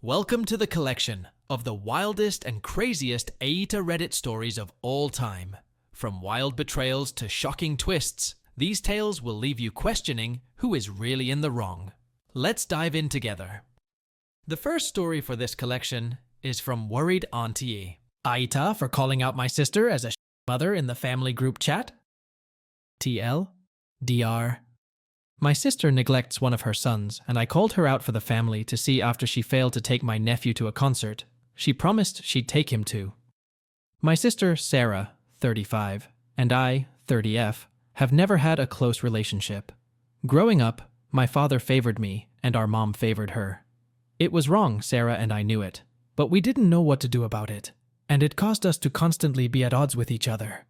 Welcome to the collection of the wildest and craziest AITA Reddit stories of all time. From wild betrayals to shocking twists, these tales will leave you questioning who is really in the wrong. Let's dive in together. The first story for this collection is from Worried Auntie. AITA for calling out my sister as a mother in the family group chat. TL. DR. My sister neglects one of her sons, and I called her out for the family to see after she failed to take my nephew to a concert. She promised she'd take him to. My sister, Sarah, 35, and I, 30F, have never had a close relationship. Growing up, my father favored me, and our mom favored her. It was wrong, Sarah and I knew it, but we didn't know what to do about it, and it caused us to constantly be at odds with each other.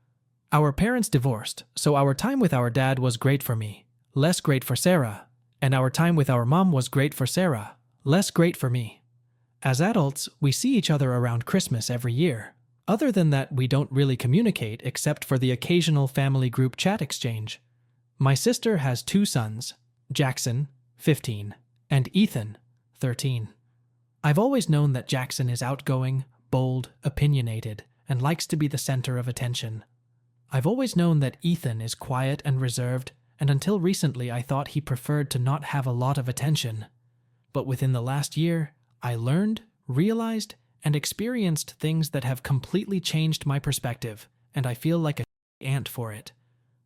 Our parents divorced, so our time with our dad was great for me, less great for Sarah, and our time with our mom was great for Sarah, less great for me. As adults, we see each other around Christmas every year. Other than that, we don't really communicate except for the occasional family group chat exchange. My sister has two sons, Jackson, 15, and Ethan, 13. I've always known that Jackson is outgoing, bold, opinionated, and likes to be the center of attention. I've always known that Ethan is quiet and reserved, and until recently I thought he preferred to not have a lot of attention. But within the last year, I learned, realized, and experienced things that have completely changed my perspective, and I feel like a ant for it.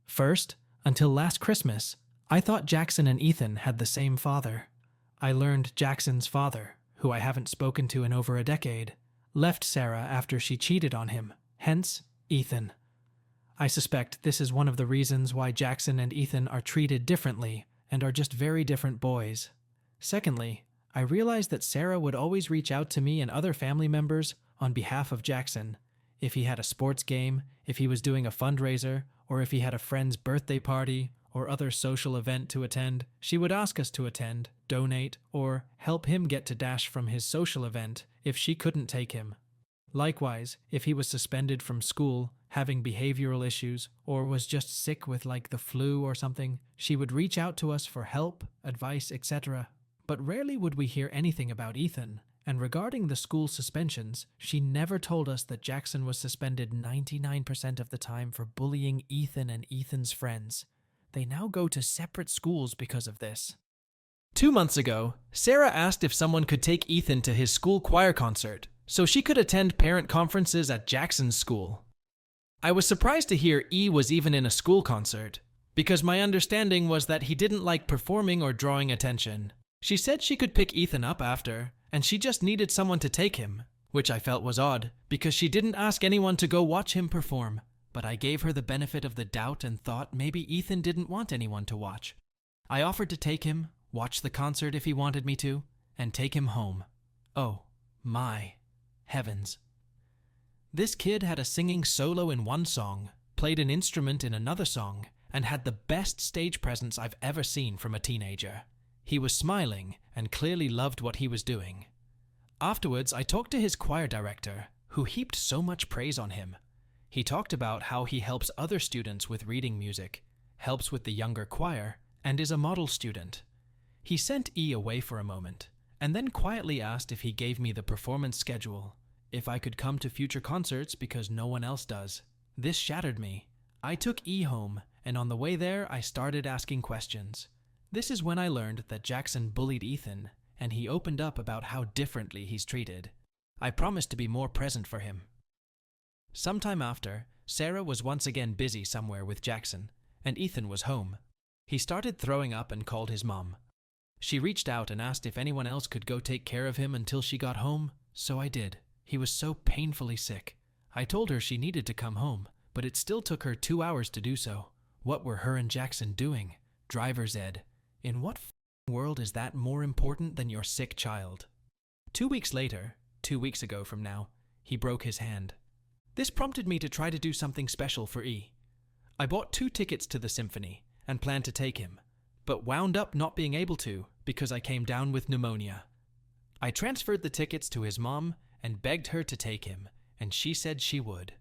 First, until last Christmas, I thought Jackson and Ethan had the same father. I learned Jackson's father, who I haven't spoken to in over a decade, left Sarah after she cheated on him, hence Ethan. I suspect this is one of the reasons why Jackson and Ethan are treated differently and are just very different boys. Secondly, I realized that Sarah would always reach out to me and other family members on behalf of Jackson. If he had a sports game, if he was doing a fundraiser, or if he had a friend's birthday party or other social event to attend, she would ask us to attend, donate, or help him get to dash from his social event if she couldn't take him. Likewise, if he was suspended from school, having behavioral issues, or was just sick with like the flu or something, she would reach out to us for help, advice, etc. But rarely would we hear anything about Ethan, and regarding the school suspensions, she never told us that Jackson was suspended 99% of the time for bullying Ethan and Ethan's friends. They now go to separate schools because of this. 2 months ago, Sarah asked if someone could take Ethan to his school choir concert, so she could attend parent conferences at Jackson's school. I was surprised to hear E was even in a school concert, because my understanding was that he didn't like performing or drawing attention. She said she could pick Ethan up after, and she just needed someone to take him, which I felt was odd, because she didn't ask anyone to go watch him perform, but I gave her the benefit of the doubt and thought maybe Ethan didn't want anyone to watch. I offered to take him, watch the concert if he wanted me to, and take him home. Oh, my heavens. This kid had a singing solo in one song, played an instrument in another song, and had the best stage presence I've ever seen from a teenager. He was smiling and clearly loved what he was doing. Afterwards, I talked to his choir director, who heaped so much praise on him. He talked about how he helps other students with reading music, helps with the younger choir, and is a model student. He sent E away for a moment, and then quietly asked if he gave me the performance schedule, if I could come to future concerts because no one else does. This shattered me. I took E home, and on the way there, I started asking questions. This is when I learned that Jackson bullied Ethan, and he opened up about how differently he's treated. I promised to be more present for him. Sometime after, Sarah was once again busy somewhere with Jackson, and Ethan was home. He started throwing up and called his mom. She reached out and asked if anyone else could go take care of him until she got home, so I did. He was so painfully sick. I told her she needed to come home, but it still took her 2 hours to do so. What were her and Jackson doing? Driver's ed. In what world is that more important than your sick child? 2 weeks later, 2 weeks ago from now, he broke his hand. This prompted me to try to do something special for E. I bought 2 tickets to the symphony and planned to take him, but wound up not being able to because I came down with pneumonia. I transferred the tickets to his mom and begged her to take him, and she said she would.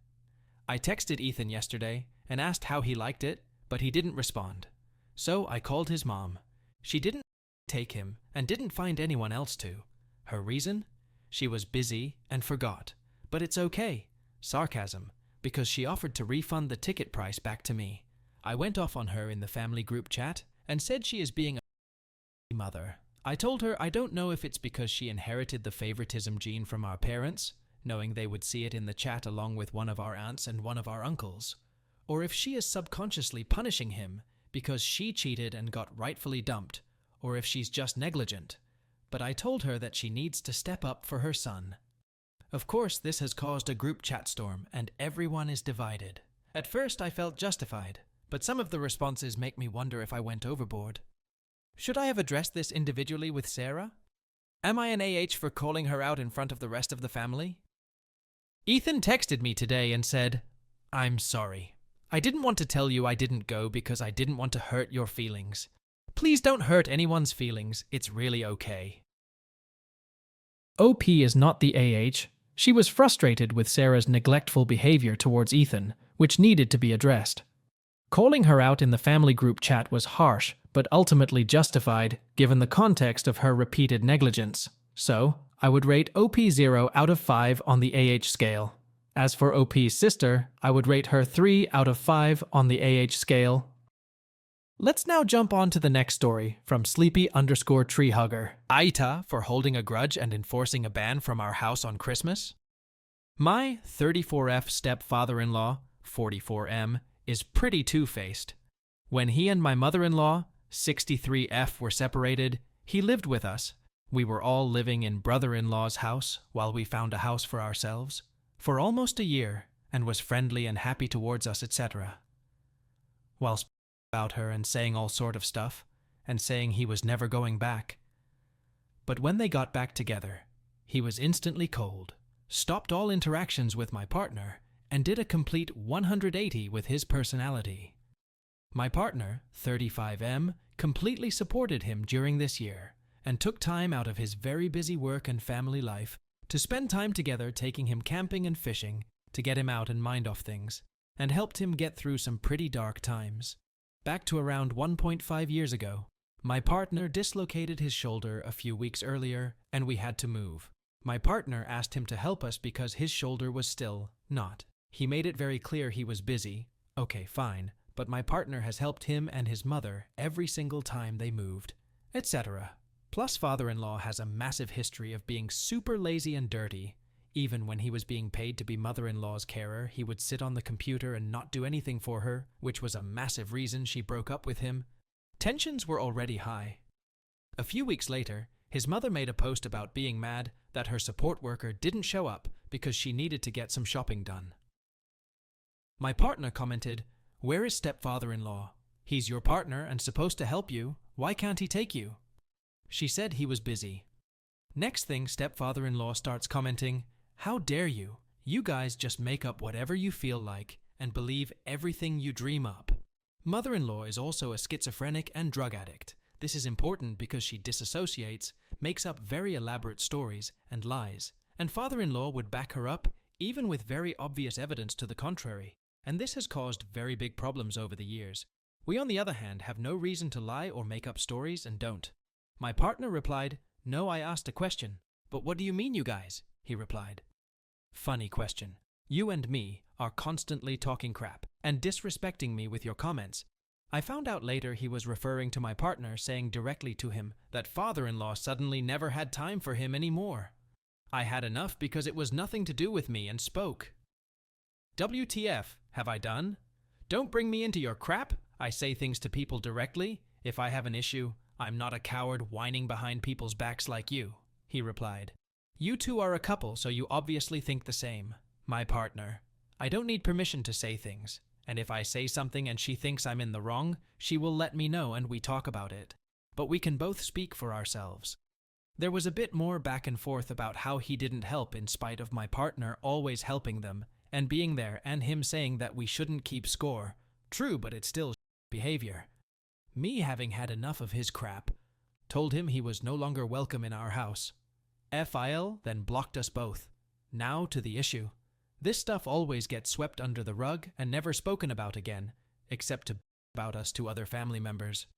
I texted Ethan yesterday and asked how he liked it, but he didn't respond. So I called his mom. She didn't take him and didn't find anyone else to. Her reason? She was busy and forgot. But it's okay. Sarcasm. Because she offered to refund the ticket price back to me. I went off on her in the family group chat and said she is being a mother. I told her I don't know if it's because she inherited the favoritism gene from our parents, knowing they would see it in the chat along with one of our aunts and one of our uncles, or if she is subconsciously punishing him because she cheated and got rightfully dumped, or if she's just negligent. But I told her that she needs to step up for her son. Of course, this has caused a group chat storm, and everyone is divided. At first, I felt justified, but some of the responses make me wonder if I went overboard. Should I have addressed this individually with Sarah? Am I an AH for calling her out in front of the rest of the family? Ethan texted me today and said, "I'm sorry. I didn't want to tell you I didn't go because I didn't want to hurt your feelings. Please don't hurt anyone's feelings. It's really okay." OP is not the AH. She was frustrated with Sarah's neglectful behavior towards Ethan, which needed to be addressed. Calling her out in the family group chat was harsh, but ultimately justified given the context of her repeated negligence. So, I would rate OP 0 out of 5 on the AH scale. As for OP's sister, I would rate her 3 out of 5 on the AH scale. Let's now jump on to the next story from Sleepy_treehugger. AITA for holding a grudge and enforcing a ban from our house on Christmas? My 34F stepfather-in-law, 44M, is pretty two-faced. When he and my mother-in-law, 63F, were separated, he lived with us. We were all living in brother-in-law's house while we found a house for ourselves for almost a year and was friendly and happy towards us, etc. While speaking about her and saying all sort of stuff and saying he was never going back. But when they got back together, he was instantly cold, stopped all interactions with my partner, and did a complete 180 with his personality. My partner, 35M, completely supported him during this year and took time out of his very busy work and family life to spend time together, taking him camping and fishing to get him out and mind off things, and helped him get through some pretty dark times. Back to around 1.5 years ago, my partner dislocated his shoulder a few weeks earlier and we had to move. My partner asked him to help us because his shoulder was still not. He made it very clear he was busy. Okay, fine, but my partner has helped him and his mother every single time they moved, etc. Plus, father-in-law has a massive history of being super lazy and dirty. Even when he was being paid to be mother-in-law's carer, he would sit on the computer and not do anything for her, which was a massive reason she broke up with him. Tensions were already high. A few weeks later, his mother made a post about being mad that her support worker didn't show up because she needed to get some shopping done. My partner commented, "Where is stepfather-in-law? He's your partner and supposed to help you. Why can't he take you?" She said he was busy. Next thing, stepfather-in-law starts commenting, "How dare you? You guys just make up whatever you feel like and believe everything you dream up." Mother-in-law is also a schizophrenic and drug addict. This is important because she disassociates, makes up very elaborate stories, and lies. And father-in-law would back her up, even with very obvious evidence to the contrary. And this has caused very big problems over the years. We, on the other hand, have no reason to lie or make up stories and don't. My partner replied, "No, I asked a question." "But what do you mean, you guys?" he replied. Funny question. You and me are constantly talking crap and disrespecting me with your comments. I found out later he was referring to my partner, saying directly to him that father-in-law suddenly never had time for him anymore. I had enough because it was nothing to do with me and spoke. WTF, have I done? Don't bring me into your crap. I say things to people directly. If I have an issue, I'm not a coward whining behind people's backs like you, he replied. You two are a couple, so you obviously think the same. My partner. I don't need permission to say things, and if I say something and she thinks I'm in the wrong, she will let me know and we talk about it. But we can both speak for ourselves. There was a bit more back and forth about how he didn't help in spite of my partner always helping them and being there, and him saying that we shouldn't keep score. True, but it's still behavior. Me, having had enough of his crap, told him he was no longer welcome in our house. FIL then blocked us both. Now to the issue. This stuff always gets swept under the rug and never spoken about again, except to about us to other family members.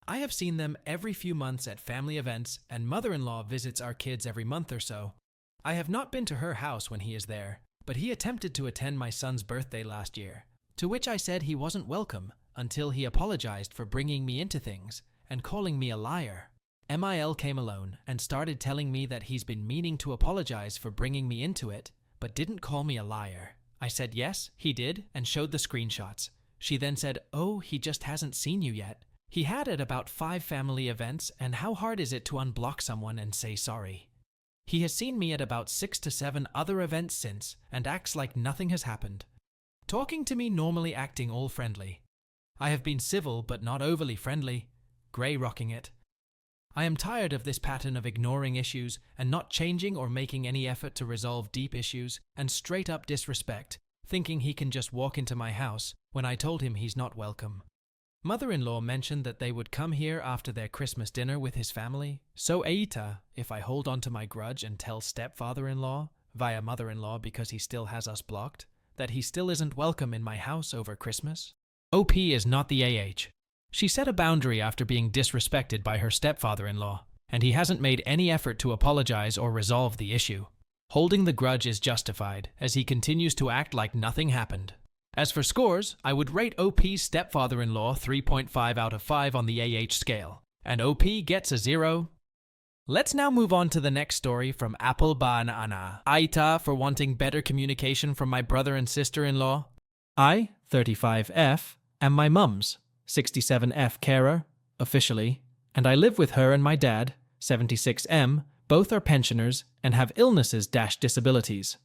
I have seen them every few months at family events, and mother-in-law visits our kids every month or so. I have not been to her house when he is there, but he attempted to attend my son's birthday last year, to which I said he wasn't welcome until he apologized for bringing me into things and calling me a liar. MIL came alone and started telling me that he's been meaning to apologize for bringing me into it, but didn't call me a liar. I said yes, he did, and showed the screenshots. She then said, oh, he just hasn't seen you yet. He had at about 5 family events, and how hard is it to unblock someone and say sorry? He has seen me at about 6 to 7 other events since, and acts like nothing has happened. Talking to me normally acting all friendly. I have been civil but not overly friendly. Grey rocking it. I am tired of this pattern of ignoring issues and not changing or making any effort to resolve deep issues, and straight up disrespect, thinking he can just walk into my house when I told him he's not welcome. Mother-in-law mentioned that they would come here after their Christmas dinner with his family, so AITA, if I hold on to my grudge and tell stepfather-in-law, via mother-in-law because he still has us blocked, that he still isn't welcome in my house over Christmas? OP is not the AH. She set a boundary after being disrespected by her stepfather-in-law, and he hasn't made any effort to apologize or resolve the issue. Holding the grudge is justified, as he continues to act like nothing happened. As for scores, I would rate OP's stepfather-in-law 3.5 out of 5 on the AH scale, and OP gets a 0. Let's now move on to the next story from Apple Banana. AITA for wanting better communication from my brother and sister-in-law. I, 35F, am my mum's 67F carer, officially, and I live with her and my dad, 76M, both are pensioners and have illnesses-disabilities.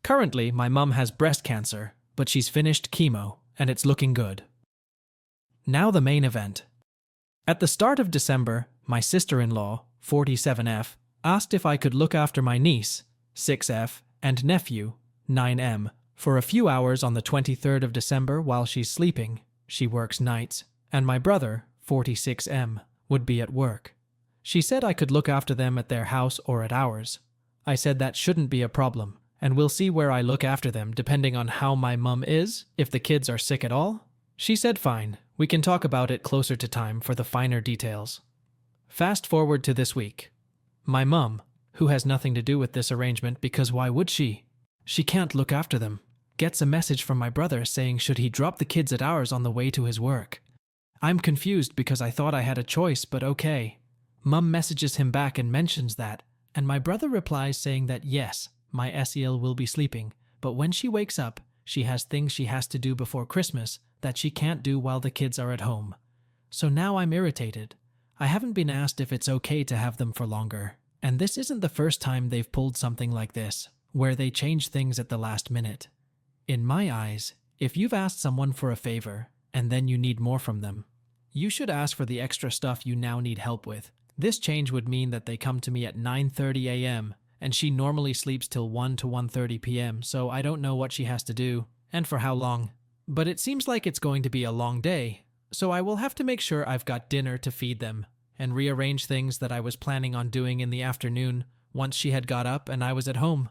Currently, my mum has breast cancer, but she's finished chemo, and it's looking good. Now the main event. At the start of December, my sister-in-law, 47F, asked if I could look after my niece, 6F, and nephew, 9M, for a few hours on the 23rd of December while she's sleeping. She works nights, and my brother, 46M, would be at work. She said I could look after them at their house or at ours. I said that shouldn't be a problem, and we'll see where I look after them depending on how my mum is, if the kids are sick at all. She said fine, we can talk about it closer to time for the finer details. Fast forward to this week. My mum, who has nothing to do with this arrangement because why would she? She can't look after them. Gets a message from my brother saying should he drop the kids at ours on the way to his work. I'm confused because I thought I had a choice, but okay. Mum messages him back and mentions that, and my brother replies saying that yes, my SEL will be sleeping, but when she wakes up, she has things she has to do before Christmas that she can't do while the kids are at home. So now I'm irritated. I haven't been asked if it's okay to have them for longer, and this isn't the first time they've pulled something like this, where they change things at the last minute. In my eyes, if you've asked someone for a favor, and then you need more from them, you should ask for the extra stuff you now need help with. This change would mean that they come to me at 9:30 a.m., and she normally sleeps till 1 to 1:30 p.m., so I don't know what she has to do, and for how long. But it seems like it's going to be a long day, so I will have to make sure I've got dinner to feed them, and rearrange things that I was planning on doing in the afternoon once she had got up and I was at home.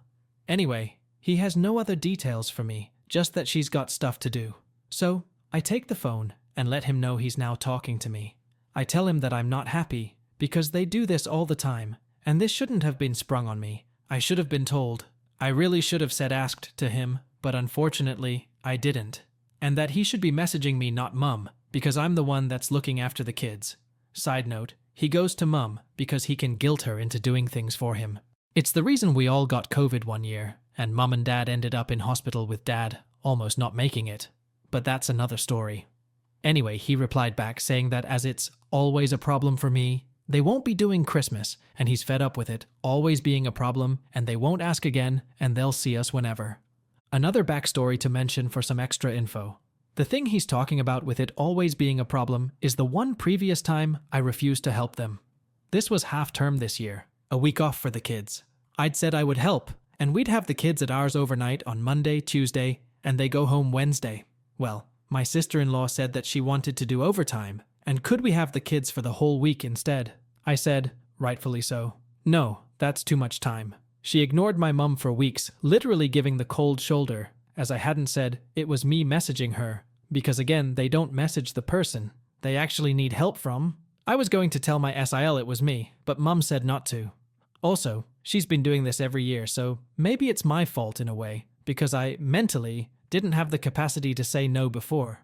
Anyway, he has no other details for me, just that she's got stuff to do. So, I take the phone and let him know he's now talking to me. I tell him that I'm not happy, because they do this all the time, and this shouldn't have been sprung on me. I should have been told. I really should have said asked to him, but unfortunately, I didn't. And that he should be messaging me, not mum, because I'm the one that's looking after the kids. Side note, he goes to mum because he can guilt her into doing things for him. It's the reason we all got COVID one year, and mum and dad ended up in hospital with dad almost not making it. But that's another story. Anyway, he replied back saying that as it's always a problem for me, they won't be doing Christmas, and he's fed up with it always being a problem, and they won't ask again, and they'll see us whenever. Another backstory to mention for some extra info. The thing he's talking about with it always being a problem is the one previous time I refused to help them. This was half-term this year, a week off for the kids. I'd said I would help, and we'd have the kids at ours overnight on Monday, Tuesday, and they go home Wednesday. Well, my sister-in-law said that she wanted to do overtime, and could we have the kids for the whole week instead? I said, rightfully so, no, that's too much time. She ignored my mum for weeks, literally giving the cold shoulder, as I hadn't said it was me messaging her, because again, they don't message the person they actually need help from. I was going to tell my SIL it was me, but Mum said not to. Also, she's been doing this every year, so maybe it's my fault in a way, because I, mentally, didn't have the capacity to say no before.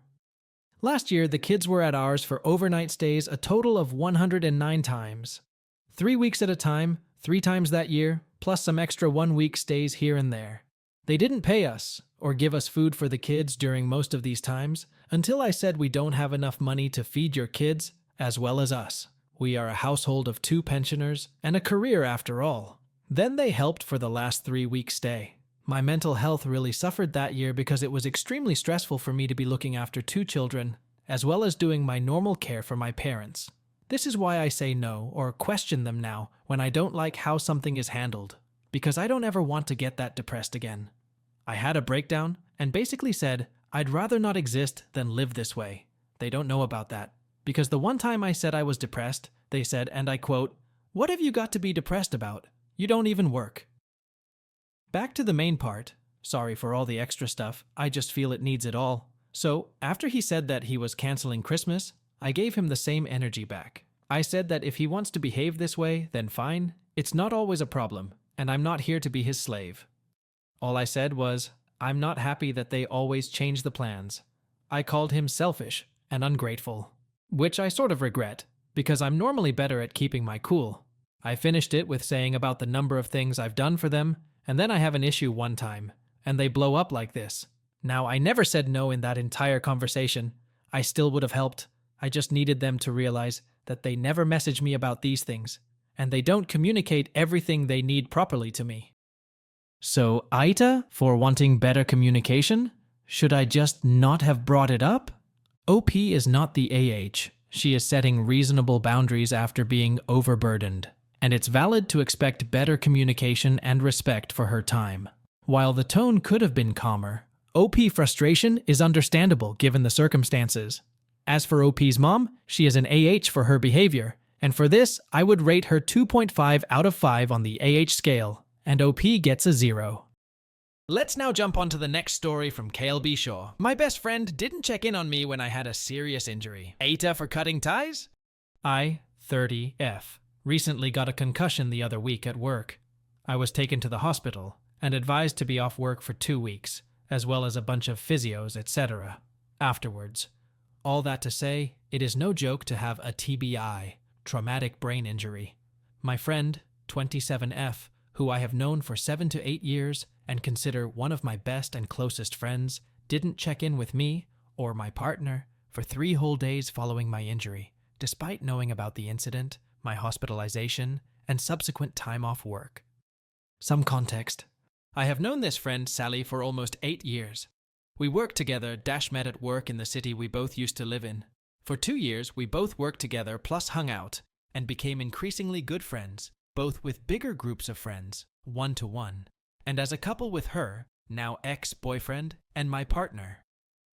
Last year, the kids were at ours for overnight stays a total of 109 times. 3 weeks at a time, 3 times that year, plus some extra 1-week stays here and there. They didn't pay us, or give us food for the kids during most of these times, until I said we don't have enough money to feed your kids, as well as us. We are a household of 2 pensioners, and a career after all. Then they helped for the last 3-week stay. My mental health really suffered that year because it was extremely stressful for me to be looking after 2 children, as well as doing my normal care for my parents. This is why I say no or question them now when I don't like how something is handled, because I don't ever want to get that depressed again. I had a breakdown and basically said I'd rather not exist than live this way. They don't know about that, because the one time I said I was depressed, they said, and I quote, "What have you got to be depressed about? You don't even work." Back to the main part. Sorry for all the extra stuff, I just feel it needs it all. So, after he said that he was canceling Christmas, I gave him the same energy back. I said that if he wants to behave this way, then fine. It's not always a problem, and I'm not here to be his slave. All I said was, I'm not happy that they always change the plans. I called him selfish and ungrateful, which I sort of regret, because I'm normally better at keeping my cool. I finished it with saying about the number of things I've done for them, and then I have an issue one time, and they blow up like this. Now, I never said no in that entire conversation. I still would have helped. I just needed them to realize that they never message me about these things, and they don't communicate everything they need properly to me. So, AITA for wanting better communication? Should I just not have brought it up? OP is not the AH. She is setting reasonable boundaries after being overburdened, and it's valid to expect better communication and respect for her time. While the tone could have been calmer, OP frustration is understandable given the circumstances. As for OP's mom, she is an AH for her behavior, and for this, I would rate her 2.5 out of 5 on the AH scale, and OP gets a 0. Let's now jump on to the next story from KLB Shaw. My best friend didn't check in on me when I had a serious injury. AITA for cutting ties? I, 30F, recently got a concussion the other week at work. I was taken to the hospital and advised to be off work for 2 weeks, as well as a bunch of physios, etc. afterwards. All that to say, it is no joke to have a TBI, traumatic brain injury. My friend, 27F, who I have known for 7 to 8 years and consider one of my best and closest friends, didn't check in with me or my partner for 3 whole days following my injury, despite knowing about the incident, my hospitalization, and subsequent time off work. Some context. I have known this friend, Sally, for almost 8 years. We worked together, met at work in the city we both used to live in. For 2 years, we both worked together plus hung out, and became increasingly good friends, both with bigger groups of friends, 1-to-1, and as a couple with her, now ex-boyfriend, and my partner.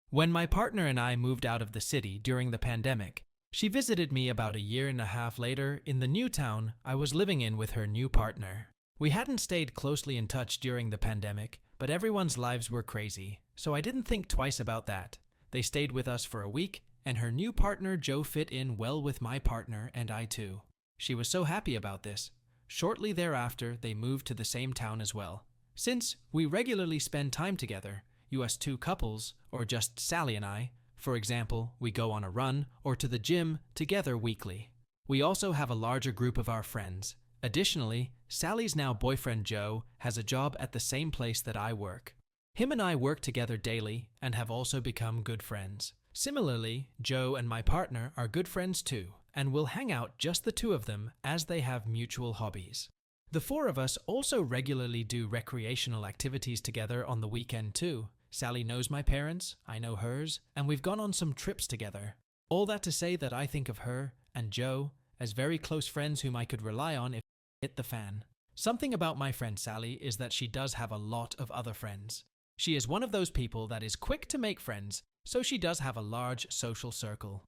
When my partner and I moved out of the city during the pandemic, she visited me about 1.5 years later in the new town I was living in with her new partner. We hadn't stayed closely in touch during the pandemic, but everyone's lives were crazy, so I didn't think twice about that. They stayed with us for a week, and her new partner Joe fit in well with my partner and I too. She was so happy about this. Shortly thereafter, they moved to the same town as well. Since we regularly spend time together, us 2 couples, or just Sally and I, for example, we go on a run or to the gym together weekly. We also have a larger group of our friends. Additionally, Sally's now boyfriend Joe has a job at the same place that I work. Him and I work together daily and have also become good friends. Similarly, Joe and my partner are good friends too, and will hang out just the 2 of them as they have mutual hobbies. The 4 of us also regularly do recreational activities together on the weekend too. Sally knows my parents, I know hers, and we've gone on some trips together. All that to say that I think of her and Joe as very close friends whom I could rely on if it hit the fan. Something about my friend Sally is that she does have a lot of other friends. She is one of those people that is quick to make friends, so she does have a large social circle.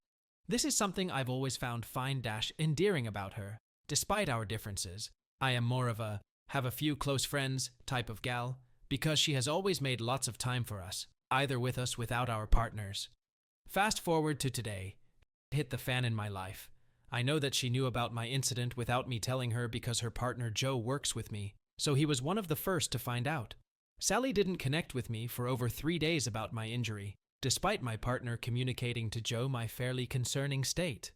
This is something I've always found fine-endearing about her. Despite our differences, I am more of a have a few close friends type of gal, because she has always made lots of time for us, either with us without our partners. Fast forward to today, it hit the fan in my life. I know that she knew about my incident without me telling her because her partner Joe works with me, so he was one of the first to find out. Sally didn't connect with me for over 3 days about my injury, despite my partner communicating to Joe my fairly concerning state.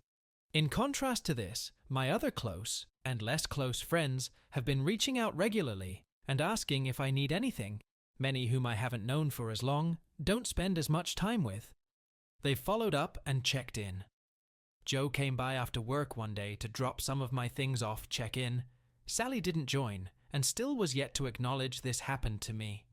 In contrast to this, my other close and less close friends have been reaching out regularly and asking if I need anything. Many whom I haven't known for as long don't spend as much time with. They've followed up and checked in. Joe came by after work one day to drop some of my things off, check in. Sally didn't join and still was yet to acknowledge this happened to me.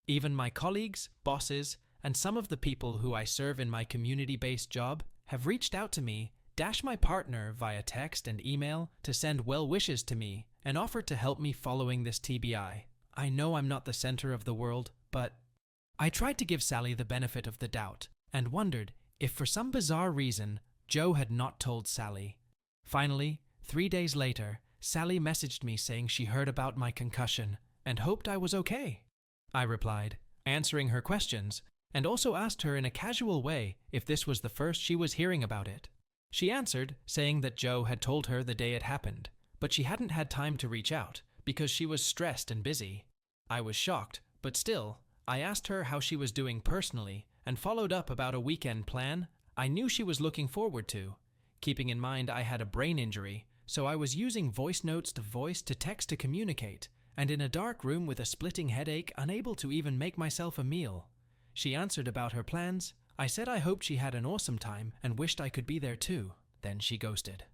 Even my colleagues, bosses, and some of the people who I serve in my community-based job have reached out to me, dash my partner via text and email to send well wishes to me and offered to help me following this TBI. I know I'm not the center of the world, but I tried to give Sally the benefit of the doubt and wondered if for some bizarre reason Joe had not told Sally. Finally, 3 days later, Sally messaged me saying she heard about my concussion and hoped I was okay. I replied, answering her questions, and also asked her in a casual way if this was the first she was hearing about it. She answered, saying that Joe had told her the day it happened, but she hadn't had time to reach out because she was stressed and busy. I was shocked, but still, I asked her how she was doing personally and followed up about a weekend plan I knew she was looking forward to. Keeping in mind I had a brain injury, so I was using voice notes to voice to text to communicate, and in a dark room with a splitting headache, unable to even make myself a meal. She answered about her plans. I said I hoped she had an awesome time and wished I could be there too. Then she ghosted.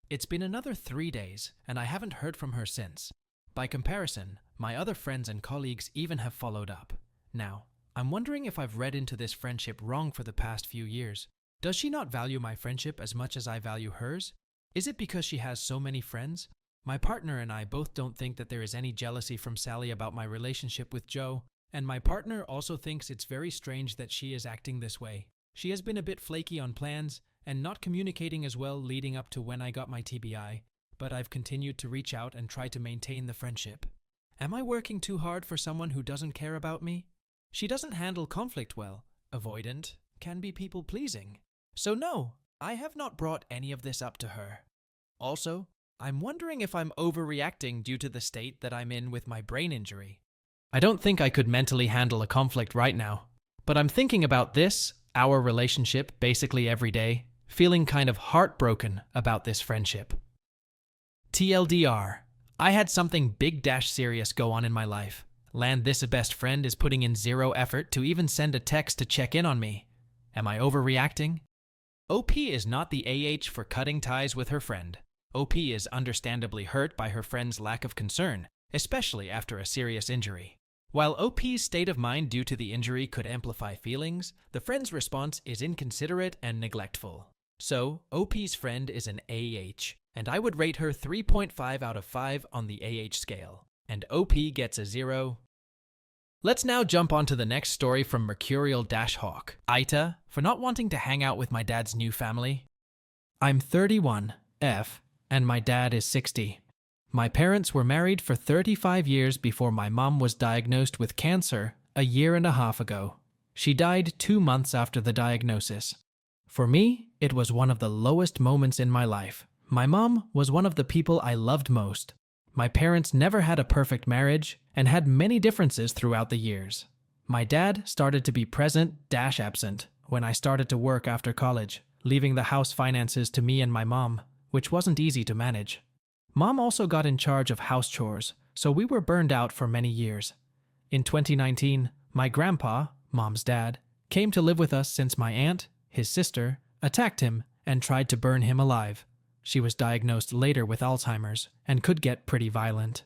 It's been another 3 days, and I haven't heard from her since. By comparison, my other friends and colleagues even have followed up. Now, I'm wondering if I've read into this friendship wrong for the past few years. Does she not value my friendship as much as I value hers? Is it because she has so many friends? My partner and I both don't think that there is any jealousy from Sally about my relationship with Joe, and my partner also thinks it's very strange that she is acting this way. She has been a bit flaky on plans and not communicating as well leading up to when I got my TBI, but I've continued to reach out and try to maintain the friendship. Am I working too hard for someone who doesn't care about me? She doesn't handle conflict well, avoidant, can be people-pleasing. So no, I have not brought any of this up to her. Also, I'm wondering if I'm overreacting due to the state that I'm in with my brain injury. I don't think I could mentally handle a conflict right now, but I'm thinking about this, our relationship, basically every day, feeling kind of heartbroken about this friendship. TLDR, I had something big-serious go on in my life. Land this a best friend is putting in zero effort to even send a text to check in on me. Am I overreacting? OP is not the AH for cutting ties with her friend. OP is understandably hurt by her friend's lack of concern, especially after a serious injury. While OP's state of mind due to the injury could amplify feelings, the friend's response is inconsiderate and neglectful. So, OP's friend is an AH, and I would rate her 3.5 out of 5 on the AH scale, and OP gets a 0. Let's now jump onto the next story from Mercurial-Hawk. AITA, for not wanting to hang out with my dad's new family. I'm 31, F, and my dad is 60. My parents were married for 35 years before my mom was diagnosed with cancer a year and a half ago. She died 2 months after the diagnosis. For me, it was one of the lowest moments in my life. My mom was one of the people I loved most. My parents never had a perfect marriage and had many differences throughout the years. My dad started to be present-absent when I started to work after college, leaving the house finances to me and my mom, which wasn't easy to manage. Mom also got in charge of house chores, so we were burned out for many years. In 2019, my grandpa, Mom's dad, came to live with us since my aunt, his sister, attacked him and tried to burn him alive. She was diagnosed later with Alzheimer's and could get pretty violent.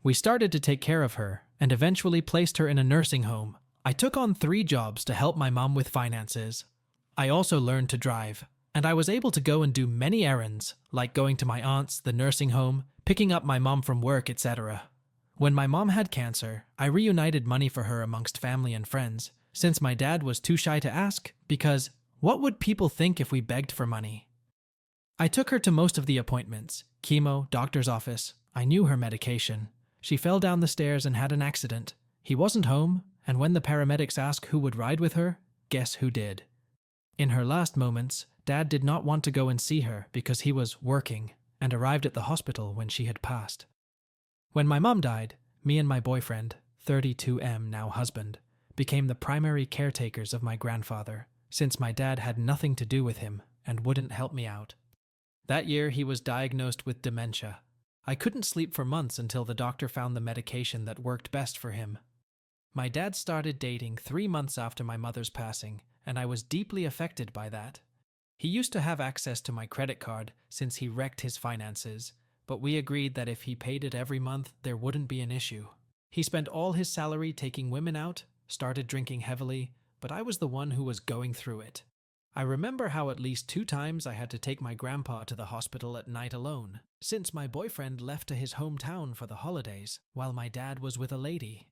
We started to take care of her and eventually placed her in a nursing home. I took on 3 jobs to help my mom with finances. I also learned to drive, and I was able to go and do many errands, like going to my aunt's, the nursing home, picking up my mom from work, etc. When my mom had cancer, I reunited money for her amongst family and friends, since my dad was too shy to ask, because what would people think if we begged for money? I took her to most of the appointments, chemo, doctor's office. I knew her medication. She fell down the stairs and had an accident. He wasn't home, and when the paramedics asked who would ride with her, guess who did? In her last moments, Dad did not want to go and see her because he was working and arrived at the hospital when she had passed. When my mom died, me and my boyfriend, 32M now husband, became the primary caretakers of my grandfather, since my dad had nothing to do with him and wouldn't help me out. That year, he was diagnosed with dementia. I couldn't sleep for months until the doctor found the medication that worked best for him. My dad started dating 3 months after my mother's passing, and I was deeply affected by that. He used to have access to my credit card since he wrecked his finances, but we agreed that if he paid it every month, there wouldn't be an issue. He spent all his salary taking women out, started drinking heavily, but I was the one who was going through it. I remember how at least 2 times I had to take my grandpa to the hospital at night alone, since my boyfriend left to his hometown for the holidays, while my dad was with a lady.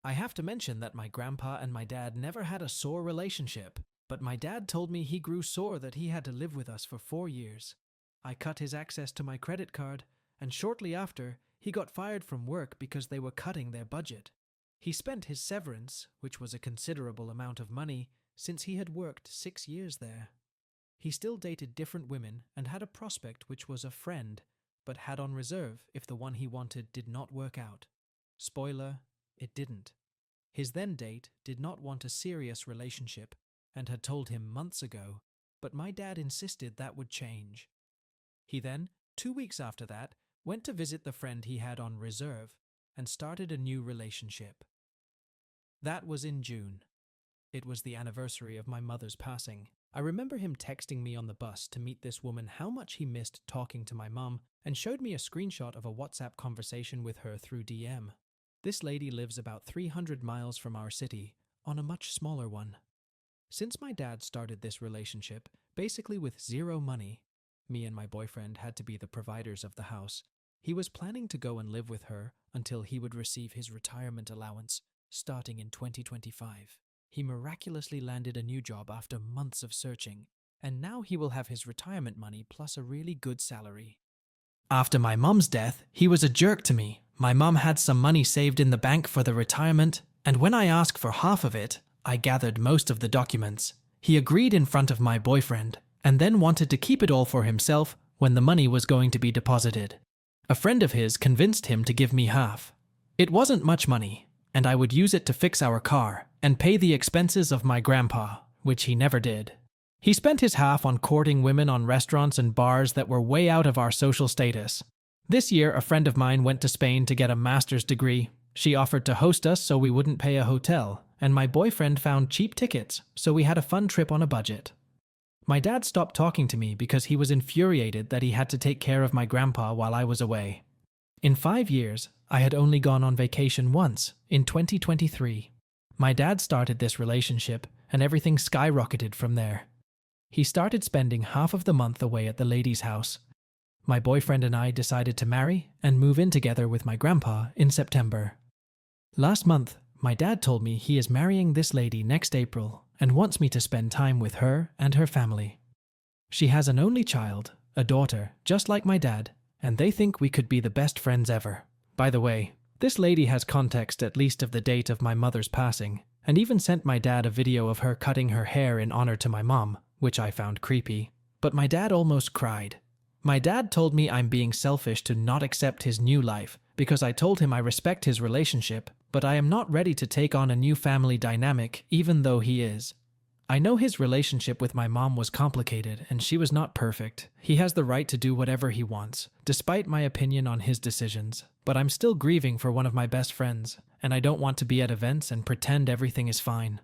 I have to mention that my grandpa and my dad never had a sore relationship, but my dad told me he grew sore that he had to live with us for 4 years. I cut his access to my credit card, and shortly after, he got fired from work because they were cutting their budget. He spent his severance, which was a considerable amount of money, since he had worked 6 years there. He still dated different women and had a prospect which was a friend, but had on reserve if the one he wanted did not work out. Spoiler, it didn't. His then date did not want a serious relationship and had told him months ago, but my dad insisted that would change. He then, 2 weeks after that, went to visit the friend he had on reserve and started a new relationship. That was in June. It was the anniversary of my mother's passing. I remember him texting me on the bus to meet this woman how much he missed talking to my mum and showed me a screenshot of a WhatsApp conversation with her through DM. This lady lives about 300 miles from our city, on a much smaller one. Since my dad started this relationship, basically with zero money, me and my boyfriend had to be the providers of the house, he was planning to go and live with her until he would receive his retirement allowance, starting in 2025. He miraculously landed a new job after months of searching, and now he will have his retirement money plus a really good salary. After my mum's death, he was a jerk to me. My mum had some money saved in the bank for the retirement, and when I asked for half of it, I gathered most of the documents. He agreed in front of my boyfriend, and then wanted to keep it all for himself when the money was going to be deposited. A friend of his convinced him to give me half. It wasn't much money, and I would use it to fix our car and pay the expenses of my grandpa, which he never did. He spent his half on courting women on restaurants and bars that were way out of our social status. This year, a friend of mine went to Spain to get a master's degree. She offered to host us so we wouldn't pay a hotel, and my boyfriend found cheap tickets, so we had a fun trip on a budget. My dad stopped talking to me because he was infuriated that he had to take care of my grandpa while I was away. In 5 years, I had only gone on vacation once, in 2023. My dad started this relationship, and everything skyrocketed from there. He started spending half of the month away at the lady's house. My boyfriend and I decided to marry and move in together with my grandpa in September. Last month, my dad told me he is marrying this lady next April and wants me to spend time with her and her family. She has an only child, a daughter, just like my dad, and they think we could be the best friends ever. By the way, this lady has context at least of the date of my mother's passing, and even sent my dad a video of her cutting her hair in honor to my mom, which I found creepy. But my dad almost cried. My dad told me I'm being selfish to not accept his new life because I told him I respect his relationship, but I am not ready to take on a new family dynamic even though he is. I know his relationship with my mom was complicated and she was not perfect. He has the right to do whatever he wants, despite my opinion on his decisions. But I'm still grieving for one of my best friends, and I don't want to be at events and pretend everything is fine.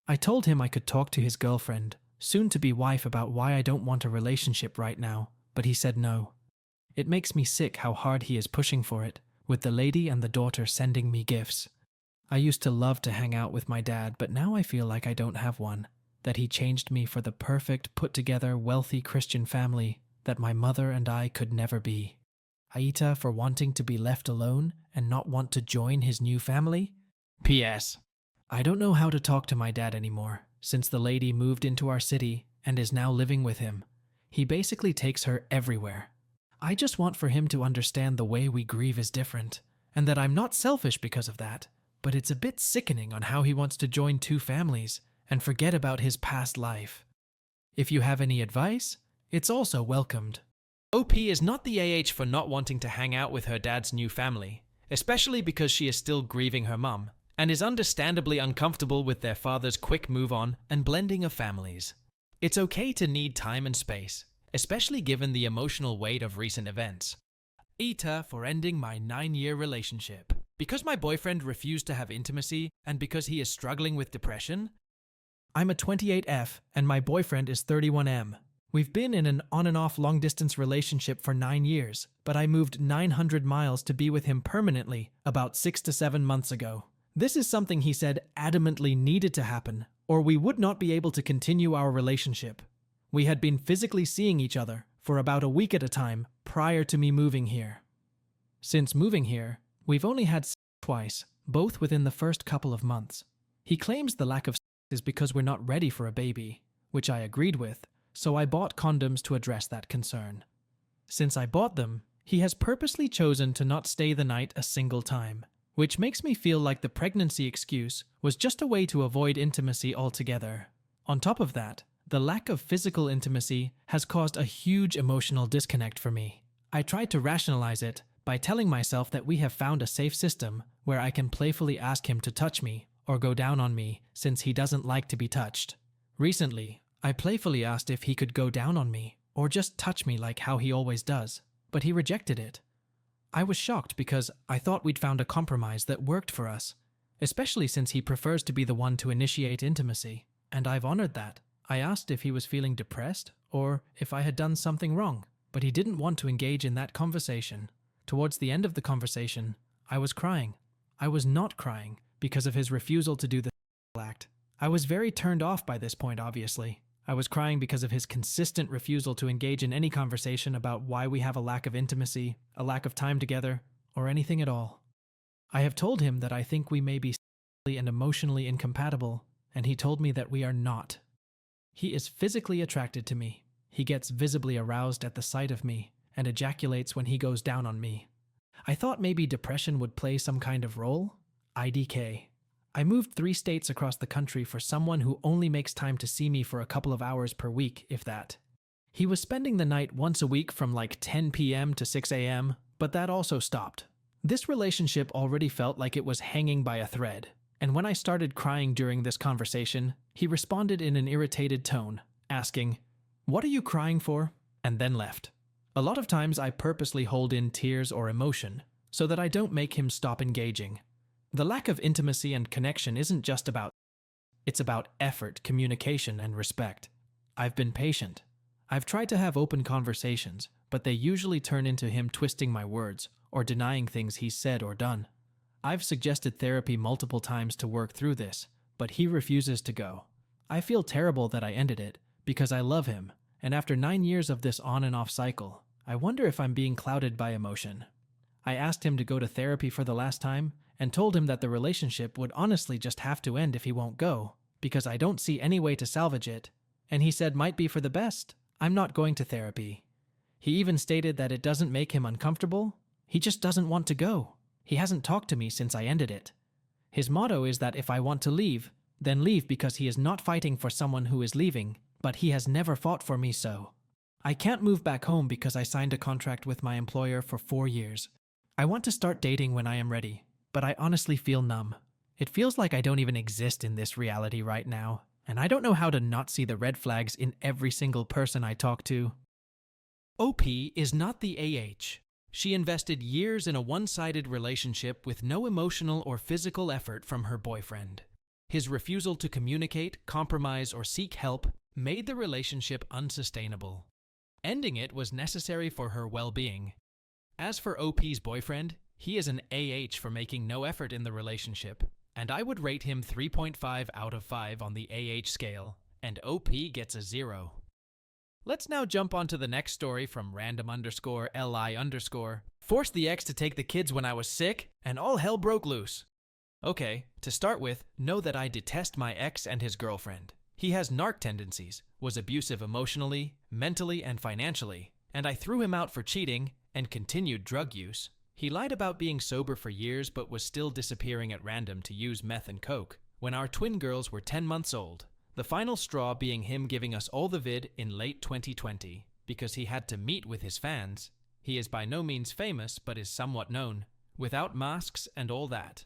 I told him I could talk to his girlfriend, soon-to-be wife, about why I don't want a relationship right now, but he said no. It makes me sick how hard he is pushing for it, with the lady and the daughter sending me gifts. I used to love to hang out with my dad, but now I feel like I don't have one. That he changed me for the perfect, put-together, wealthy Christian family that my mother and I could never be. AITA for wanting to be left alone and not want to join his new family? P.S. I don't know how to talk to my dad anymore, since the lady moved into our city and is now living with him. He basically takes her everywhere. I just want for him to understand the way we grieve is different, and that I'm not selfish because of that, but it's a bit sickening on how he wants to join 2 families and forget about his past life. If you have any advice, it's also welcomed. OP is not the AH for not wanting to hang out with her dad's new family, especially because she is still grieving her mum, and is understandably uncomfortable with their father's quick move on and blending of families. It's okay to need time and space, especially given the emotional weight of recent events. AITA for ending my 9-year relationship. Because my boyfriend refused to have intimacy and because he is struggling with depression. I'm a 28F and my boyfriend is 31M. We've been in an on and off long distance relationship for 9 years, but I moved 900 miles to be with him permanently about 6 to 7 months ago. This is something he said adamantly needed to happen, or we would not be able to continue our relationship. We had been physically seeing each other for about a week at a time prior to me moving here. Since moving here, we've only had sex twice, both within the first couple of months. He claims the lack of sex is because we're not ready for a baby, which I agreed with, so I bought condoms to address that concern. Since I bought them, he has purposely chosen to not stay the night a single time, which makes me feel like the pregnancy excuse was just a way to avoid intimacy altogether. On top of that, the lack of physical intimacy has caused a huge emotional disconnect for me. I tried to rationalize it by telling myself that we have found a safe system where I can playfully ask him to touch me or go down on me since he doesn't like to be touched. Recently, I playfully asked if he could go down on me or just touch me like how he always does, but he rejected it. I was shocked because I thought we'd found a compromise that worked for us, especially since he prefers to be the one to initiate intimacy, and I've honored that. I asked if he was feeling depressed or if I had done something wrong, but he didn't want to engage in that conversation. Towards the end of the conversation, I was crying. I was not crying because of his refusal to do the act. I was very turned off by this point, obviously. I was crying because of his consistent refusal to engage in any conversation about why we have a lack of intimacy, a lack of time together, or anything at all. I have told him that I think we may be sexually and emotionally incompatible, and he told me that we are not. He is physically attracted to me. He gets visibly aroused at the sight of me and ejaculates when he goes down on me. I thought maybe depression would play some kind of role. IDK. I moved 3 states across the country for someone who only makes time to see me for a couple of hours per week, if that. He was spending the night once a week from like 10 p.m. to 6 a.m., but that also stopped. This relationship already felt like it was hanging by a thread, and when I started crying during this conversation, he responded in an irritated tone, asking, "What are you crying for?" and then left. A lot of times I purposely hold in tears or emotion so that I don't make him stop engaging. The lack of intimacy and connection isn't just about, it's about effort, communication, and respect. I've been patient. I've tried to have open conversations, but they usually turn into him twisting my words or denying things he's said or done. I've suggested therapy multiple times to work through this, but he refuses to go. I feel terrible that I ended it because I love him, and after 9 years of this on and off cycle, I wonder if I'm being clouded by emotion. I asked him to go to therapy for the last time and told him that the relationship would honestly just have to end if he won't go, because I don't see any way to salvage it, and he said might be for the best. I'm not going to therapy. He even stated that it doesn't make him uncomfortable, he just doesn't want to go. He hasn't talked to me since I ended it. His motto is that if I want to leave, then leave because he is not fighting for someone who is leaving, but he has never fought for me so. I can't move back home because I signed a contract with my employer for 4 years. I want to start dating when I am ready, but I honestly feel numb. It feels like I don't even exist in this reality right now, and I don't know how to not see the red flags in every single person I talk to. OP is not the AH. She invested years in a one-sided relationship with no emotional or physical effort from her boyfriend. His refusal to communicate, compromise, or seek help made the relationship unsustainable. Ending it was necessary for her well-being. As for OP's boyfriend, he is an AH for making no effort in the relationship, and I would rate him 3.5 out of 5 on the AH scale, and OP gets a 0. Let's now jump onto the next story from random_li_. Forced the ex to take the kids when I was sick, and all hell broke loose. Okay, to start with, know that I detest my ex and his girlfriend. He has narc tendencies, was abusive emotionally, mentally, and financially, and I threw him out for cheating and continued drug use. He lied about being sober for years but was still disappearing at random to use meth and coke. When our twin girls were 10 months old, The final straw being him giving us all the vid in late 2020, because he had to meet with his fans. He is by no means famous, but is somewhat known, without masks and all that.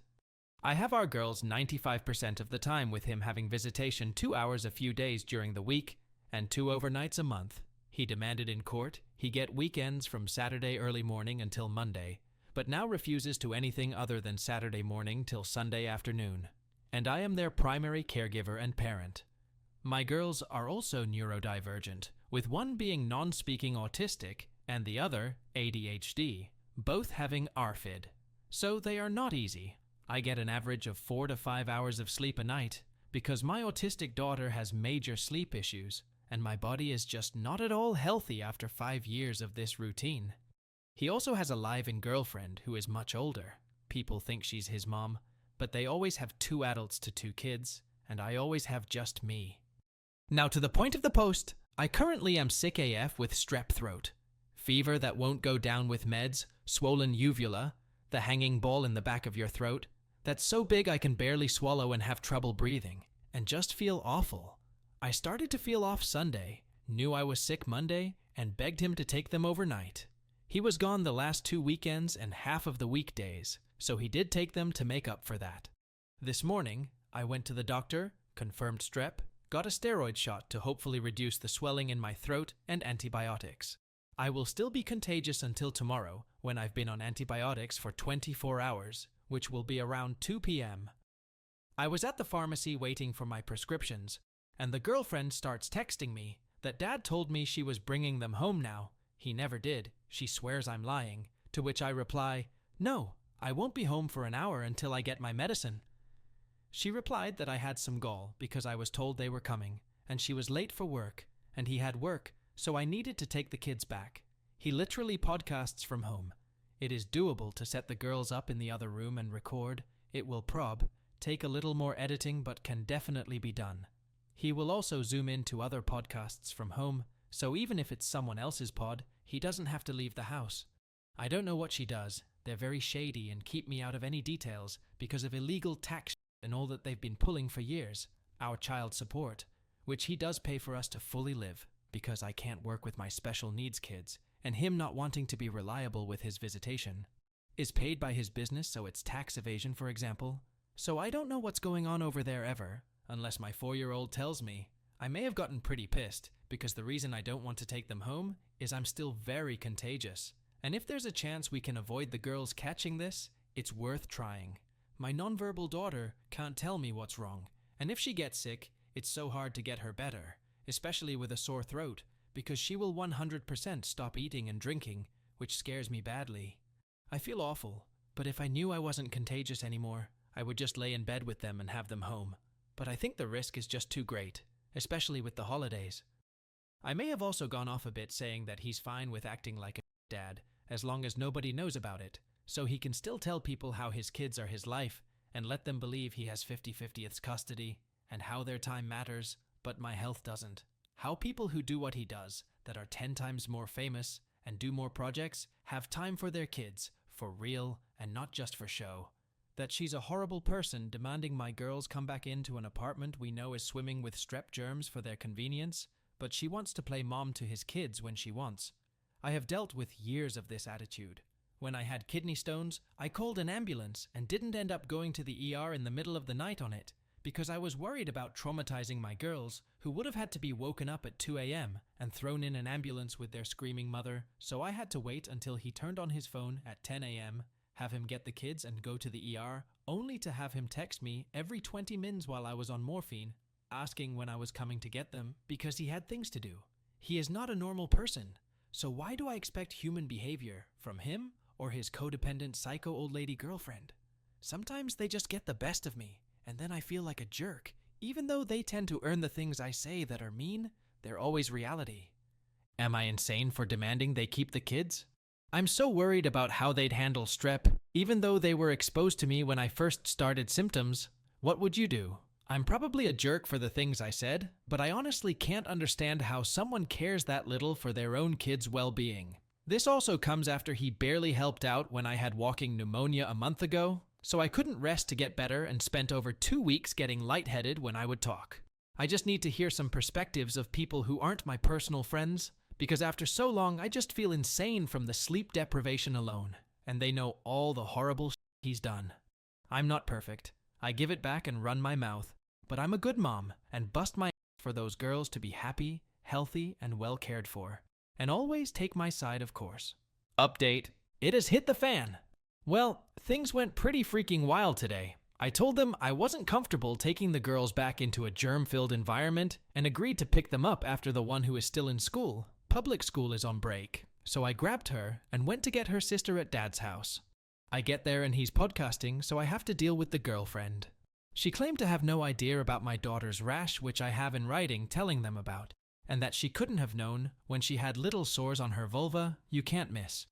I have our girls 95% of the time with him having visitation 2 hours a few days during the week, and 2 overnights a month. He demanded in court he get weekends from Saturday early morning until Monday, but now refuses to anything other than Saturday morning till Sunday afternoon. And I am their primary caregiver and parent. My girls are also neurodivergent, with one being non-speaking autistic and the other ADHD, both having ARFID. So they are not easy. I get an average of 4 to 5 hours of sleep a night because my autistic daughter has major sleep issues and my body is just not at all healthy after 5 years of this routine. He also has a live-in girlfriend who is much older. People think she's his mom, but they always have 2 adults to 2 kids, and I always have just me. Now to the point of the post, I currently am sick AF with strep throat. Fever that won't go down with meds, swollen uvula, the hanging ball in the back of your throat, that's so big I can barely swallow and have trouble breathing, and just feel awful. I started to feel off Sunday, knew I was sick Monday, and begged him to take them overnight. He was gone the last 2 weekends and half of the weekdays, so he did take them to make up for that. This morning, I went to the doctor, confirmed strep, got a steroid shot to hopefully reduce the swelling in my throat, and antibiotics. I will still be contagious until tomorrow, when I've been on antibiotics for 24 hours, which will be around 2 p.m. I was at the pharmacy waiting for my prescriptions, and the girlfriend starts texting me that Dad told me she was bringing them home now. He never did. She swears I'm lying, to which I reply, "No, I won't be home for an hour until I get my medicine." She replied that I had some gall because I was told they were coming, and she was late for work, and he had work, so I needed to take the kids back. He literally podcasts from home. It is doable to set the girls up in the other room and record. It will take a little more editing, but can definitely be done. He will also zoom into other podcasts from home, so even if it's someone else's pod, he doesn't have to leave the house. I don't know what she does. They're very shady and keep me out of any details because of illegal tax and all that they've been pulling for years, our child support, which he does pay for us to fully live, because I can't work with my special needs kids, and him not wanting to be reliable with his visitation. Is paid by his business, so it's tax evasion, for example. So I don't know what's going on over there ever, unless my 4-year-old tells me. I may have gotten pretty pissed, because the reason I don't want to take them home is I'm still very contagious. And if there's a chance we can avoid the girls catching this, it's worth trying. My nonverbal daughter can't tell me what's wrong, and if she gets sick, it's so hard to get her better, especially with a sore throat, because she will 100% stop eating and drinking, which scares me badly. I feel awful, but if I knew I wasn't contagious anymore, I would just lay in bed with them and have them home. But I think the risk is just too great, especially with the holidays. I may have also gone off a bit saying that he's fine with acting like a dad, as long as nobody knows about it, so he can still tell people how his kids are his life and let them believe he has 50/50th custody and how their time matters, but my health doesn't. How people who do what he does, that are 10 times more famous and do more projects, have time for their kids, for real and not just for show. That she's a horrible person demanding my girls come back into an apartment we know is swimming with strep germs for their convenience, but she wants to play mom to his kids when she wants. I have dealt with years of this attitude. When I had kidney stones, I called an ambulance and didn't end up going to the ER in the middle of the night on it, because I was worried about traumatizing my girls, who would have had to be woken up at 2 a.m. and thrown in an ambulance with their screaming mother, so I had to wait until he turned on his phone at 10 a.m., have him get the kids and go to the ER, only to have him text me every 20 minutes while I was on morphine, asking when I was coming to get them, because he had things to do. He is not a normal person, so why do I expect human behavior from him or his codependent psycho old lady girlfriend? Sometimes they just get the best of me, and then I feel like a jerk. Even though they tend to earn the things I say that are mean, they're always reality. Am I insane for demanding they keep the kids? I'm so worried about how they'd handle strep, even though they were exposed to me when I first started symptoms. What would you do? I'm probably a jerk for the things I said, but I honestly can't understand how someone cares that little for their own kids' well-being. This also comes after he barely helped out when I had walking pneumonia a month ago, so I couldn't rest to get better and spent over 2 weeks getting lightheaded when I would talk. I just need to hear some perspectives of people who aren't my personal friends, because after so long I just feel insane from the sleep deprivation alone, and they know all the horrible he's done. I'm not perfect. I give it back and run my mouth, but I'm a good mom and bust my ass for those girls to be happy, healthy, and well cared for. And always take my side, of course. Update. It has hit the fan. Well, things went pretty freaking wild today. I told them I wasn't comfortable taking the girls back into a germ-filled environment and agreed to pick them up after the one who is still in school. Public school is on break, so I grabbed her and went to get her sister at Dad's house. I get there and he's podcasting, so I have to deal with the girlfriend. She claimed to have no idea about my daughter's rash, which I have in writing telling them about, and that she couldn't have known when she had little sores on her vulva you can't miss.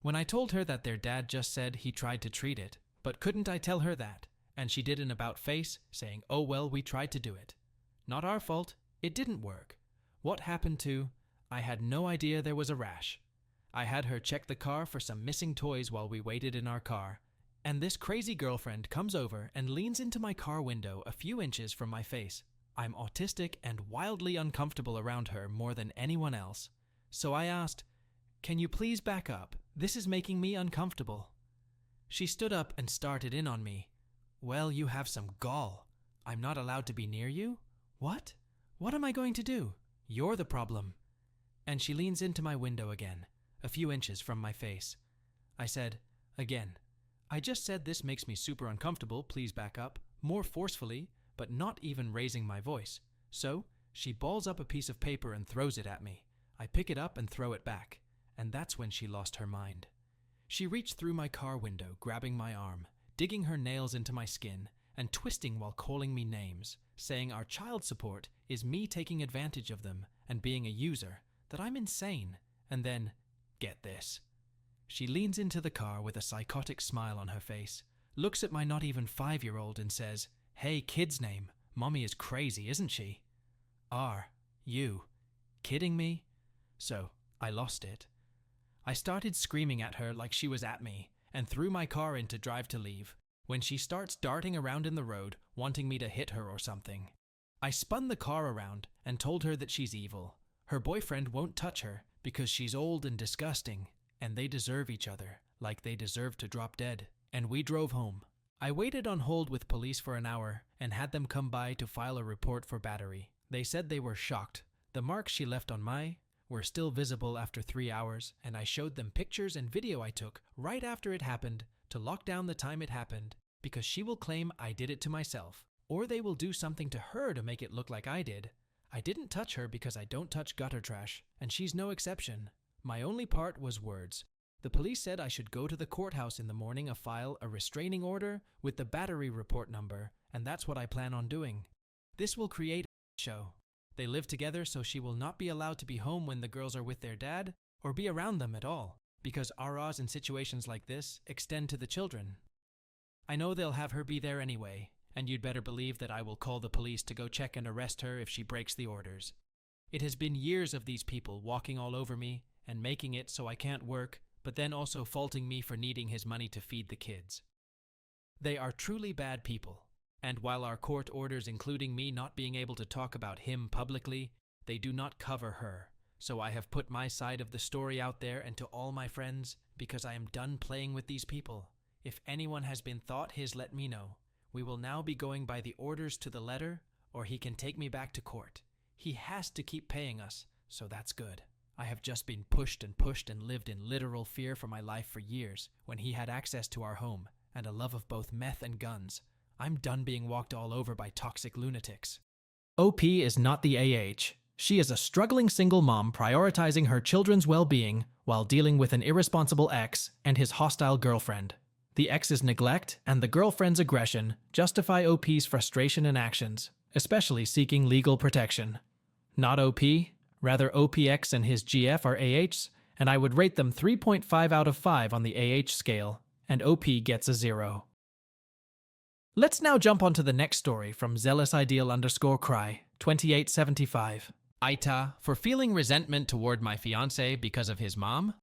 When I told her that their dad just said he tried to treat it, but couldn't I tell her that? And she did an about-face, saying, oh well, we tried to do it. Not our fault, it didn't work. What happened to? I had no idea there was a rash. I had her check the car for some missing toys while we waited in our car, and this crazy girlfriend comes over and leans into my car window a few inches from my face. I'm autistic and wildly uncomfortable around her more than anyone else. So I asked, can you please back up? This is making me uncomfortable. She stood up and started in on me. Well, you have some gall. I'm not allowed to be near you? What? What am I going to do? You're the problem. And she leans into my window again, a few inches from my face. I said, again, I just said this makes me super uncomfortable, please back up, more forcefully, but not even raising my voice. So, she balls up a piece of paper and throws it at me. I pick it up and throw it back, and that's when she lost her mind. She reached through my car window, grabbing my arm, digging her nails into my skin, and twisting while calling me names, saying our child support is me taking advantage of them and being a user, that I'm insane, and then, get this. She leans into the car with a psychotic smile on her face, looks at my not even 5-year-old and says, hey, kid's name, mommy is crazy, isn't she? You kidding me? So, I lost it. I started screaming at her like she was at me, and threw my car in to drive to leave, when she starts darting around in the road, wanting me to hit her or something. I spun the car around and told her that she's evil. Her boyfriend won't touch her because she's old and disgusting, and they deserve each other, like they deserve to drop dead. And we drove home. I waited on hold with police for an hour and had them come by to file a report for battery. They said they were shocked. The marks she left on were still visible after 3 hours, and I showed them pictures and video I took right after it happened to lock down the time it happened, because she will claim I did it to myself, or they will do something to her to make it look like I did. I didn't touch her because I don't touch gutter trash, and she's no exception. My only part was words. The police said I should go to the courthouse in the morning and file a restraining order with the battery report number, and that's what I plan on doing. This will create a show. They live together, so she will not be allowed to be home when the girls are with their dad, or be around them at all, because RAs in situations like this extend to the children. I know they'll have her be there anyway, and you'd better believe that I will call the police to go check and arrest her if she breaks the orders. It has been years of these people walking all over me and making it so I can't work, but then also faulting me for needing his money to feed the kids. They are truly bad people, and while our court orders including me not being able to talk about him publicly, they do not cover her. So I have put my side of the story out there and to all my friends, because I am done playing with these people. If anyone has been thought his, let me know. We will now be going by the orders to the letter, or he can take me back to court. He has to keep paying us, so that's good. I have just been pushed and lived in literal fear for my life for years, when he had access to our home, and a love of both meth and guns. I'm done being walked all over by toxic lunatics. OP is not the AH. She is a struggling single mom prioritizing her children's well-being while dealing with an irresponsible ex and his hostile girlfriend. The ex's neglect and the girlfriend's aggression justify OP's frustration and actions, especially seeking legal protection. Not OP, rather OPX and his GF are AHs, and I would rate them 3.5 out of 5 on the AH scale, and OP gets a 0. Let's now jump onto the next story from zealous_ideal_cry, 2875. AITA for feeling resentment toward my fiancé because of his mom?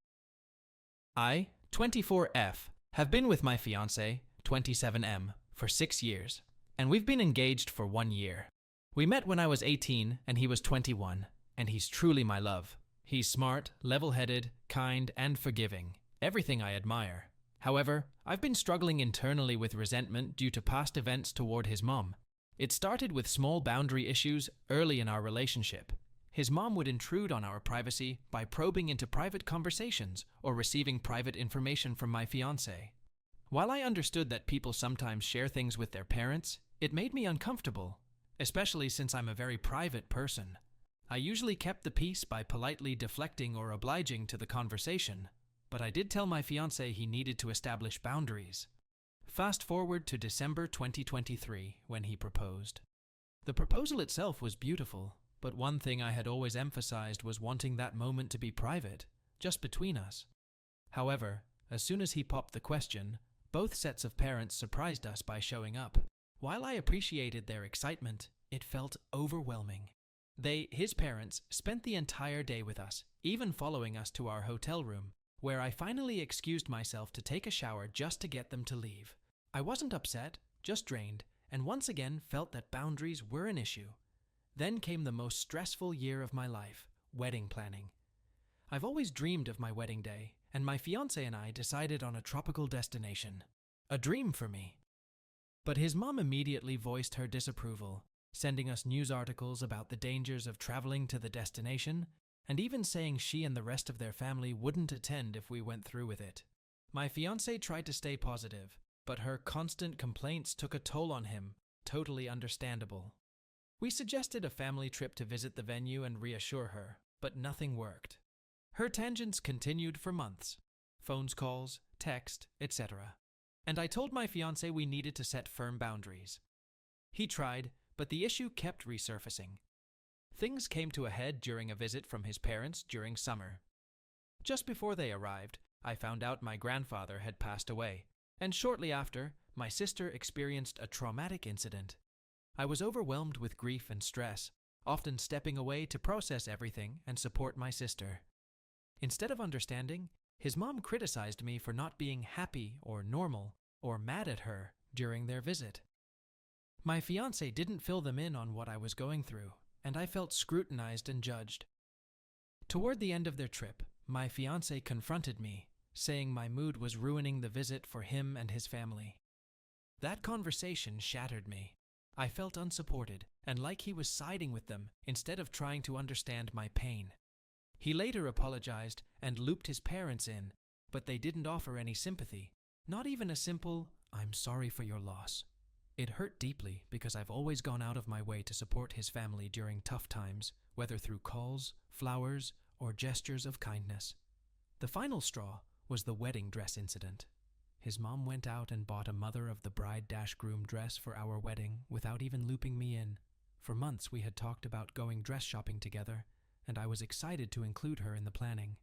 I, 24F, have been with my fiancé, 27M, for 6 years, and we've been engaged for 1 year. We met when I was 18 and he was 21, and he's truly my love. He's smart, level-headed, kind, and forgiving. Everything I admire. However, I've been struggling internally with resentment due to past events toward his mom. It started with small boundary issues early in our relationship. His mom would intrude on our privacy by probing into private conversations or receiving private information from my fiancé. While I understood that people sometimes share things with their parents, it made me uncomfortable, especially since I'm a very private person. I usually kept the peace by politely deflecting or obliging to the conversation, but I did tell my fiancé he needed to establish boundaries. Fast forward to December 2023 when he proposed. The proposal itself was beautiful, but one thing I had always emphasized was wanting that moment to be private, just between us. However, as soon as he popped the question, both sets of parents surprised us by showing up. While I appreciated their excitement, it felt overwhelming. His parents, spent the entire day with us, even following us to our hotel room, where I finally excused myself to take a shower just to get them to leave. I wasn't upset, just drained, and once again felt that boundaries were an issue. Then came the most stressful year of my life, wedding planning. I've always dreamed of my wedding day, and my fiancé and I decided on a tropical destination. A dream for me. But his mom immediately voiced her disapproval, sending us news articles about the dangers of traveling to the destination, and even saying she and the rest of their family wouldn't attend if we went through with it. My fiancé tried to stay positive, but her constant complaints took a toll on him, totally understandable. We suggested a family trip to visit the venue and reassure her, but nothing worked. Her tangents continued for months. Phone calls, text, etc. And I told my fiancé we needed to set firm boundaries. He tried, but the issue kept resurfacing. Things came to a head during a visit from his parents during summer. Just before they arrived, I found out my grandfather had passed away, and shortly after, my sister experienced a traumatic incident. I was overwhelmed with grief and stress, often stepping away to process everything and support my sister. Instead of understanding, his mom criticized me for not being happy or normal or mad at her during their visit. My fiancé didn't fill them in on what I was going through, and I felt scrutinized and judged. Toward the end of their trip, my fiancé confronted me, saying my mood was ruining the visit for him and his family. That conversation shattered me. I felt unsupported and like he was siding with them instead of trying to understand my pain. He later apologized and looped his parents in, but they didn't offer any sympathy, not even a simple, "I'm sorry for your loss." It hurt deeply because I've always gone out of my way to support his family during tough times, whether through calls, flowers, or gestures of kindness. The final straw was the wedding dress incident. His mom went out and bought a mother of the bride-groom dress for our wedding without even looping me in. For months we had talked about going dress shopping together, and I was excited to include her in the planning.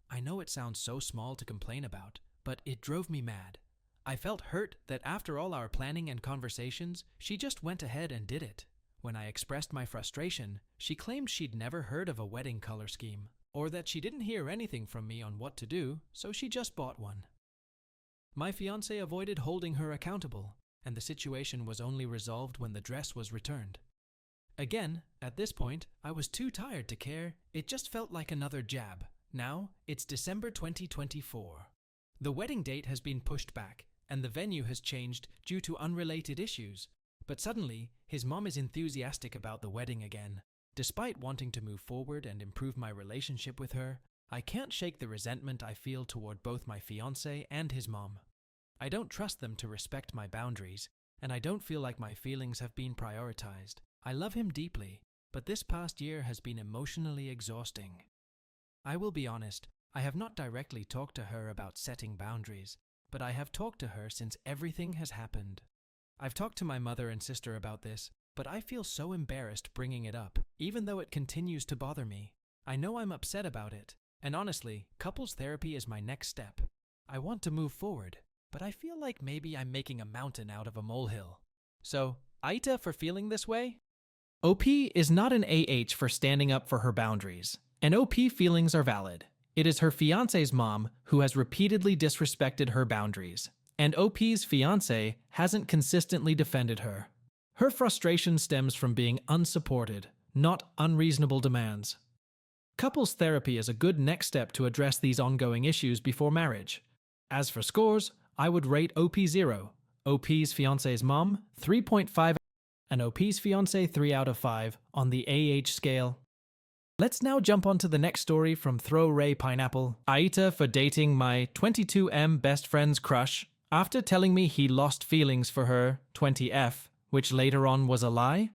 I know it sounds so small to complain about, but it drove me mad. I felt hurt that after all our planning and conversations, she just went ahead and did it. When I expressed my frustration, she claimed she'd never heard of a wedding color scheme, or that she didn't hear anything from me on what to do, so she just bought one. My fiancé avoided holding her accountable, and the situation was only resolved when the dress was returned. Again, at this point, I was too tired to care. It just felt like another jab. Now, it's December 2024. The wedding date has been pushed back, and the venue has changed due to unrelated issues. But suddenly, his mom is enthusiastic about the wedding again. Despite wanting to move forward and improve my relationship with her, I can't shake the resentment I feel toward both my fiancé and his mom. I don't trust them to respect my boundaries, and I don't feel like my feelings have been prioritized. I love him deeply, but this past year has been emotionally exhausting. I will be honest, I have not directly talked to her about setting boundaries, but I have talked to her since everything has happened. I've talked to my mother and sister about this, but I feel so embarrassed bringing it up, even though it continues to bother me. I know I'm upset about it, and honestly, couples therapy is my next step. I want to move forward, but I feel like maybe I'm making a mountain out of a molehill. So, AITA for feeling this way? OP is not an AH for standing up for her boundaries, and OP feelings are valid. It is her fiancé's mom who has repeatedly disrespected her boundaries, and OP's fiancé hasn't consistently defended her. Her frustration stems from being unsupported, not unreasonable demands. Couples therapy is a good next step to address these ongoing issues before marriage. As for scores, I would rate OP 0, OP's fiance's mom 3.5, and OP's fiance 3 out of 5 on the AH scale. Let's now jump onto the next story from Throw Ray Pineapple. AITA for dating my 22M best friend's crush after telling me he lost feelings for her 20F, which later on was a lie.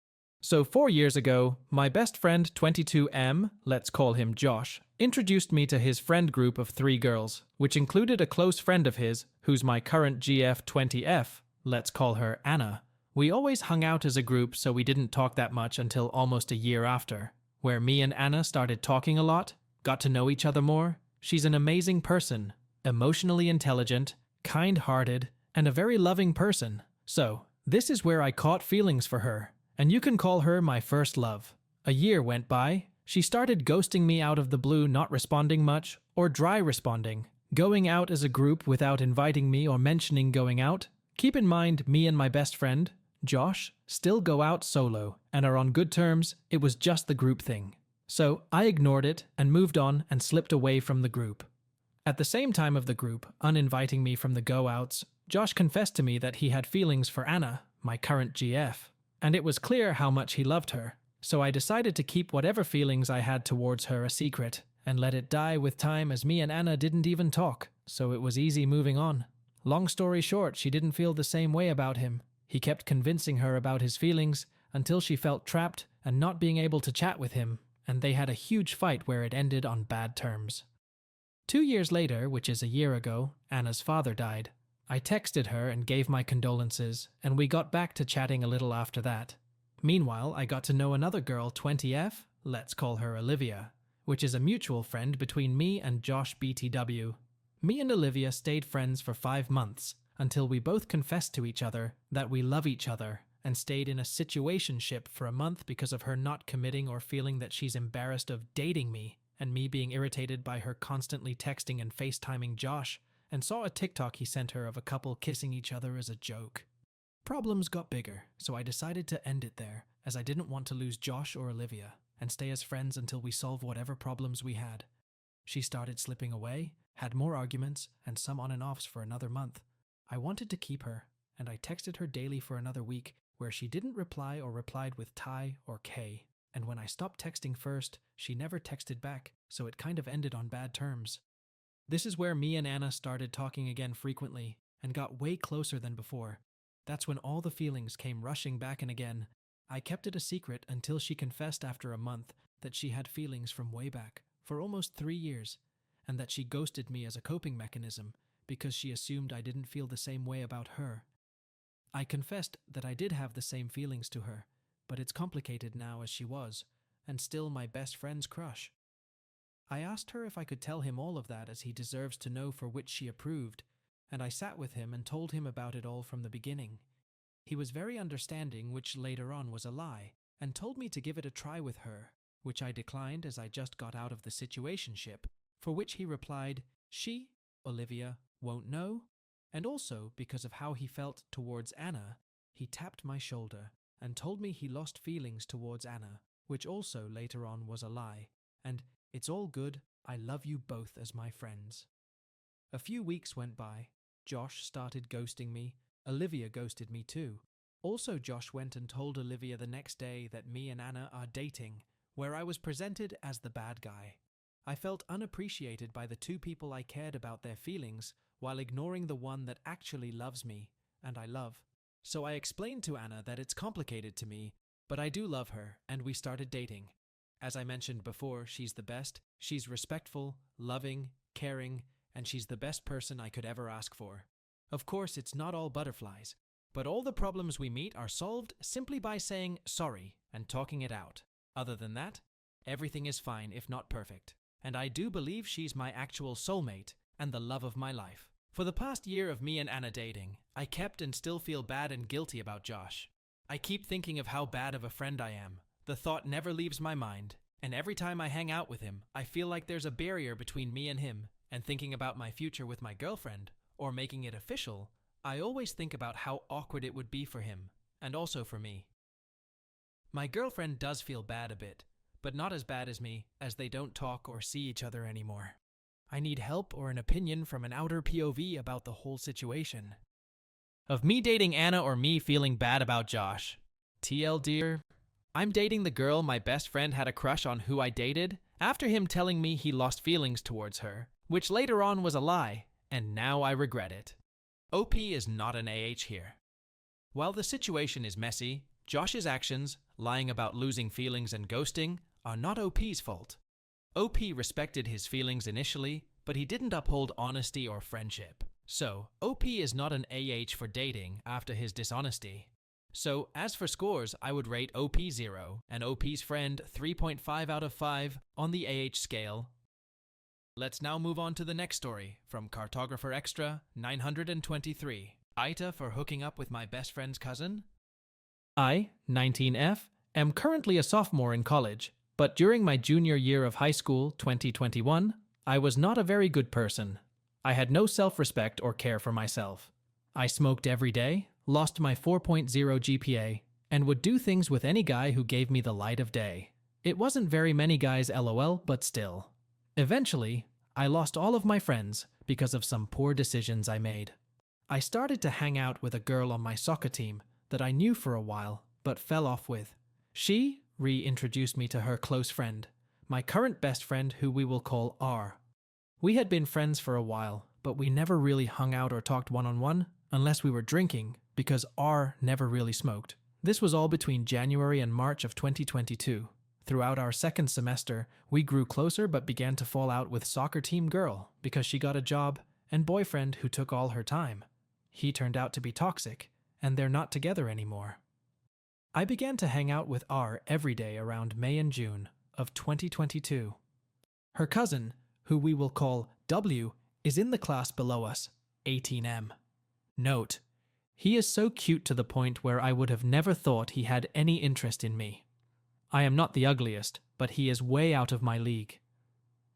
So 4 years ago, my best friend 22M, let's call him Josh, introduced me to his friend group of 3 girls, which included a close friend of his, who's my current GF 20F, let's call her Anna. We always hung out as a group, so we didn't talk that much until almost a year after, where me and Anna started talking a lot, got to know each other more. She's an amazing person, emotionally intelligent, kind-hearted, and a very loving person. So, this is where I caught feelings for her, and you can call her my first love. A year went by. She started ghosting me out of the blue, not responding much, or dry responding, going out as a group without inviting me or mentioning going out. Keep in mind, me and my best friend, Josh, still go out solo and are on good terms. It was just the group thing. So I ignored it and moved on and slipped away from the group. At the same time of the group, uninviting me from the go-outs, Josh confessed to me that he had feelings for Anna, my current GF, and it was clear how much he loved her. So I decided to keep whatever feelings I had towards her a secret and let it die with time, as me and Anna didn't even talk, so it was easy moving on. Long story short, she didn't feel the same way about him. He kept convincing her about his feelings until she felt trapped and not being able to chat with him, and they had a huge fight where it ended on bad terms. 2 years later, which is a year ago, Anna's father died. I texted her and gave my condolences, and we got back to chatting a little after that. Meanwhile, I got to know another girl, 20F, let's call her Olivia, which is a mutual friend between me and Josh BTW. Me and Olivia stayed friends for 5 months, until we both confessed to each other that we love each other, and stayed in a situationship for a month because of her not committing or feeling that she's embarrassed of dating me, and me being irritated by her constantly texting and FaceTiming Josh, and saw a TikTok he sent her of a couple kissing each other as a joke. Problems got bigger, so I decided to end it there, as I didn't want to lose Josh or Olivia, and stay as friends until we solve whatever problems we had. She started slipping away, had more arguments, and some on and offs for another month. I wanted to keep her, and I texted her daily for another week, where she didn't reply or replied with Ty or K. And when I stopped texting first, she never texted back, so it kind of ended on bad terms. This is where me and Anna started talking again frequently, and got way closer than before. That's when all the feelings came rushing back, and again, I kept it a secret until she confessed after a month that she had feelings from way back, for almost 3 years, and that she ghosted me as a coping mechanism because she assumed I didn't feel the same way about her. I confessed that I did have the same feelings to her, but it's complicated now as she was, and still my best friend's crush. I asked her if I could tell him all of that, as he deserves to know, for which she approved, and I sat with him and told him about it all from the beginning. He was very understanding, which later on was a lie, and told me to give it a try with her, which I declined as I just got out of the situationship, for which he replied, she, Olivia, won't know, and also because of how he felt towards Anna, he tapped my shoulder and told me he lost feelings towards Anna, which also later on was a lie, and it's all good, I love you both as my friends. A few weeks went by. Josh started ghosting me. Olivia ghosted me too. Also, Josh went and told Olivia the next day that me and Anna are dating, where I was presented as the bad guy. I felt unappreciated by the 2 people I cared about their feelings, while ignoring the one that actually loves me, and I love. So I explained to Anna that it's complicated to me, but I do love her, and we started dating. As I mentioned before, she's the best. She's respectful, loving, caring, and she's the best person I could ever ask for. Of course, it's not all butterflies, but all the problems we meet are solved simply by saying sorry and talking it out. Other than that, everything is fine, if not perfect. And I do believe she's my actual soulmate and the love of my life. For the past year of me and Anna dating, I kept and still feel bad and guilty about Josh. I keep thinking of how bad of a friend I am. The thought never leaves my mind, and every time I hang out with him, I feel like there's a barrier between me and him, and thinking about my future with my girlfriend, or making it official, I always think about how awkward it would be for him. and also for me. My girlfriend does feel bad a bit, but not as bad as me, as they don't talk or see each other anymore. I need help or an opinion from an outer POV about the whole situation. Of me dating Anna or me feeling bad about Josh? TL dear, I'm dating the girl my best friend had a crush on who I dated after him telling me he lost feelings towards her, which later on was a lie, and now I regret it. OP is not an AH here. While the situation is messy, Josh's actions, lying about losing feelings and ghosting, are not OP's fault. OP respected his feelings initially, but he didn't uphold honesty or friendship. So, OP is not an AH for dating after his dishonesty. So, as for scores, I would rate OP 0 and OP's friend 3.5 out of 5 on the AH scale. Let's now move on to the next story from Cartographer Extra 923. AITA for hooking up with my best friend's cousin? I, 19F, am currently a sophomore in college, but during my junior year of high school, 2021, I was not a very good person. I had no self-respect or care for myself. I smoked every day, lost my 4.0 GPA, and would do things with any guy who gave me the light of day. It wasn't very many guys LOL, but still. Eventually, I lost all of my friends because of some poor decisions I made. I started to hang out with a girl on my soccer team that I knew for a while, but fell off with. She reintroduced me to her close friend, my current best friend who we will call R. We had been friends for a while, but we never really hung out or talked one-on-one unless we were drinking, because R never really smoked. This was all between January and March of 2022. Throughout our second semester, we grew closer but began to fall out with soccer team girl because she got a job and boyfriend who took all her time. He turned out to be toxic, and they're not together anymore. I began to hang out with R every day around May and June of 2022. Her cousin, who we will call W, is in the class below us, 18M. Note, he is so cute to the point where I would have never thought he had any interest in me. I am not the ugliest, but he is way out of my league.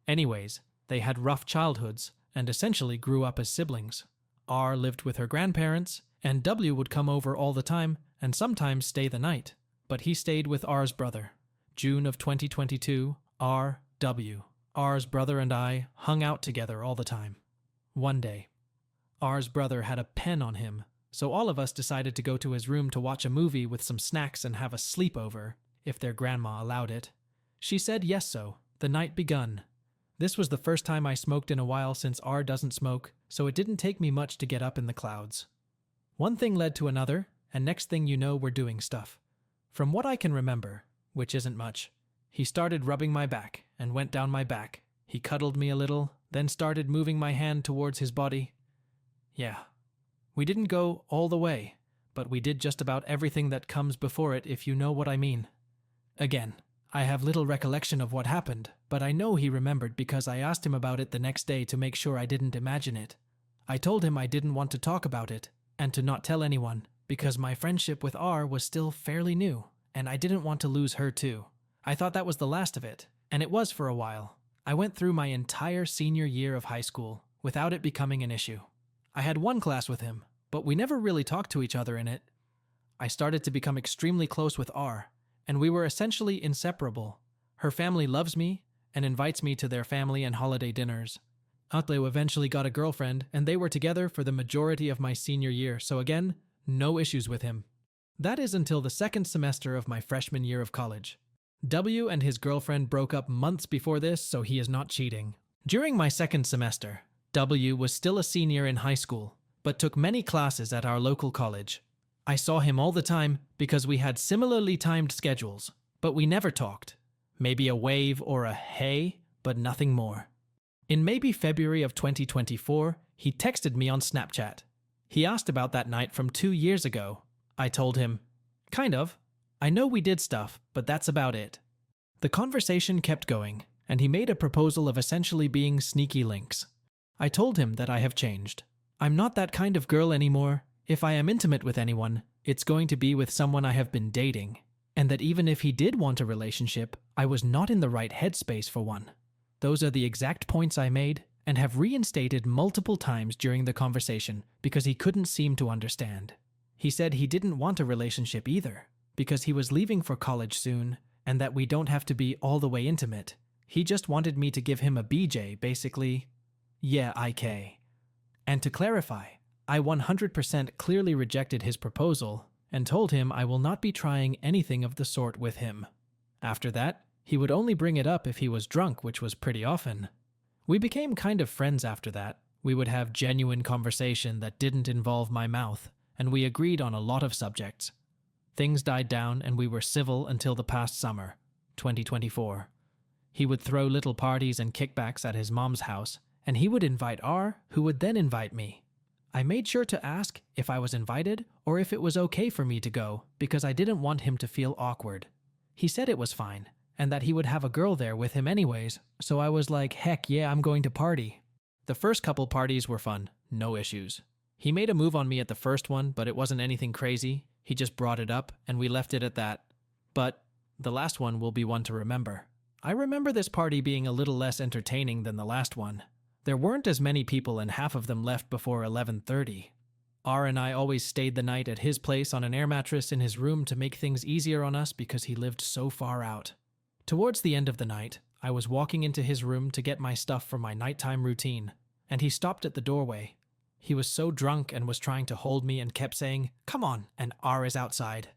Anyways, they had rough childhoods and essentially grew up as siblings. R lived with her grandparents, and W would come over all the time and sometimes stay the night, but he stayed with R's brother. June of 2022, R, W. R's brother and I hung out together all the time. One day, R's brother had a pen on him, so all of us decided to go to his room to watch a movie with some snacks and have a sleepover, if their grandma allowed it. She said yes, so the night begun. This was the first time I smoked in a while since R doesn't smoke, so it didn't take me much to get up in the clouds. One thing led to another, and next thing you know, we're doing stuff. From what I can remember, which isn't much, he started rubbing my back and went down my back. He cuddled me a little, then started moving my hand towards his body. Yeah, we didn't go all the way, but we did just about everything that comes before it, if you know what I mean. Again, I have little recollection of what happened, but I know he remembered because I asked him about it the next day to make sure I didn't imagine it. I told him I didn't want to talk about it, and to not tell anyone, because my friendship with R was still fairly new, and I didn't want to lose her too. I thought that was the last of it, and it was for a while. I went through my entire senior year of high school without it becoming an issue. I had one class with him, but we never really talked to each other in it. I started to become extremely close with R, and we were essentially inseparable. Her family loves me and invites me to their family and holiday dinners. Atleo eventually got a girlfriend, and they were together for the majority of my senior year, so again, no issues with him. That is until the second semester of my freshman year of college. W and his girlfriend broke up months before this, so he is not cheating. During my second semester, W was still a senior in high school, but took many classes at our local college. I saw him all the time because we had similarly timed schedules, but we never talked. Maybe a wave or a hey, but nothing more. In maybe February of 2024, he texted me on Snapchat. He asked about that night from 2 years ago. I told him, kind of. I know we did stuff, but that's about it. The conversation kept going, and he made a proposal of essentially being sneaky links. I told him that I have changed. I'm not that kind of girl anymore. If I am intimate with anyone, it's going to be with someone I have been dating, and that even if he did want a relationship, I was not in the right headspace for one. Those are the exact points I made and have reinstated multiple times during the conversation because he couldn't seem to understand. He said he didn't want a relationship either, because he was leaving for college soon, and that we don't have to be all the way intimate. He just wanted me to give him a BJ, basically. Yeah, IK. And to clarify, I 100% clearly rejected his proposal and told him I will not be trying anything of the sort with him. After that, he would only bring it up if he was drunk, which was pretty often. We became kind of friends after that. We would have genuine conversation that didn't involve my mouth, and we agreed on a lot of subjects. Things died down and we were civil until the past summer, 2024. He would throw little parties and kickbacks at his mom's house, and he would invite R, who would then invite me. I made sure to ask if I was invited or if it was okay for me to go, because I didn't want him to feel awkward. He said it was fine, and that he would have a girl there with him anyways, so I was like, heck yeah, I'm going to party. The first couple parties were fun, no issues. He made a move on me at the first one, but it wasn't anything crazy. He just brought it up, and we left it at that. But the last one will be one to remember. I remember this party being a little less entertaining than the last one. There weren't as many people and half of them left before 11:30. R and I always stayed the night at his place on an air mattress in his room to make things easier on us because he lived so far out. Towards the end of the night, I was walking into his room to get my stuff for my nighttime routine, and he stopped at the doorway. He was so drunk and was trying to hold me and kept saying, "Come on," and R is outside.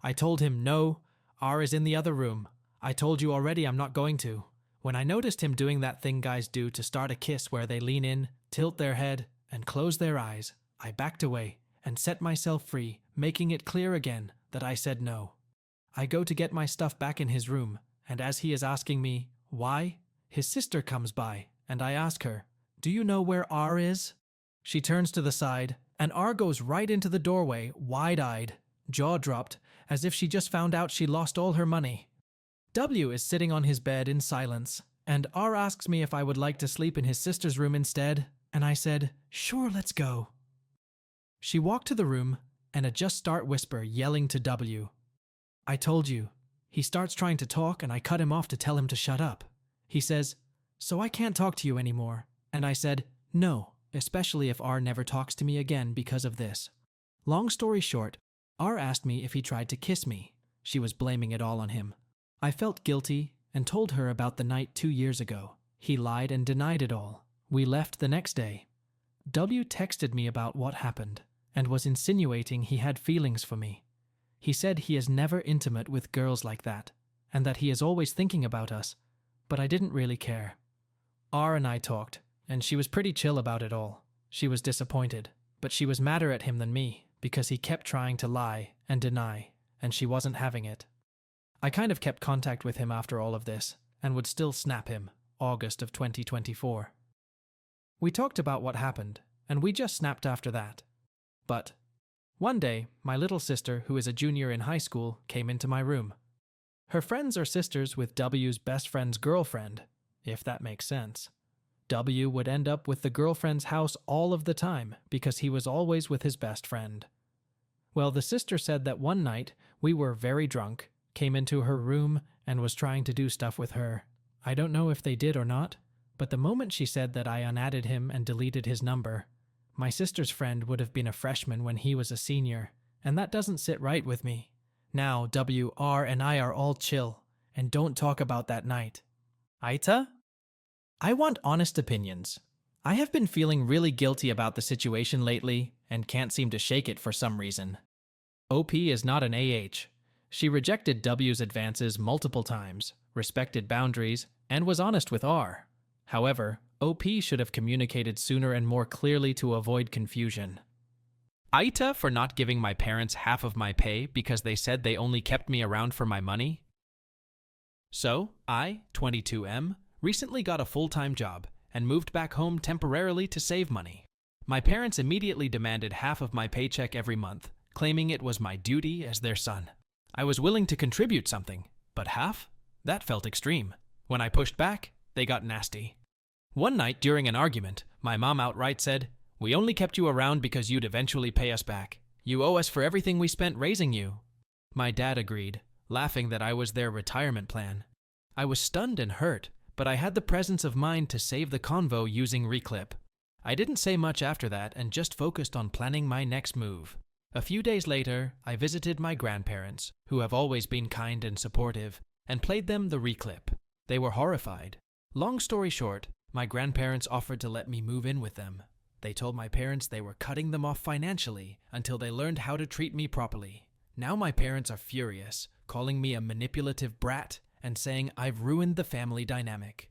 I told him, "No, R is in the other room. I told you already I'm not going to." When I noticed him doing that thing guys do to start a kiss where they lean in, tilt their head, and close their eyes, I backed away and set myself free, making it clear again that I said no. I go to get my stuff back in his room, and as he is asking me, why, his sister comes by, and I ask her, "Do you know where R is?" She turns to the side, and R goes right into the doorway, wide-eyed, jaw dropped, as if she just found out she lost all her money. W is sitting on his bed in silence, and R asks me if I would like to sleep in his sister's room instead, and I said, "Sure, let's go." She walked to the room, and a just start whisper yelling to W. "I told you." He starts trying to talk, and I cut him off to tell him to shut up. He says, "So I can't talk to you anymore," and I said, "No, especially if R never talks to me again because of this." Long story short, R asked me if he tried to kiss me. She was blaming it all on him. I felt guilty and told her about the night 2 years ago. He lied and denied it all. We left the next day. W texted me about what happened and was insinuating he had feelings for me. He said he is never intimate with girls like that and that he is always thinking about us, but I didn't really care. R and I talked, and she was pretty chill about it all. She was disappointed, but she was madder at him than me because he kept trying to lie and deny, and she wasn't having it. I kind of kept contact with him after all of this, and would still snap him, August of 2024. We talked about what happened, and we just snapped after that. But one day, my little sister, who is a junior in high school, came into my room. Her friends are sisters with W's best friend's girlfriend, if that makes sense. W would end up with the girlfriend's house all of the time because he was always with his best friend. Well, the sister said that one night we were very drunk, came into her room, and was trying to do stuff with her. I don't know if they did or not, but the moment she said that I unadded him and deleted his number, my sister's friend would have been a freshman when he was a senior, and that doesn't sit right with me. Now W, R, and I are all chill, and don't talk about that night. AITA? I want honest opinions. I have been feeling really guilty about the situation lately, and can't seem to shake it for some reason. OP is not an AH. She rejected W's advances multiple times, respected boundaries, and was honest with R. However, OP should have communicated sooner and more clearly to avoid confusion. AITA for not giving my parents half of my pay because they said they only kept me around for my money. So, I, 22M, recently got a full-time job and moved back home temporarily to save money. My parents immediately demanded half of my paycheck every month, claiming it was my duty as their son. I was willing to contribute something, but half? That felt extreme. When I pushed back, they got nasty. One night during an argument, my mom outright said, "We only kept you around because you'd eventually pay us back. You owe us for everything we spent raising you." My dad agreed, laughing that I was their retirement plan. I was stunned and hurt, but I had the presence of mind to save the convo using Reclip. I didn't say much after that and just focused on planning my next move. A few days later, I visited my grandparents, who have always been kind and supportive, and played them the reclip. They were horrified. Long story short, my grandparents offered to let me move in with them. They told my parents they were cutting them off financially until they learned how to treat me properly. Now my parents are furious, calling me a manipulative brat and saying I've ruined the family dynamic.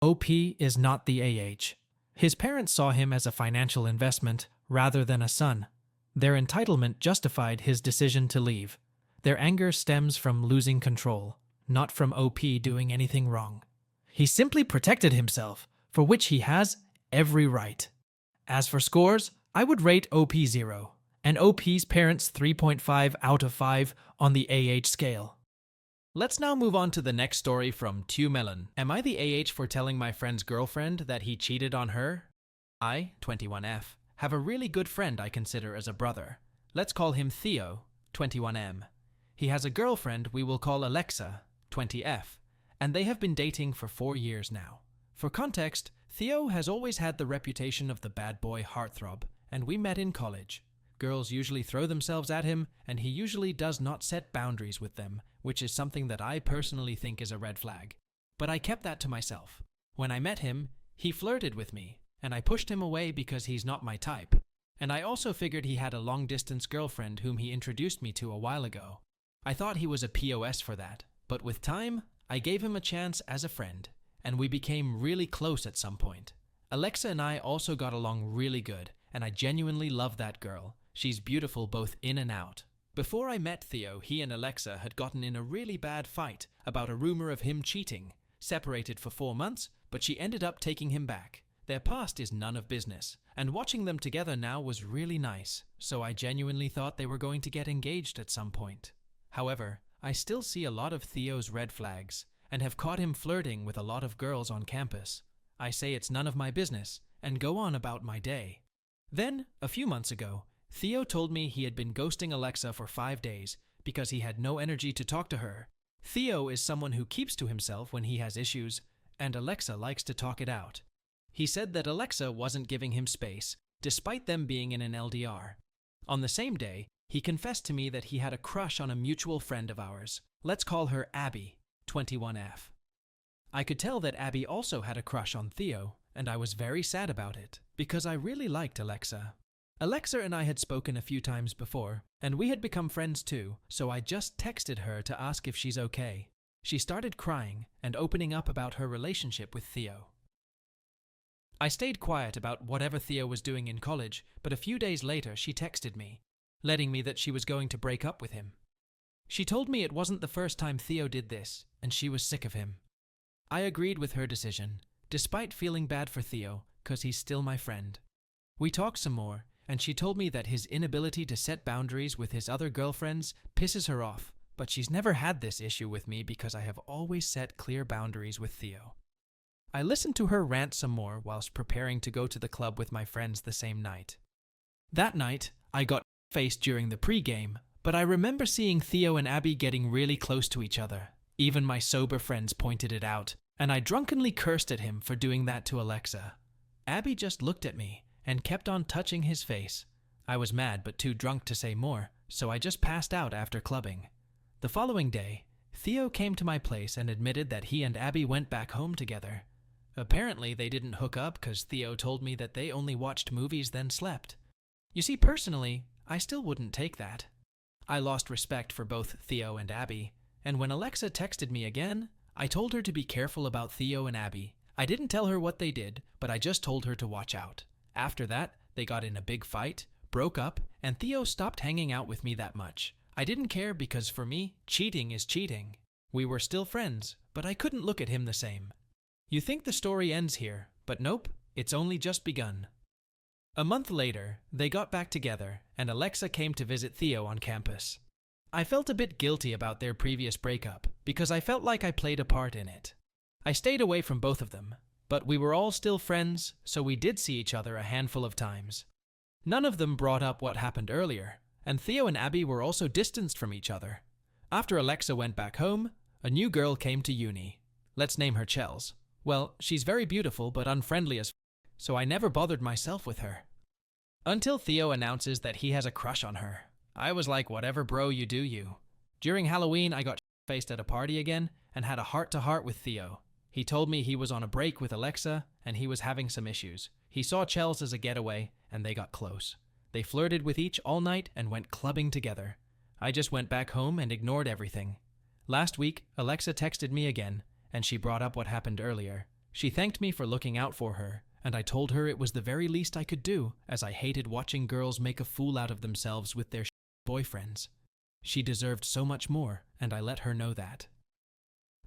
OP is not the AH. His parents saw him as a financial investment rather than a son. Their entitlement justified his decision to leave. Their anger stems from losing control, not from OP doing anything wrong. He simply protected himself, for which he has every right. As for scores, I would rate OP 0, and OP's parents 3.5 out of 5 on the AH scale. Let's now move on to the next story from Melon. Am I the AH for telling my friend's girlfriend that he cheated on her? I, 21F, have a really good friend I consider as a brother. Let's call him Theo, 21M. He has a girlfriend we will call Alexa, 20F, and they have been dating for 4 years now. For context, Theo has always had the reputation of the bad boy heartthrob, and we met in college. Girls usually throw themselves at him, and he usually does not set boundaries with them, which is something that I personally think is a red flag. But I kept that to myself. When I met him, he flirted with me, and I pushed him away because he's not my type. And I also figured he had a long-distance girlfriend whom he introduced me to a while ago. I thought he was a POS for that, but with time, I gave him a chance as a friend, and we became really close at some point. Alexa and I also got along really good, and I genuinely love that girl. She's beautiful both in and out. Before I met Theo, he and Alexa had gotten in a really bad fight about a rumor of him cheating. Separated for 4 months, but she ended up taking him back. Their past is none of business, and watching them together now was really nice, so I genuinely thought they were going to get engaged at some point. However, I still see a lot of Theo's red flags, and have caught him flirting with a lot of girls on campus. I say it's none of my business, and go on about my day. Then, a few months ago, Theo told me he had been ghosting Alexa for 5 days because he had no energy to talk to her. Theo is someone who keeps to himself when he has issues, and Alexa likes to talk it out. He said that Alexa wasn't giving him space, despite them being in an LDR. On the same day, he confessed to me that he had a crush on a mutual friend of ours. Let's call her Abby, 21F. I could tell that Abby also had a crush on Theo, and I was very sad about it, because I really liked Alexa. Alexa and I had spoken a few times before, and we had become friends too, so I just texted her to ask if she's okay. She started crying and opening up about her relationship with Theo. I stayed quiet about whatever Theo was doing in college, but a few days later she texted me, letting me that she was going to break up with him. She told me it wasn't the first time Theo did this, and she was sick of him. I agreed with her decision, despite feeling bad for Theo, cause he's still my friend. We talked some more, and she told me that his inability to set boundaries with his other girlfriends pisses her off, but she's never had this issue with me because I have always set clear boundaries with Theo. I listened to her rant some more whilst preparing to go to the club with my friends the same night. That night, I got faced during the pre-game, but I remember seeing Theo and Abby getting really close to each other. Even my sober friends pointed it out, and I drunkenly cursed at him for doing that to Alexa. Abby just looked at me and kept on touching his face. I was mad but too drunk to say more, so I just passed out after clubbing. The following day, Theo came to my place and admitted that he and Abby went back home together. Apparently they didn't hook up because Theo told me that they only watched movies then slept. You see, personally, I still wouldn't take that. I lost respect for both Theo and Abby, and when Alexa texted me again, I told her to be careful about Theo and Abby. I didn't tell her what they did, but I just told her to watch out. After that, they got in a big fight, broke up, and Theo stopped hanging out with me that much. I didn't care because for me, cheating is cheating. We were still friends, but I couldn't look at him the same. You think the story ends here, but nope, it's only just begun. A month later, they got back together, and Alexa came to visit Theo on campus. I felt a bit guilty about their previous breakup, because I felt like I played a part in it. I stayed away from both of them, but we were all still friends, so we did see each other a handful of times. None of them brought up what happened earlier, and Theo and Abby were also distanced from each other. After Alexa went back home, a new girl came to uni. Let's name her Chels. Well, she's very beautiful but unfriendly as so I never bothered myself with her. Until Theo announces that he has a crush on her. I was like, whatever bro, you do you. During Halloween, I got faced at a party again and had a heart-to-heart with Theo. He told me he was on a break with Alexa and he was having some issues. He saw Chels as a getaway and they got close. They flirted with each all night and went clubbing together. I just went back home and ignored everything. Last week, Alexa texted me again and she brought up what happened earlier. She thanked me for looking out for her, and I told her it was the very least I could do, as I hated watching girls make a fool out of themselves with their boyfriends. She deserved so much more, and I let her know that.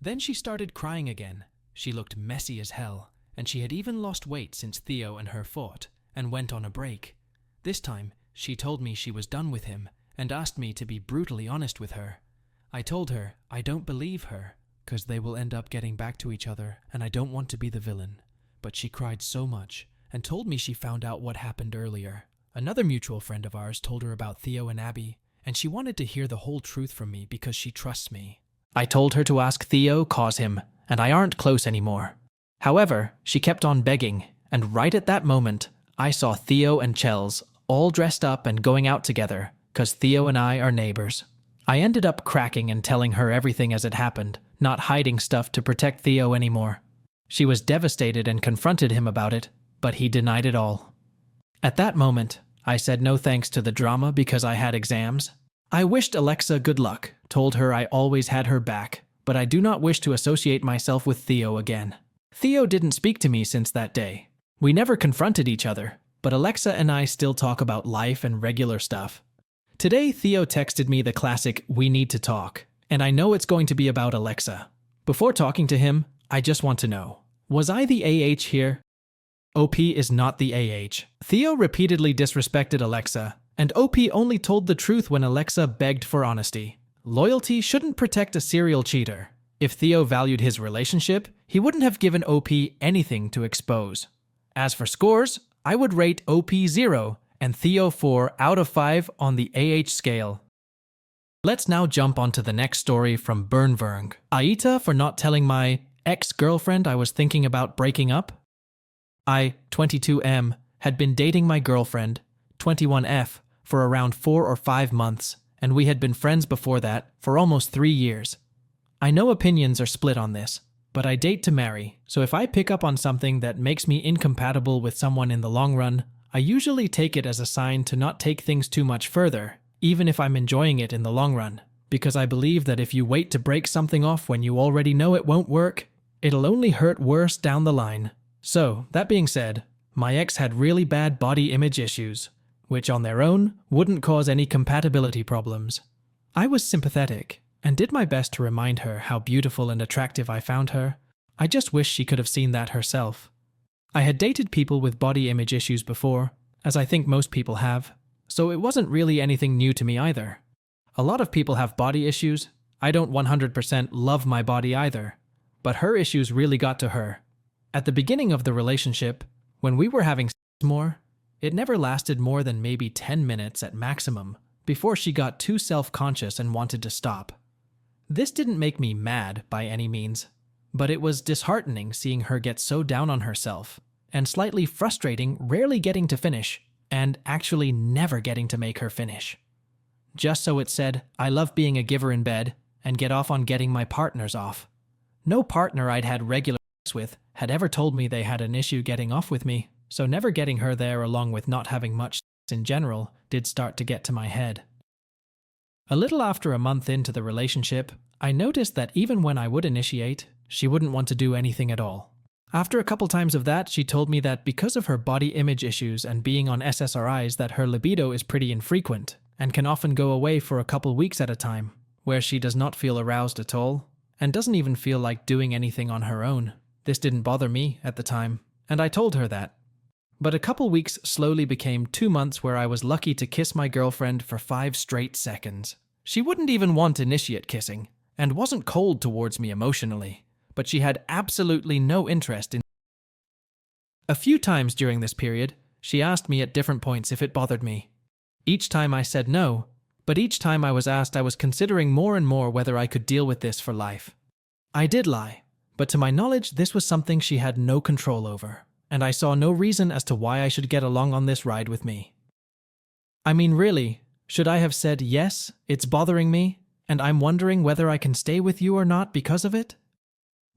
Then she started crying again. She looked messy as hell, and she had even lost weight since Theo and her fought, and went on a break. This time, she told me she was done with him, and asked me to be brutally honest with her. I told her I don't believe her, 'cause they will end up getting back to each other, and I don't want to be the villain. But she cried so much, and told me she found out what happened earlier. Another mutual friend of ours told her about Theo and Abby, and she wanted to hear the whole truth from me because she trusts me. I told her to ask Theo, cause him, and I aren't close anymore. However, she kept on begging, and right at that moment, I saw Theo and Chels all dressed up and going out together, 'cause Theo and I are neighbors. I ended up cracking and telling her everything as it happened, not hiding stuff to protect Theo anymore. She was devastated and confronted him about it, but he denied it all. At that moment, I said no thanks to the drama because I had exams. I wished Alexa good luck, told her I always had her back, but I do not wish to associate myself with Theo again. Theo didn't speak to me since that day. We never confronted each other, but Alexa and I still talk about life and regular stuff. Today, Theo texted me the classic, "We need to talk," and I know it's going to be about Alexa. Before talking to him, I just want to know, was I the AH here? OP is not the AH. Theo repeatedly disrespected Alexa, and OP only told the truth when Alexa begged for honesty. Loyalty shouldn't protect a serial cheater. If Theo valued his relationship, he wouldn't have given OP anything to expose. As for scores, I would rate OP 0 and Theo 4 out of 5 on the AH scale. Let's now jump onto the next story from Bernverng. AITA for not telling my ex-girlfriend I was thinking about breaking up. I, 22M, had been dating my girlfriend, 21F, for around 4 or 5 months, and we had been friends before that for almost 3 years. I know opinions are split on this, but I date to marry, so if I pick up on something that makes me incompatible with someone in the long run, I usually take it as a sign to not take things too much further, even if I'm enjoying it in the long run, because I believe that if you wait to break something off when you already know it won't work, it'll only hurt worse down the line. So, that being said, my ex had really bad body image issues, which on their own wouldn't cause any compatibility problems. I was sympathetic, and did my best to remind her how beautiful and attractive I found her. I just wish she could have seen that herself. I had dated people with body image issues before, as I think most people have, so it wasn't really anything new to me either. A lot of people have body issues. I don't 100% love my body either, but her issues really got to her. At the beginning of the relationship, when we were having sex more, it never lasted more than maybe 10 minutes at maximum before she got too self-conscious and wanted to stop. This didn't make me mad by any means, but it was disheartening seeing her get so down on herself, and slightly frustrating rarely getting to finish, and actually never getting to make her finish. Just so it said, I love being a giver in bed, and get off on getting my partners off. No partner I'd had regular sex with had ever told me they had an issue getting off with me, so never getting her there along with not having much sex in general did start to get to my head. A little after a month into the relationship, I noticed that even when I would initiate, she wouldn't want to do anything at all. After a couple times of that, she told me that because of her body image issues and being on SSRIs that her libido is pretty infrequent and can often go away for a couple weeks at a time, where she does not feel aroused at all and doesn't even feel like doing anything on her own. This didn't bother me at the time, and I told her that. But a couple weeks slowly became 2 months where I was lucky to kiss my girlfriend for 5 straight seconds. She wouldn't even want initiate kissing, and wasn't cold towards me emotionally, but she had absolutely no interest in. A few times during this period, she asked me at different points if it bothered me. Each time I said no, but each time I was asked I was considering more and more whether I could deal with this for life. I did lie, but to my knowledge this was something she had no control over, and I saw no reason as to why I should get along on this ride with me. I mean really, Should I have said, yes, it's bothering me, and I'm wondering whether I can stay with you or not because of it?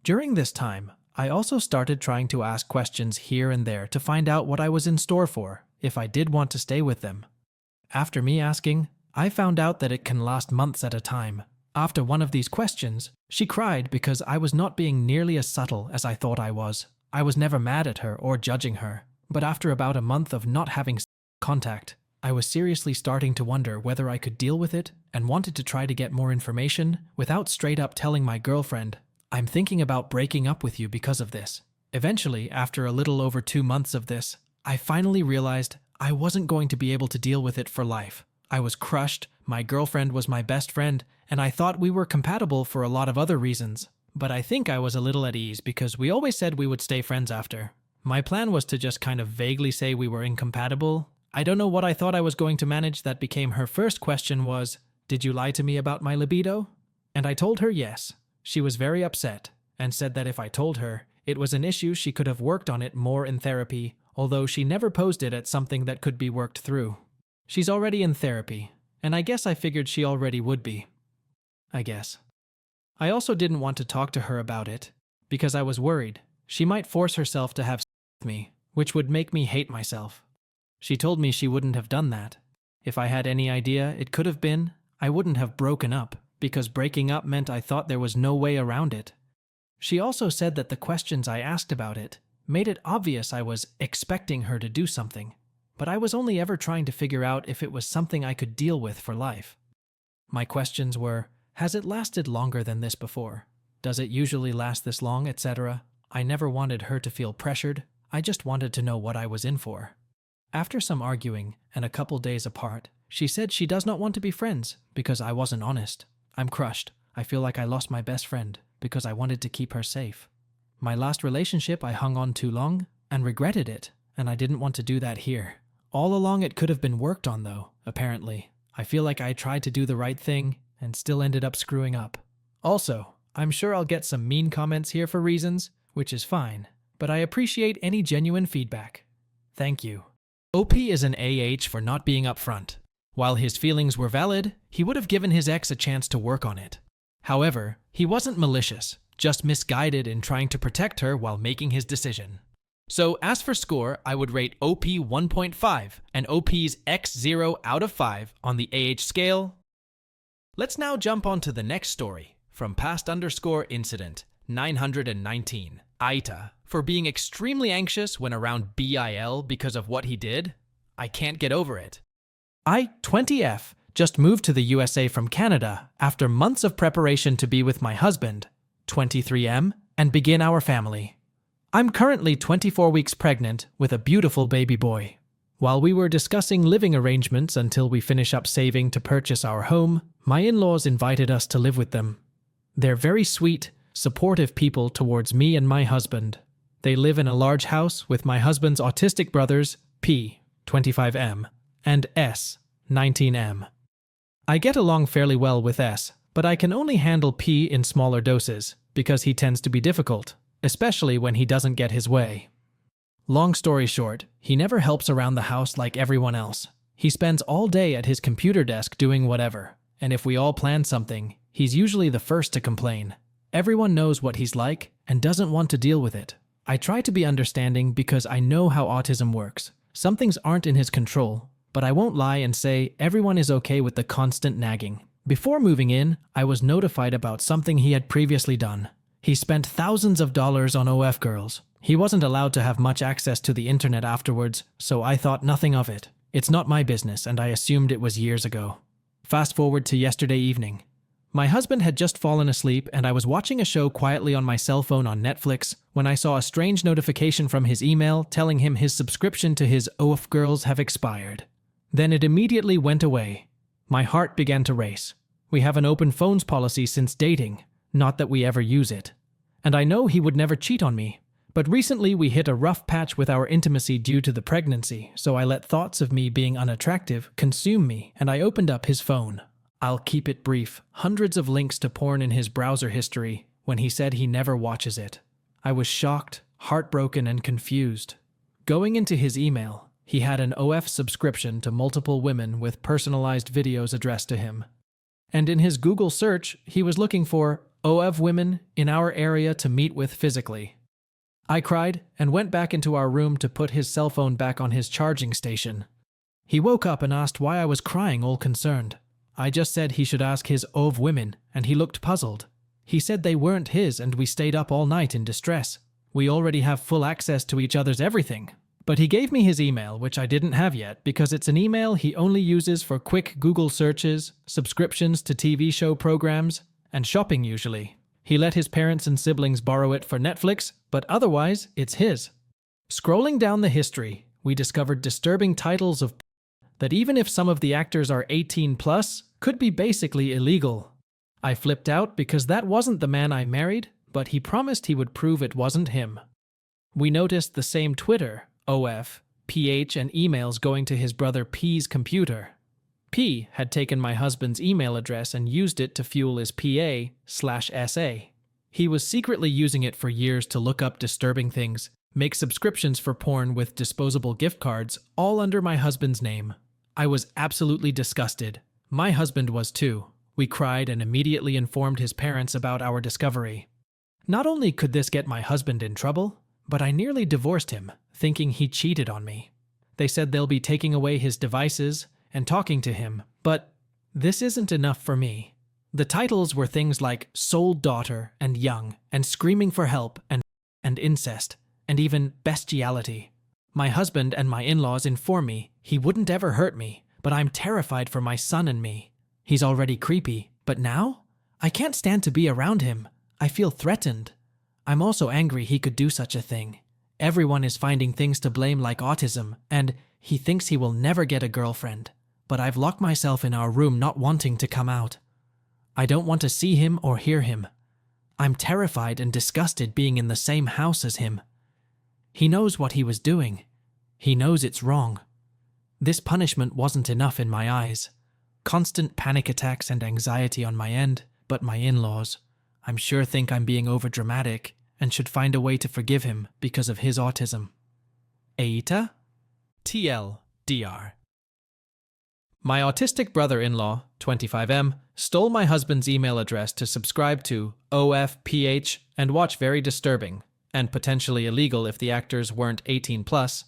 During this time, I also started trying to ask questions here and there to find out what I was in store for, if I did want to stay with them. After me asking, I found out that it can last months at a time. After one of these questions, she cried because I was not being nearly as subtle as I thought I was. I was never mad at her or judging her, but after about a month of not having contact, I was seriously starting to wonder whether I could deal with it and wanted to try to get more information without straight up telling my girlfriend, I'm thinking about breaking up with you because of this. Eventually, after a little over 2 months of this, I finally realized I wasn't going to be able to deal with it for life. I was crushed, my girlfriend was my best friend, and I thought we were compatible for a lot of other reasons. But I think I was a little at ease because we always said we would stay friends after. My plan was to just kind of vaguely say we were incompatible. I don't know what I thought I was going to manage that became her first question was, did you lie to me about my libido? And I told her yes. She was very upset and said that if I told her, it was an issue she could have worked on it more in therapy, although she never posed it as something that could be worked through. She's already in therapy, and I guess I figured she already would be. I guess. I also didn't want to talk to her about it, because I was worried she might force herself to have sex with me, which would make me hate myself. She told me she wouldn't have done that. If I had any idea it could have been, I wouldn't have broken up, because breaking up meant I thought there was no way around it. She also said that the questions I asked about it made it obvious I was expecting her to do something, but I was only ever trying to figure out if it was something I could deal with for life. My questions were, has it lasted longer than this before? Does it usually last this long, etc.? I never wanted her to feel pressured, I just wanted to know what I was in for. After some arguing and a couple days apart, she said she does not want to be friends because I wasn't honest. I'm crushed. I feel like I lost my best friend because I wanted to keep her safe. My last relationship I hung on too long and regretted it, and I didn't want to do that here. All along it could have been worked on though, apparently. I feel like I tried to do the right thing and still ended up screwing up. Also, I'm sure I'll get some mean comments here for reasons, which is fine, but I appreciate any genuine feedback. Thank you. OP is an AH for not being upfront. While his feelings were valid, he would have given his ex a chance to work on it. However, he wasn't malicious, just misguided in trying to protect her while making his decision. So as for score, I would rate OP 1.5 and OP's X 0 out of 5 on the AH scale. Let's now jump on to the next story from past_incident 919. AITA, for being extremely anxious when around BIL because of what he did. I can't get over it. I, 20F, just moved to the USA from Canada after months of preparation to be with my husband, 23M, and begin our family. I'm currently 24 weeks pregnant with a beautiful baby boy. While we were discussing living arrangements until we finish up saving to purchase our home, my in-laws invited us to live with them. They're very sweet, supportive people towards me and my husband. They live in a large house with my husband's autistic brothers, P, 25M, and S, 19M. I get along fairly well with S, but I can only handle P in smaller doses because he tends to be difficult, especially when he doesn't get his way. Long story short, he never helps around the house like everyone else. He spends all day at his computer desk doing whatever, and if we all plan something, he's usually the first to complain. Everyone knows what he's like and doesn't want to deal with it. I try to be understanding because I know how autism works. Some things aren't in his control, but I won't lie and say everyone is okay with the constant nagging. Before moving in, I was notified about something he had previously done. He spent thousands of dollars on OF girls. He wasn't allowed to have much access to the internet afterwards, so I thought nothing of it. It's not my business, and I assumed it was years ago. Fast forward to yesterday evening. My husband had just fallen asleep and I was watching a show quietly on my cell phone on Netflix when I saw a strange notification from his email telling him his subscription to his OF Girls have expired. Then it immediately went away. My heart began to race. We have an open phones policy since dating, not that we ever use it. And I know he would never cheat on me, but recently we hit a rough patch with our intimacy due to the pregnancy, so I let thoughts of me being unattractive consume me and I opened up his phone. I'll keep it brief. Hundreds of links to porn in his browser history when he said he never watches it. I was shocked, heartbroken, and confused. Going into his email, He had an OF subscription to multiple women with personalized videos addressed to him. And in his Google search, he was looking for OF women in our area to meet with physically. I cried and went back into our room to put his cell phone back on his charging station. He woke up and asked why I was crying, all concerned. I just said he should ask his OF women, and he looked puzzled. He said they weren't his and we stayed up all night in distress. We already have full access to each other's everything. But he gave me his email, which I didn't have yet, because it's an email he only uses for quick Google searches, subscriptions to TV show programs, and shopping usually. He let his parents and siblings borrow it for Netflix, but otherwise, it's his. Scrolling down the history, we discovered disturbing titles of that even if some of the actors are 18 plus, could be basically illegal. I flipped out because that wasn't the man I married, but he promised he would prove it wasn't him. We noticed the same Twitter, OF, PH, and emails going to his brother P's computer. P had taken my husband's email address and used it to fuel his PA/SA. He was secretly using it for years to look up disturbing things, make subscriptions for porn with disposable gift cards, all under my husband's name. I was absolutely disgusted. My husband was too. We cried and immediately informed his parents about our discovery. Not only could this get my husband in trouble, but I nearly divorced him, thinking he cheated on me. They said they'll be taking away his devices and talking to him, but this isn't enough for me. The titles were things like sold daughter and young and screaming for help and incest and even bestiality. My husband and my in-laws inform me he wouldn't ever hurt me, but I'm terrified for my son and me. He's already creepy, but now? I can't stand to be around him. I feel threatened. I'm also angry he could do such a thing. Everyone is finding things to blame like autism, and he thinks he will never get a girlfriend. But I've locked myself in our room not wanting to come out. I don't want to see him or hear him. I'm terrified and disgusted being in the same house as him. He knows what he was doing. He knows it's wrong. This punishment wasn't enough in my eyes. Constant panic attacks and anxiety on my end, but my in-laws, I'm sure think I'm being overdramatic and should find a way to forgive him because of his autism. AITA? TLDR. My autistic brother-in-law, 25M, stole my husband's email address to subscribe to OFPH and watch very disturbing, and potentially illegal if the actors weren't 18 plus,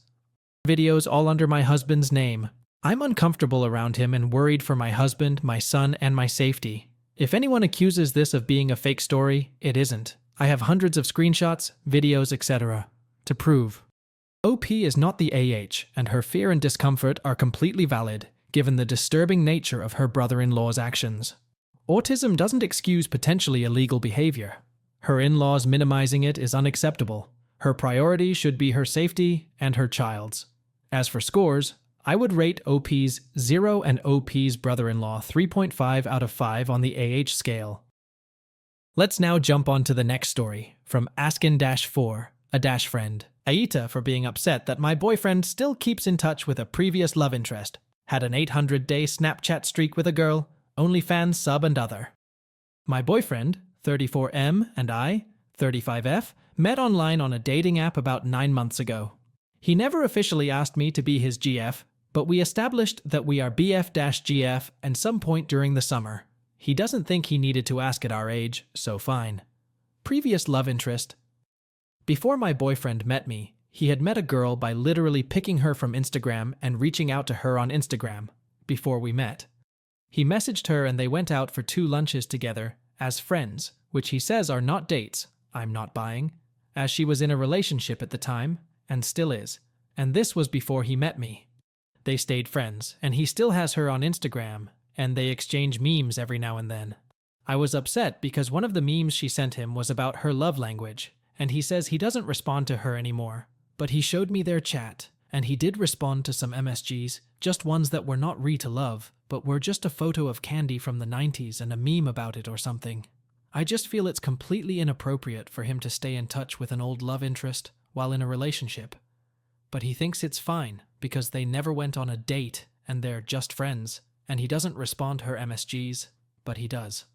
videos all under my husband's name. I'm uncomfortable around him and worried for my husband, my son, and my safety. If anyone accuses this of being a fake story, it isn't. I have hundreds of screenshots, videos, etc. to prove. OP is not the AH, and her fear and discomfort are completely valid, given the disturbing nature of her brother-in-law's actions. Autism doesn't excuse potentially illegal behavior. Her in-laws minimizing it is unacceptable. Her priority should be her safety and her child's. As for scores, I would rate OP's 0 and OP's brother-in-law 3.5 out of 5 on the AH scale. Let's now jump on to the next story, from Askin-4, a friend. AITA for being upset that my boyfriend still keeps in touch with a previous love interest. Had an 800-day Snapchat streak with a girl, OnlyFans sub and other. My boyfriend, 34M, and I, 35F, met online on a dating app about 9 months ago. He never officially asked me to be his GF, but we established that we are BF-GF at some point during the summer. He doesn't think he needed to ask at our age, so fine. Previous love interest. Before my boyfriend met me, he had met a girl by literally picking her from Instagram and reaching out to her on Instagram, before we met. He messaged her and they went out for 2 lunches together, as friends, which he says are not dates, I'm not buying, as she was in a relationship at the time, and still is, and this was before he met me. They stayed friends, and he still has her on Instagram, and they exchange memes every now and then. I was upset because one of the memes she sent him was about her love language, and he says he doesn't respond to her anymore. But he showed me their chat, and he did respond to some MSGs, just ones that were not re to love, but were just a photo of candy from the 90s and a meme about it or something. I just feel it's completely inappropriate for him to stay in touch with an old love interest while in a relationship. But he thinks it's fine because they never went on a date and they're just friends, and he doesn't respond to her MSGs, but he does.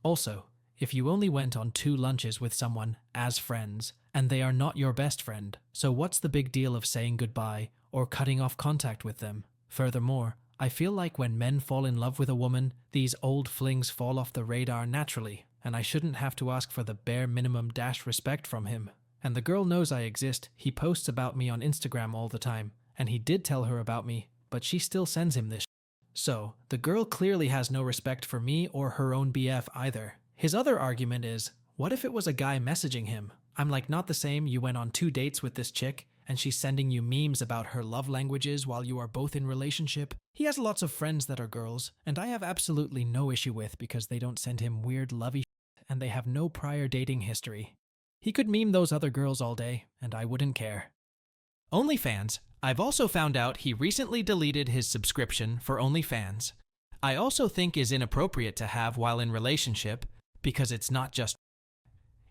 Also, if you only went on 2 lunches with someone as friends, and they are not your best friend, so what's the big deal of saying goodbye or cutting off contact with them. Furthermore, I feel like when men fall in love with a woman, these old flings fall off the radar naturally, and I shouldn't have to ask for the bare minimum respect from him. And the girl knows I exist. He posts about me on Instagram all the time, and he did tell her about me, but she still sends him this. So, the girl clearly has no respect for me or her own BF either. His other argument is, what if it was a guy messaging him? I'm like, not the same. You went on 2 dates with this chick, and she's sending you memes about her love languages while you are both in relationship. He has lots of friends that are girls, and I have absolutely no issue with because they don't send him weird lovey shit and they have no prior dating history. He could meme those other girls all day, and I wouldn't care. OnlyFans. I've also found out he recently deleted his subscription for OnlyFans. I also think is inappropriate to have while in relationship because it's not just.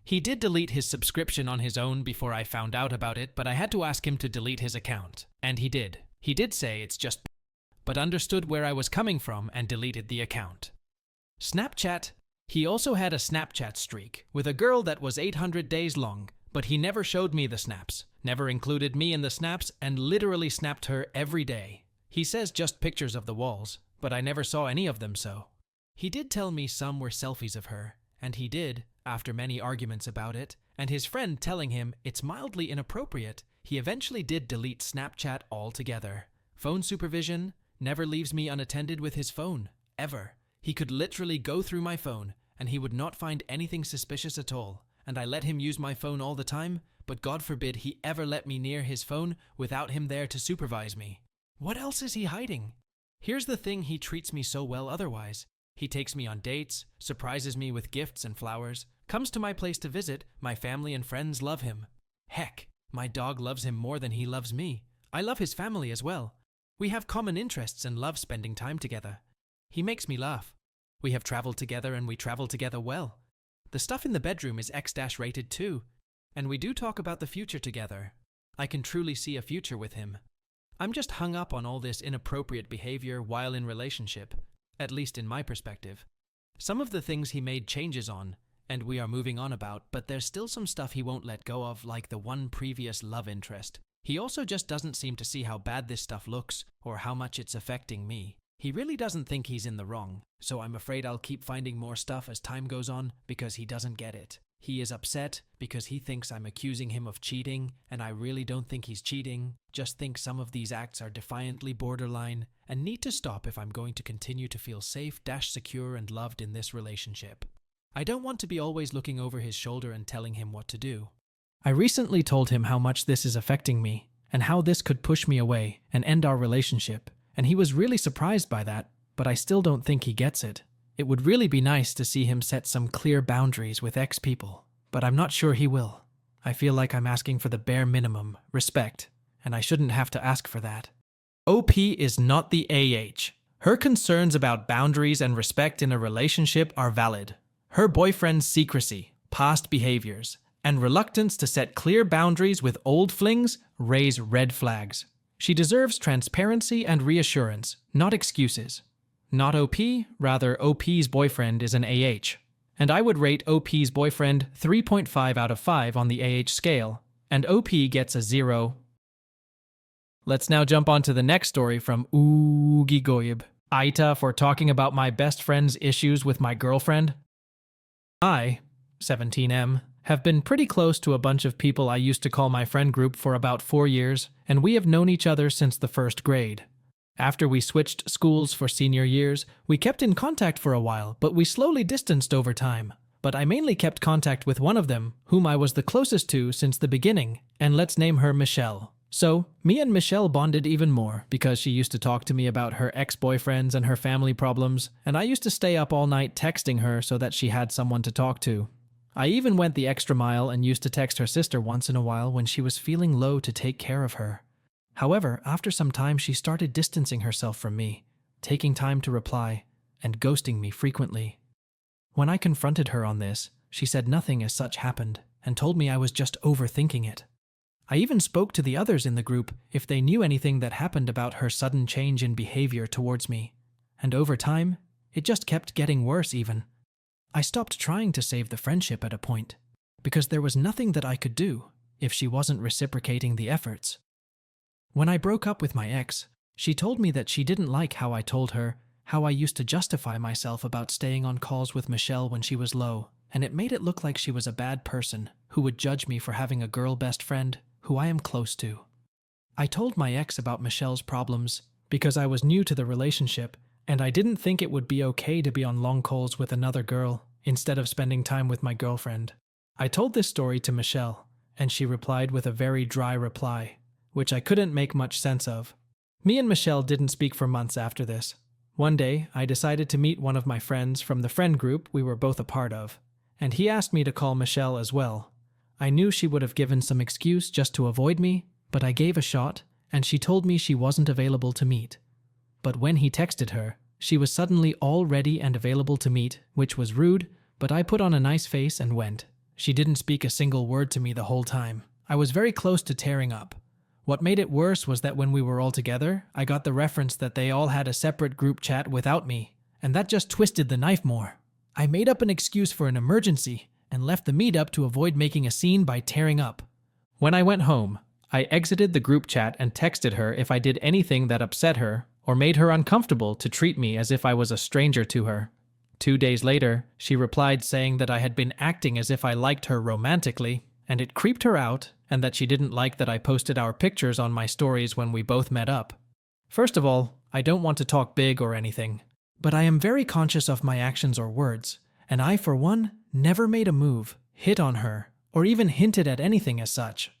He did delete his subscription on his own before I found out about it, but I had to ask him to delete his account. And he did. He did say it's just, but understood where I was coming from and deleted the account. Snapchat. He also had a Snapchat streak with a girl that was 800 days long, but he never showed me the snaps, never included me in the snaps, and literally snapped her every day. He says just pictures of the walls, but I never saw any of them so. He did tell me some were selfies of her, and he did, after many arguments about it, and his friend telling him it's mildly inappropriate, he eventually did delete Snapchat altogether. Phone supervision never leaves me unattended with his phone, ever. He could literally go through my phone, and he would not find anything suspicious at all, and I let him use my phone all the time, but God forbid he ever let me near his phone without him there to supervise me. What else is he hiding? Here's the thing, he treats me so well otherwise. He takes me on dates, surprises me with gifts and flowers, comes to my place to visit, my family and friends love him. Heck, my dog loves him more than he loves me. I love his family as well. We have common interests and love spending time together. He makes me laugh. We have traveled together and we travel together well. The stuff in the bedroom is X-rated too. And we do talk about the future together. I can truly see a future with him. I'm just hung up on all this inappropriate behavior while in relationship, at least in my perspective. Some of the things he made changes on, and we are moving on about, but there's still some stuff he won't let go of, like the one previous love interest. He also just doesn't seem to see how bad this stuff looks, or how much it's affecting me. He really doesn't think he's in the wrong, so I'm afraid I'll keep finding more stuff as time goes on because he doesn't get it. He is upset because he thinks I'm accusing him of cheating, and I really don't think he's cheating, just think some of these acts are defiantly borderline and need to stop if I'm going to continue to feel safe, secure and loved in this relationship. I don't want to be always looking over his shoulder and telling him what to do. I recently told him how much this is affecting me and how this could push me away and end our relationship, and he was really surprised by that, but I still don't think he gets it. It would really be nice to see him set some clear boundaries with ex-people, but I'm not sure he will. I feel like I'm asking for the bare minimum, respect, and I shouldn't have to ask for that. OP is not the AH. Her concerns about boundaries and respect in a relationship are valid. Her boyfriend's secrecy, past behaviors, and reluctance to set clear boundaries with old flings raise red flags. She deserves transparency and reassurance, not excuses. Not OP, rather OP's boyfriend is an AH. And I would rate OP's boyfriend 3.5 out of 5 on the AH scale, and OP gets a 0. Let's now jump on to the next story from Oogie Goyib. AITA for talking about my best friend's issues with my girlfriend. I, 17M, have been pretty close to a bunch of people I used to call my friend group for about 4 years, and we have known each other since the first grade. After we switched schools for senior years, we kept in contact for a while, but we slowly distanced over time. But I mainly kept contact with one of them, whom I was the closest to since the beginning, and let's name her Michelle. So, me and Michelle bonded even more because she used to talk to me about her ex-boyfriends and her family problems, and I used to stay up all night texting her so that she had someone to talk to. I even went the extra mile and used to text her sister once in a while when she was feeling low to take care of her. However, after some time she started distancing herself from me, taking time to reply, and ghosting me frequently. When I confronted her on this, she said nothing as such happened, and told me I was just overthinking it. I even spoke to the others in the group if they knew anything that happened about her sudden change in behavior towards me, and over time, it just kept getting worse even. I stopped trying to save the friendship at a point, because there was nothing that I could do if she wasn't reciprocating the efforts. When I broke up with my ex, she told me that she didn't like how I told her how I used to justify myself about staying on calls with Michelle when she was low, and it made it look like she was a bad person who would judge me for having a girl best friend who I am close to. I told my ex about Michelle's problems because I was new to the relationship and I didn't think it would be okay to be on long calls with another girl instead of spending time with my girlfriend. I told this story to Michelle, and she replied with a very dry reply, which I couldn't make much sense of. Me and Michelle didn't speak for months after this. One day, I decided to meet one of my friends from the friend group we were both a part of, and he asked me to call Michelle as well. I knew she would have given some excuse just to avoid me, but I gave a shot, and she told me she wasn't available to meet. But when he texted her, she was suddenly all ready and available to meet, which was rude, but I put on a nice face and went. She didn't speak a single word to me the whole time. I was very close to tearing up. What made it worse was that when we were all together, I got the reference that they all had a separate group chat without me, and that just twisted the knife more. I made up an excuse for an emergency and left the meetup to avoid making a scene by tearing up. When I went home, I exited the group chat and texted her if I did anything that upset her or made her uncomfortable to treat me as if I was a stranger to her. 2 days later, she replied saying that I had been acting as if I liked her romantically, and it creeped her out, and that she didn't like that I posted our pictures on my stories when we both met up. First of all, I don't want to talk big or anything, but I am very conscious of my actions or words, and I, for one, never made a move, hit on her, or even hinted at anything as such.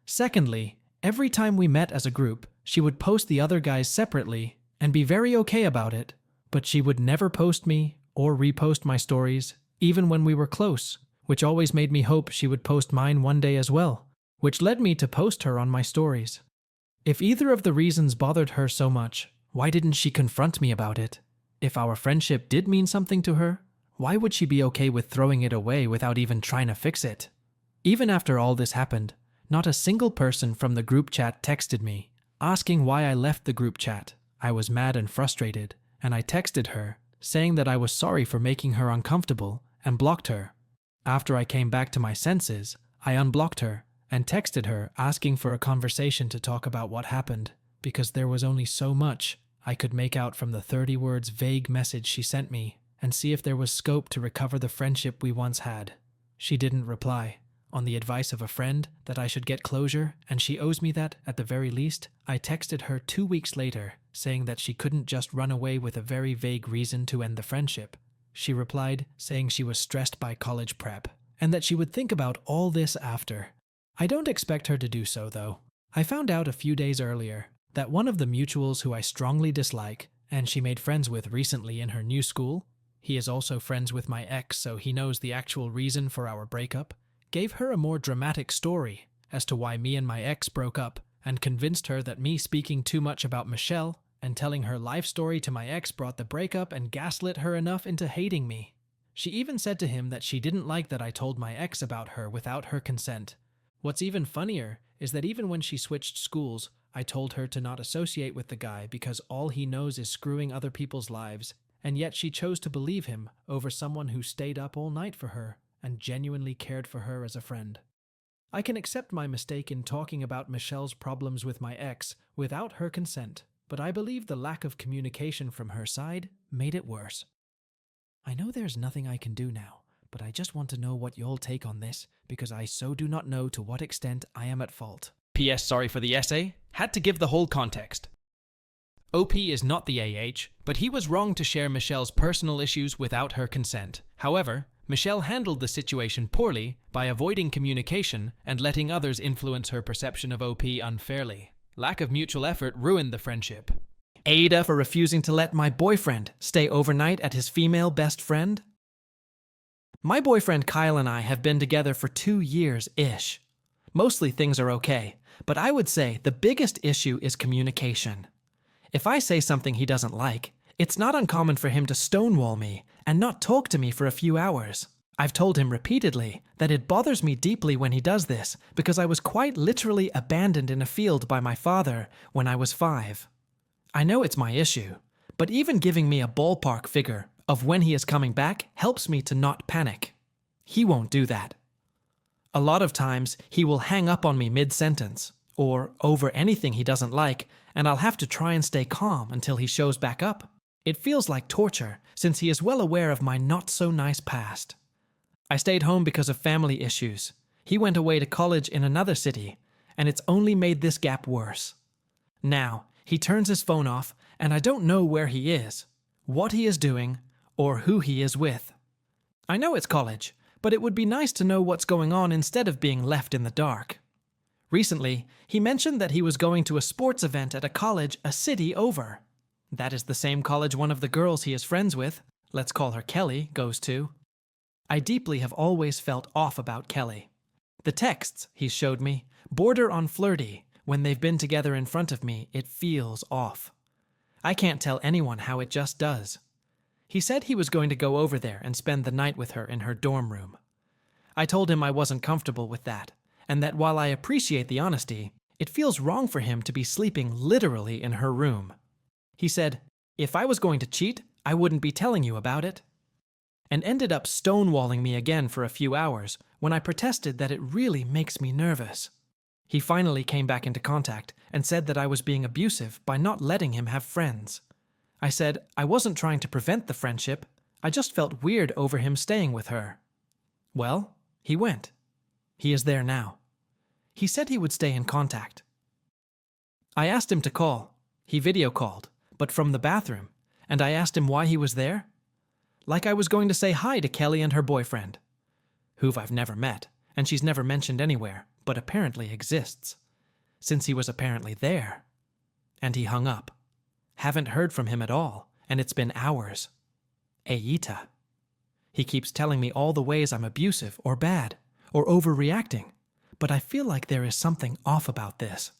Secondly, every time we met as a group, she would post the other guys separately and be very okay about it, but she would never post me or repost my stories, even when we were close, which always made me hope she would post mine one day as well, which led me to post her on my stories. If either of the reasons bothered her so much, why didn't she confront me about it? If our friendship did mean something to her, why would she be okay with throwing it away without even trying to fix it? Even after all this happened, not a single person from the group chat texted me, asking why I left the group chat. I was mad and frustrated, and I texted her, saying that I was sorry for making her uncomfortable, and blocked her. After I came back to my senses, I unblocked her and texted her asking for a conversation to talk about what happened, because there was only so much I could make out from the 30 words vague message she sent me, and see if there was scope to recover the friendship we once had. She didn't reply. On the advice of a friend that I should get closure, and she owes me that at the very least, I texted her 2 weeks later, saying that she couldn't just run away with a very vague reason to end the friendship. She replied, saying she was stressed by college prep, and that she would think about all this after. I don't expect her to do so, though. I found out a few days earlier that one of the mutuals who I strongly dislike, and she made friends with recently in her new school, he is also friends with my ex, so he knows the actual reason for our breakup, gave her a more dramatic story as to why me and my ex broke up, and convinced her that me speaking too much about Michelle and telling her life story to my ex brought the breakup and gaslit her enough into hating me. She even said to him that she didn't like that I told my ex about her without her consent. What's even funnier is that even when she switched schools, I told her to not associate with the guy because all he knows is screwing other people's lives, and yet she chose to believe him over someone who stayed up all night for her and genuinely cared for her as a friend. I can accept my mistake in talking about Michelle's problems with my ex without her consent, but I believe the lack of communication from her side made it worse. I know there's nothing I can do now, but I just want to know what you'll take on this, because I so do not know to what extent I am at fault. P.S. Sorry for the essay. Had to give the whole context. OP is not the AH, but he was wrong to share Michelle's personal issues without her consent. However, Michelle handled the situation poorly by avoiding communication and letting others influence her perception of OP unfairly. Lack of mutual effort ruined the friendship. AITA for refusing to let my boyfriend stay overnight at his female best friend? My boyfriend Kyle and I have been together for 2 years-ish. Mostly things are okay, but I would say the biggest issue is communication. If I say something he doesn't like, it's not uncommon for him to stonewall me and not talk to me for a few hours. I've told him repeatedly that it bothers me deeply when he does this because I was quite literally abandoned in a field by my father when I was 5. I know it's my issue, but even giving me a ballpark figure of when he is coming back helps me to not panic. He won't do that. A lot of times, he will hang up on me mid-sentence, or over anything he doesn't like, and I'll have to try and stay calm until he shows back up. It feels like torture, since he is well aware of my not-so-nice past. I stayed home because of family issues. He went away to college in another city, and it's only made this gap worse. Now, he turns his phone off, and I don't know where he is, what he is doing, or who he is with. I know it's college, but it would be nice to know what's going on instead of being left in the dark. Recently, he mentioned that he was going to a sports event at a college a city over. That is the same college one of the girls he is friends with, let's call her Kelly, goes to. I deeply have always felt off about Kelly. The texts he showed me border on flirty. When they've been together in front of me, it feels off. I can't tell anyone how it just does. He said he was going to go over there and spend the night with her in her dorm room. I told him I wasn't comfortable with that, and that while I appreciate the honesty, it feels wrong for him to be sleeping literally in her room. He said, "If I was going to cheat, I wouldn't be telling you about it." And ended up stonewalling me again for a few hours when I protested that it really makes me nervous. He finally came back into contact and said that I was being abusive by not letting him have friends. I said I wasn't trying to prevent the friendship, I just felt weird over him staying with her. Well, he went. He is there now. He said he would stay in contact. I asked him to call. He video called, but from the bathroom, and I asked him why he was there. Like I was going to say hi to Kelly and her boyfriend, who I've never met, and she's never mentioned anywhere, but apparently exists, since he was apparently there. And he hung up. Haven't heard from him at all, and it's been hours. AITA. He keeps telling me all the ways I'm abusive or bad, or overreacting, but I feel like there is something off about this.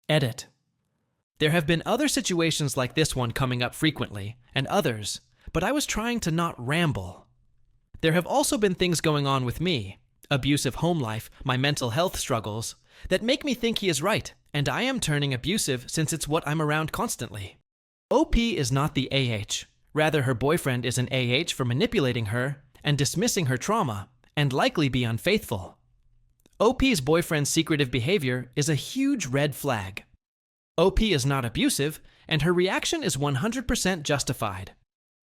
Edit. There have been other situations like this one coming up frequently, and others, but I was trying to not ramble. There have also been things going on with me, abusive home life, my mental health struggles, that make me think he is right, and I am turning abusive since it's what I'm around constantly. OP is not the AH. Rather, her boyfriend is an AH for manipulating her and dismissing her trauma, and likely be unfaithful. OP's boyfriend's secretive behavior is a huge red flag. OP is not abusive, and her reaction is 100% justified.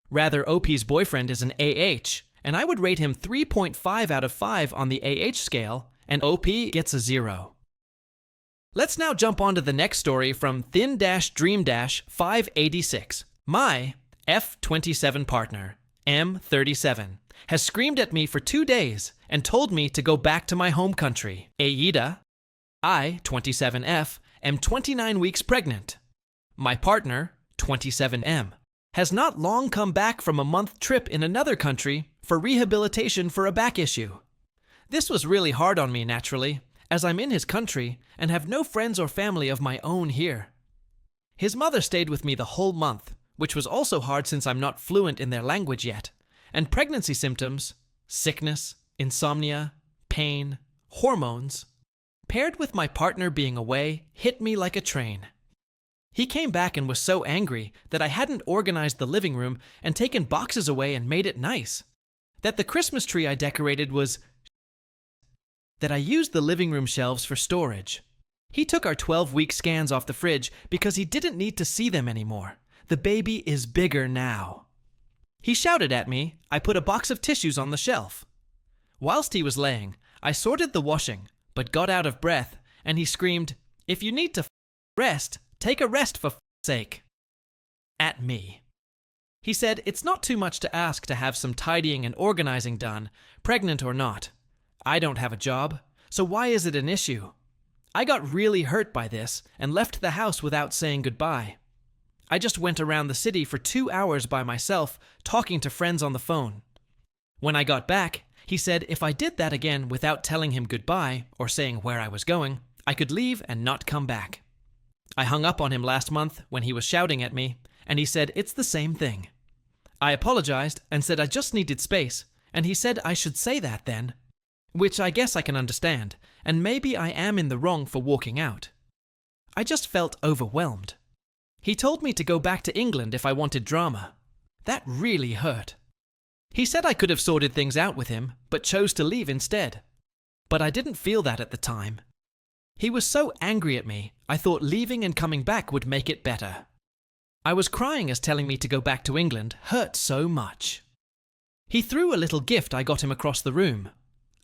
Rather, OP's boyfriend is an AH, and I would rate him 3.5 out of 5 on the AH scale, and OP gets a 0. Let's now jump on to the next story from Thin-Dream-586. My F27 partner, M37, has screamed at me for 2 days and told me to go back to my home country. AITA, I, 27F, am 29 weeks pregnant. My partner, 27M, has not long come back from a month trip in another country for rehabilitation for a back issue. This was really hard on me, naturally, as I'm in his country and have no friends or family of my own here. His mother stayed with me the whole month, which was also hard since I'm not fluent in their language yet, and pregnancy symptoms, sickness, insomnia, pain, hormones, paired with my partner being away, hit me like a train. He came back and was so angry that I hadn't organized the living room and taken boxes away and made it nice. That the Christmas tree I decorated was that I used the living room shelves for storage. He took our 12-week scans off the fridge because he didn't need to see them anymore. The baby is bigger now. He shouted at me. I put a box of tissues on the shelf. Whilst he was laying, I sorted the washing, but got out of breath, and he screamed, "If you need to rest, take a rest for sake." At me. He said it's not too much to ask to have some tidying and organizing done, pregnant or not. I don't have a job, so why is it an issue? I got really hurt by this and left the house without saying goodbye. I just went around the city for 2 hours by myself, talking to friends on the phone. When I got back, he said if I did that again without telling him goodbye or saying where I was going, I could leave and not come back. I hung up on him last month when he was shouting at me, and he said it's the same thing. I apologized and said I just needed space, and he said I should say that then, which I guess I can understand, and maybe I am in the wrong for walking out. I just felt overwhelmed. He told me to go back to England if I wanted drama. That really hurt. He said I could have sorted things out with him, but chose to leave instead. But I didn't feel that at the time. He was so angry at me, I thought leaving and coming back would make it better. I was crying as telling me to go back to England hurt so much. He threw a little gift I got him across the room.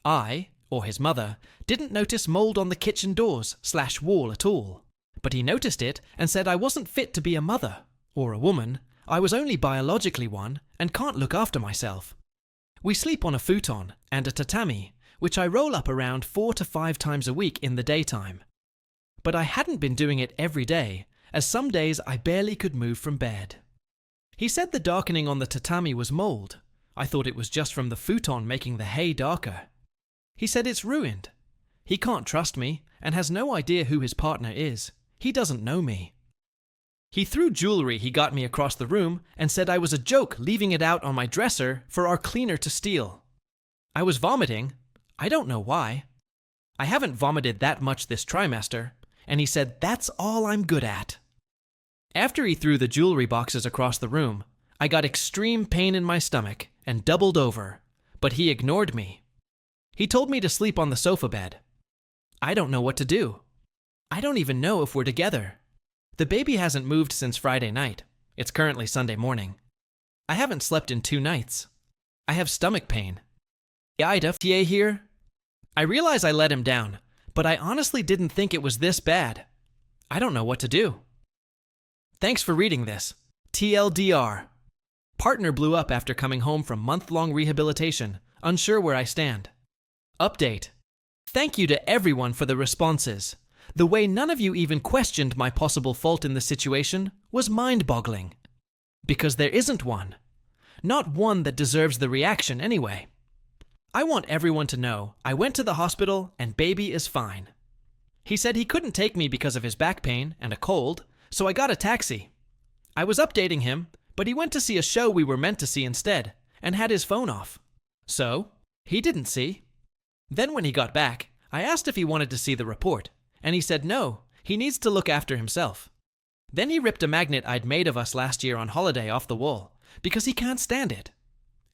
I, or his mother, didn't notice mold on the kitchen doors/wall at all. But he noticed it and said I wasn't fit to be a mother, or a woman. I was only biologically one and can't look after myself. We sleep on a futon and a tatami, which I roll up around 4 to 5 times a week in the daytime. But I hadn't been doing it every day, as some days I barely could move from bed. He said the darkening on the tatami was mold. I thought it was just from the futon making the hay darker. He said it's ruined. He can't trust me and has no idea who his partner is. He doesn't know me. He threw jewelry he got me across the room and said I was a joke leaving it out on my dresser for our cleaner to steal. I was vomiting. I don't know why. I haven't vomited that much this trimester, and he said that's all I'm good at. After he threw the jewelry boxes across the room, I got extreme pain in my stomach and doubled over, but he ignored me. He told me to sleep on the sofa bed. I don't know what to do. I don't even know if we're together. The baby hasn't moved since Friday night. It's currently Sunday morning. I haven't slept in 2 nights. I have stomach pain. AITA here? I realize I let him down, but I honestly didn't think it was this bad. I don't know what to do. Thanks for reading this. TLDR. Partner blew up after coming home from month-long rehabilitation, unsure where I stand. Update. Thank you to everyone for the responses. The way none of you even questioned my possible fault in the situation was mind-boggling. Because there isn't one. Not one that deserves the reaction anyway. I want everyone to know I went to the hospital and baby is fine. He said he couldn't take me because of his back pain and a cold, so I got a taxi. I was updating him, but he went to see a show we were meant to see instead and had his phone off. So, he didn't see. Then when he got back, I asked if he wanted to see the report, and he said no, he needs to look after himself. Then he ripped a magnet I'd made of us last year on holiday off the wall, because he can't stand it,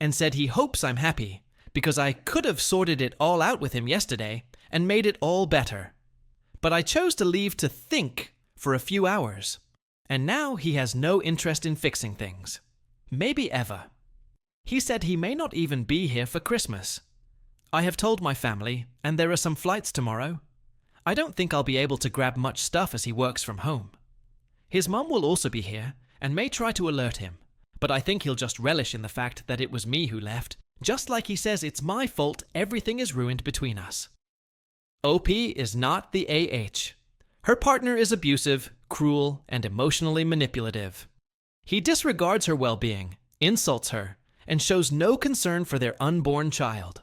and said he hopes I'm happy, because I could have sorted it all out with him yesterday and made it all better. But I chose to leave to think for a few hours, and now he has no interest in fixing things. Maybe ever. He said he may not even be here for Christmas. I have told my family, and there are some flights tomorrow. I don't think I'll be able to grab much stuff as he works from home. His mum will also be here, and may try to alert him, but I think he'll just relish in the fact that it was me who left, just like he says it's my fault everything is ruined between us. OP is not the AH. Her partner is abusive, cruel, and emotionally manipulative. He disregards her well-being, insults her, and shows no concern for their unborn child.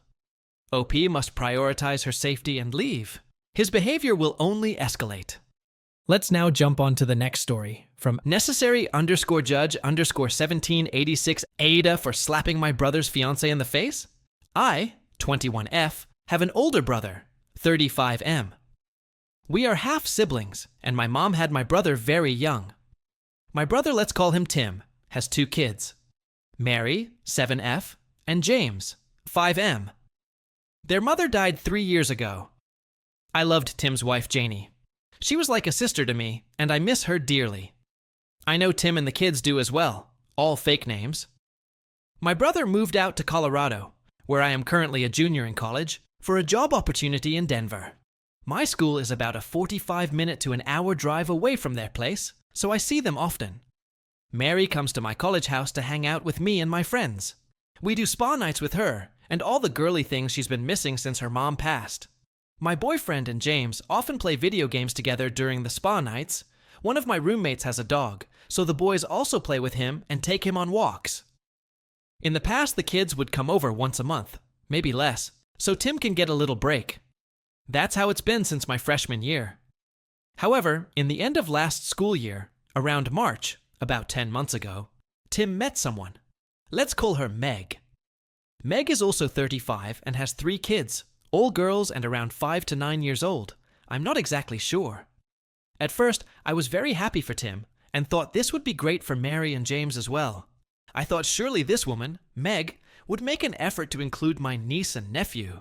OP must prioritize her safety and leave. His behavior will only escalate. Let's now jump on to the next story from necessary_judge_1786 AITA for slapping my brother's fiancé in the face. I, 21F, have an older brother, 35M. We are half siblings, and my mom had my brother very young. My brother, let's call him Tim, has 2 kids. Mary, 7F, and James, 5M. Their mother died 3 years ago. I loved Tim's wife, Janie. She was like a sister to me, and I miss her dearly. I know Tim and the kids do as well, all fake names. My brother moved out to Colorado, where I am currently a junior in college, for a job opportunity in Denver. My school is about a 45-minute to an hour drive away from their place, so I see them often. Mary comes to my college house to hang out with me and my friends. We do spa nights with her, and all the girly things she's been missing since her mom passed. My boyfriend and James often play video games together during the spa nights. One of my roommates has a dog, so the boys also play with him and take him on walks. In the past, the kids would come over once a month, maybe less, so Tim can get a little break. That's how it's been since my freshman year. However, in the end of last school year, around March, about 10 months ago, Tim met someone. Let's call her Meg. Meg is also 35 and has 3 kids, all girls and around 5 to 9 years old. I'm not exactly sure. At first, I was very happy for Tim and thought this would be great for Mary and James as well. I thought surely this woman, Meg, would make an effort to include my niece and nephew.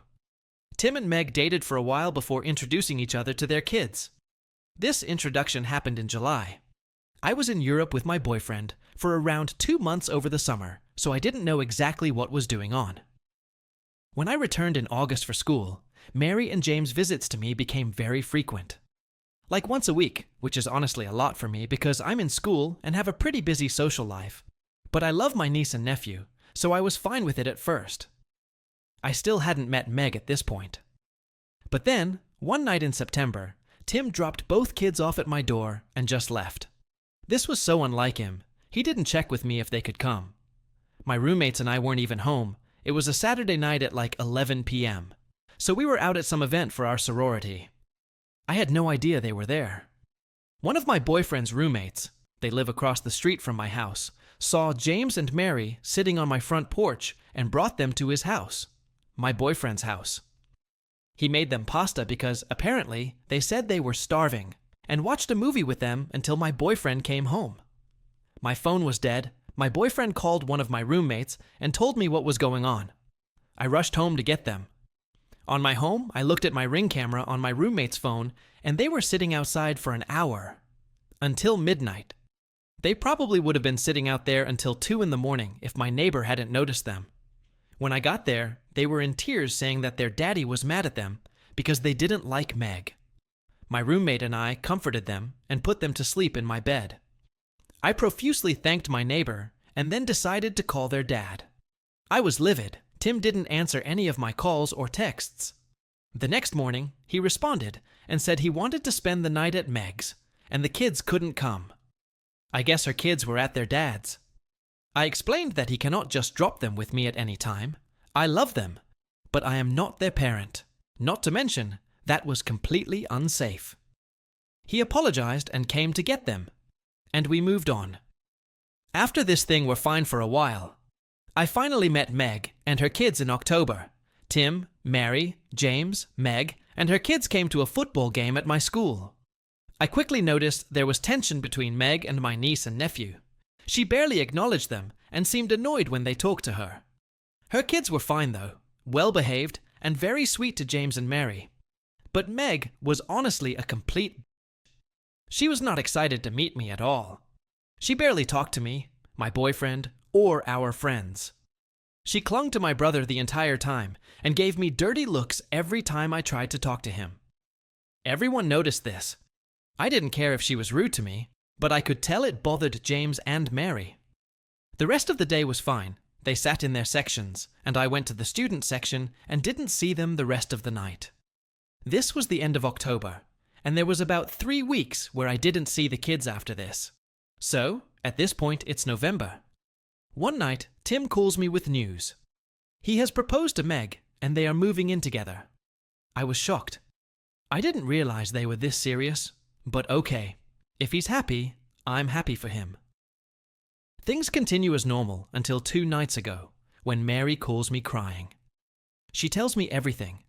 Tim and Meg dated for a while before introducing each other to their kids. This introduction happened in July. I was in Europe with my boyfriend for around 2 months over the summer, so I didn't know exactly what was doing on. When I returned in August for school, Mary and James' visits to me became very frequent. Like once a week, which is honestly a lot for me because I'm in school and have a pretty busy social life. But I love my niece and nephew, so I was fine with it at first. I still hadn't met Meg at this point. But then, one night in September, Tim dropped both kids off at my door and just left. This was so unlike him. He didn't check with me if they could come. My roommates and I weren't even home. It was a Saturday night at like 11 p.m. So we were out at some event for our sorority. I had no idea they were there. One of my boyfriend's roommates, they live across the street from my house, saw James and Mary sitting on my front porch and brought them to his house, my boyfriend's house. He made them pasta because, apparently, they said they were starving, and watched a movie with them until my boyfriend came home. My phone was dead. My boyfriend called one of my roommates and told me what was going on. I rushed home to get them. On my home, I looked at my Ring camera on my roommate's phone, and they were sitting outside for an hour. Until midnight. They probably would have been sitting out there until 2 in the morning if my neighbor hadn't noticed them. When I got there, they were in tears saying that their daddy was mad at them because they didn't like Meg. My roommate and I comforted them and put them to sleep in my bed. I profusely thanked my neighbor and then decided to call their dad. I was livid. Tim didn't answer any of my calls or texts. The next morning, he responded and said he wanted to spend the night at Meg's, and the kids couldn't come. I guess her kids were at their dad's. I explained that he cannot just drop them with me at any time. I love them, but I am not their parent. Not to mention, that was completely unsafe. He apologized and came to get them, and we moved on. After this thing were fine for a while. I finally met Meg and her kids in October. Tim, Mary, James, Meg, and her kids came to a football game at my school. I quickly noticed there was tension between Meg and my niece and nephew. She barely acknowledged them and seemed annoyed when they talked to her. Her kids were fine though, well-behaved, and very sweet to James and Mary. But Meg was honestly a complete. She was not excited to meet me at all. She barely talked to me, my boyfriend, or our friends. She clung to my brother the entire time and gave me dirty looks every time I tried to talk to him. Everyone noticed this. I didn't care if she was rude to me, but I could tell it bothered James and Mary. The rest of the day was fine. They sat in their sections, and I went to the student section and didn't see them the rest of the night. This was the end of October, and there was about 3 weeks where I didn't see the kids after this. So, at this point, it's November. One night, Tim calls me with news. He has proposed to Meg, and they are moving in together. I was shocked. I didn't realize they were this serious, but okay. If he's happy, I'm happy for him. Things continue as normal until 2 nights ago, when Mary calls me crying. She tells me everything.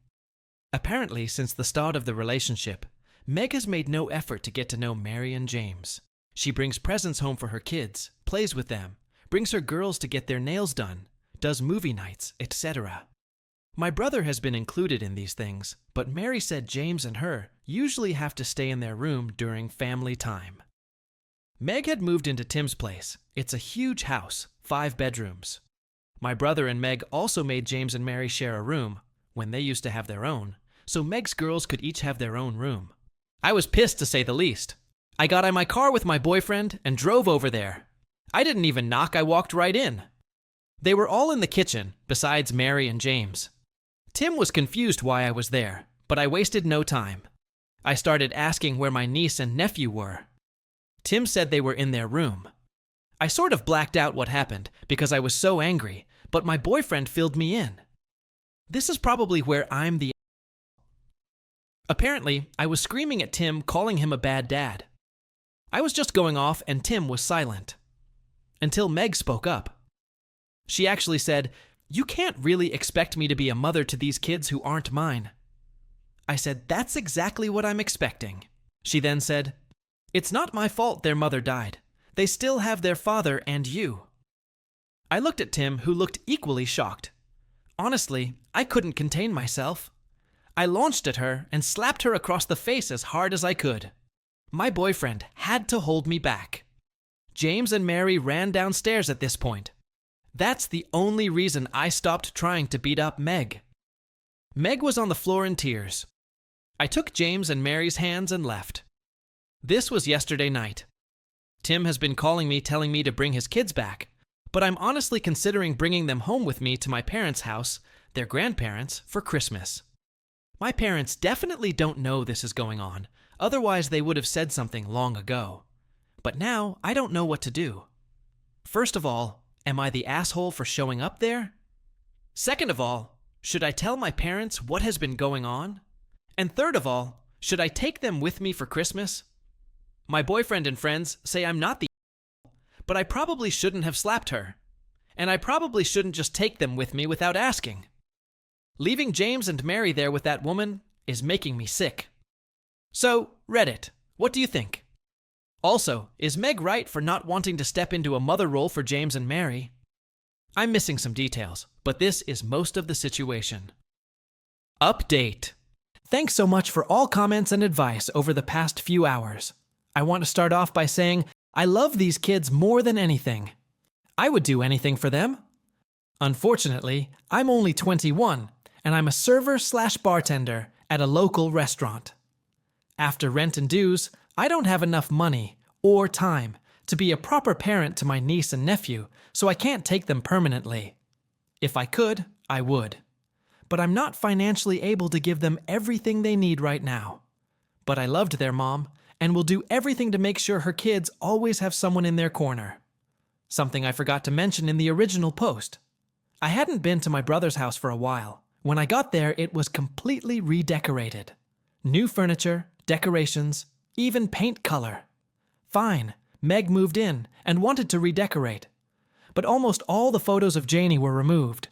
Apparently, since the start of the relationship, Meg has made no effort to get to know Mary and James. She brings presents home for her kids, plays with them, brings her girls to get their nails done, does movie nights, etc. My brother has been included in these things, but Mary said James and her usually have to stay in their room during family time. Meg had moved into Tim's place. It's a huge house, 5 bedrooms. My brother and Meg also made James and Mary share a room, when they used to have their own, so Meg's girls could each have their own room. I was pissed to say the least. I got in my car with my boyfriend and drove over there. I didn't even knock, I walked right in. They were all in the kitchen, besides Mary and James. Tim was confused why I was there, but I wasted no time. I started asking where my niece and nephew were. Tim said they were in their room. I sort of blacked out what happened because I was so angry, but my boyfriend filled me in. This is probably where I'm the. Apparently, I was screaming at Tim, calling him a bad dad. I was just going off and Tim was silent. Until Meg spoke up. She actually said, "You can't really expect me to be a mother to these kids who aren't mine." I said, "That's exactly what I'm expecting." She then said, "It's not my fault their mother died. They still have their father and you." I looked at Tim, who looked equally shocked. Honestly, I couldn't contain myself. I launched at her and slapped her across the face as hard as I could. My boyfriend had to hold me back. James and Mary ran downstairs at this point. That's the only reason I stopped trying to beat up Meg. Meg was on the floor in tears. I took James and Mary's hands and left. This was yesterday night. Tim has been calling me telling me to bring his kids back, but I'm honestly considering bringing them home with me to my parents' house, their grandparents, for Christmas. My parents definitely don't know this is going on, otherwise they would have said something long ago. But now I don't know what to do. First of all, am I the asshole for showing up there? Second of all, should I tell my parents what has been going on? And third of all, should I take them with me for Christmas? My boyfriend and friends say I'm not the asshole, but I probably shouldn't have slapped her. And I probably shouldn't just take them with me without asking. Leaving James and Mary there with that woman is making me sick. So, Reddit, what do you think? Also, is Meg right for not wanting to step into a mother role for James and Mary? I'm missing some details, but this is most of the situation. Update. Thanks so much for all comments and advice over the past few hours. I want to start off by saying I love these kids more than anything. I would do anything for them. Unfortunately, I'm only 21, and I'm a server/bartender at a local restaurant. After rent and dues, I don't have enough money or time to be a proper parent to my niece and nephew, so I can't take them permanently. If I could, I would. But I'm not financially able to give them everything they need right now. But I loved their mom, and will do everything to make sure her kids always have someone in their corner. Something I forgot to mention in the original post. I hadn't been to my brother's house for a while. When I got there, it was completely redecorated. New furniture, decorations, even paint color. Fine, Meg moved in and wanted to redecorate. But almost all the photos of Janie were removed.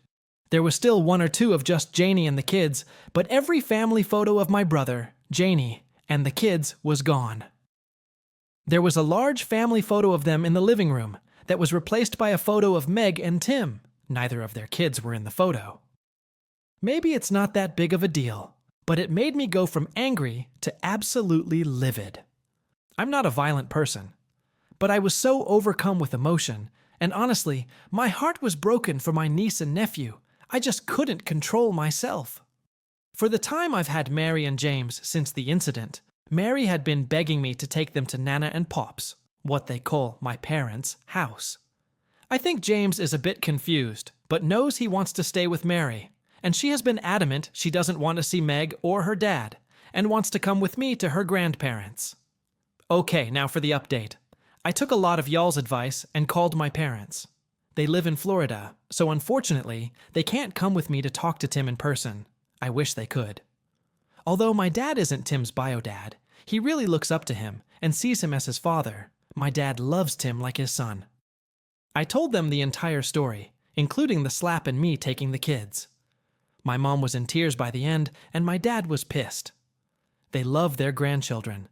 There was still one or two of just Janie and the kids, but every family photo of my brother, Janie, and the kids was gone. There was a large family photo of them in the living room that was replaced by a photo of Meg and Tim. Neither of their kids were in the photo. Maybe it's not that big of a deal, but it made me go from angry to absolutely livid. I'm not a violent person, but I was so overcome with emotion, and honestly, my heart was broken for my niece and nephew. I just couldn't control myself. For the time I've had Mary and James since the incident, Mary had been begging me to take them to Nana and Pop's, what they call my parents' house. I think James is a bit confused, but knows he wants to stay with Mary, and she has been adamant she doesn't want to see Meg or her dad, and wants to come with me to her grandparents. Okay, now for the update. I took a lot of y'all's advice and called my parents. They live in Florida, so unfortunately, they can't come with me to talk to Tim in person. I wish they could. Although my dad isn't Tim's bio dad, he really looks up to him and sees him as his father. My dad loves Tim like his son. I told them the entire story, including the slap and me taking the kids. My mom was in tears by the end, and my dad was pissed. They love their grandchildren.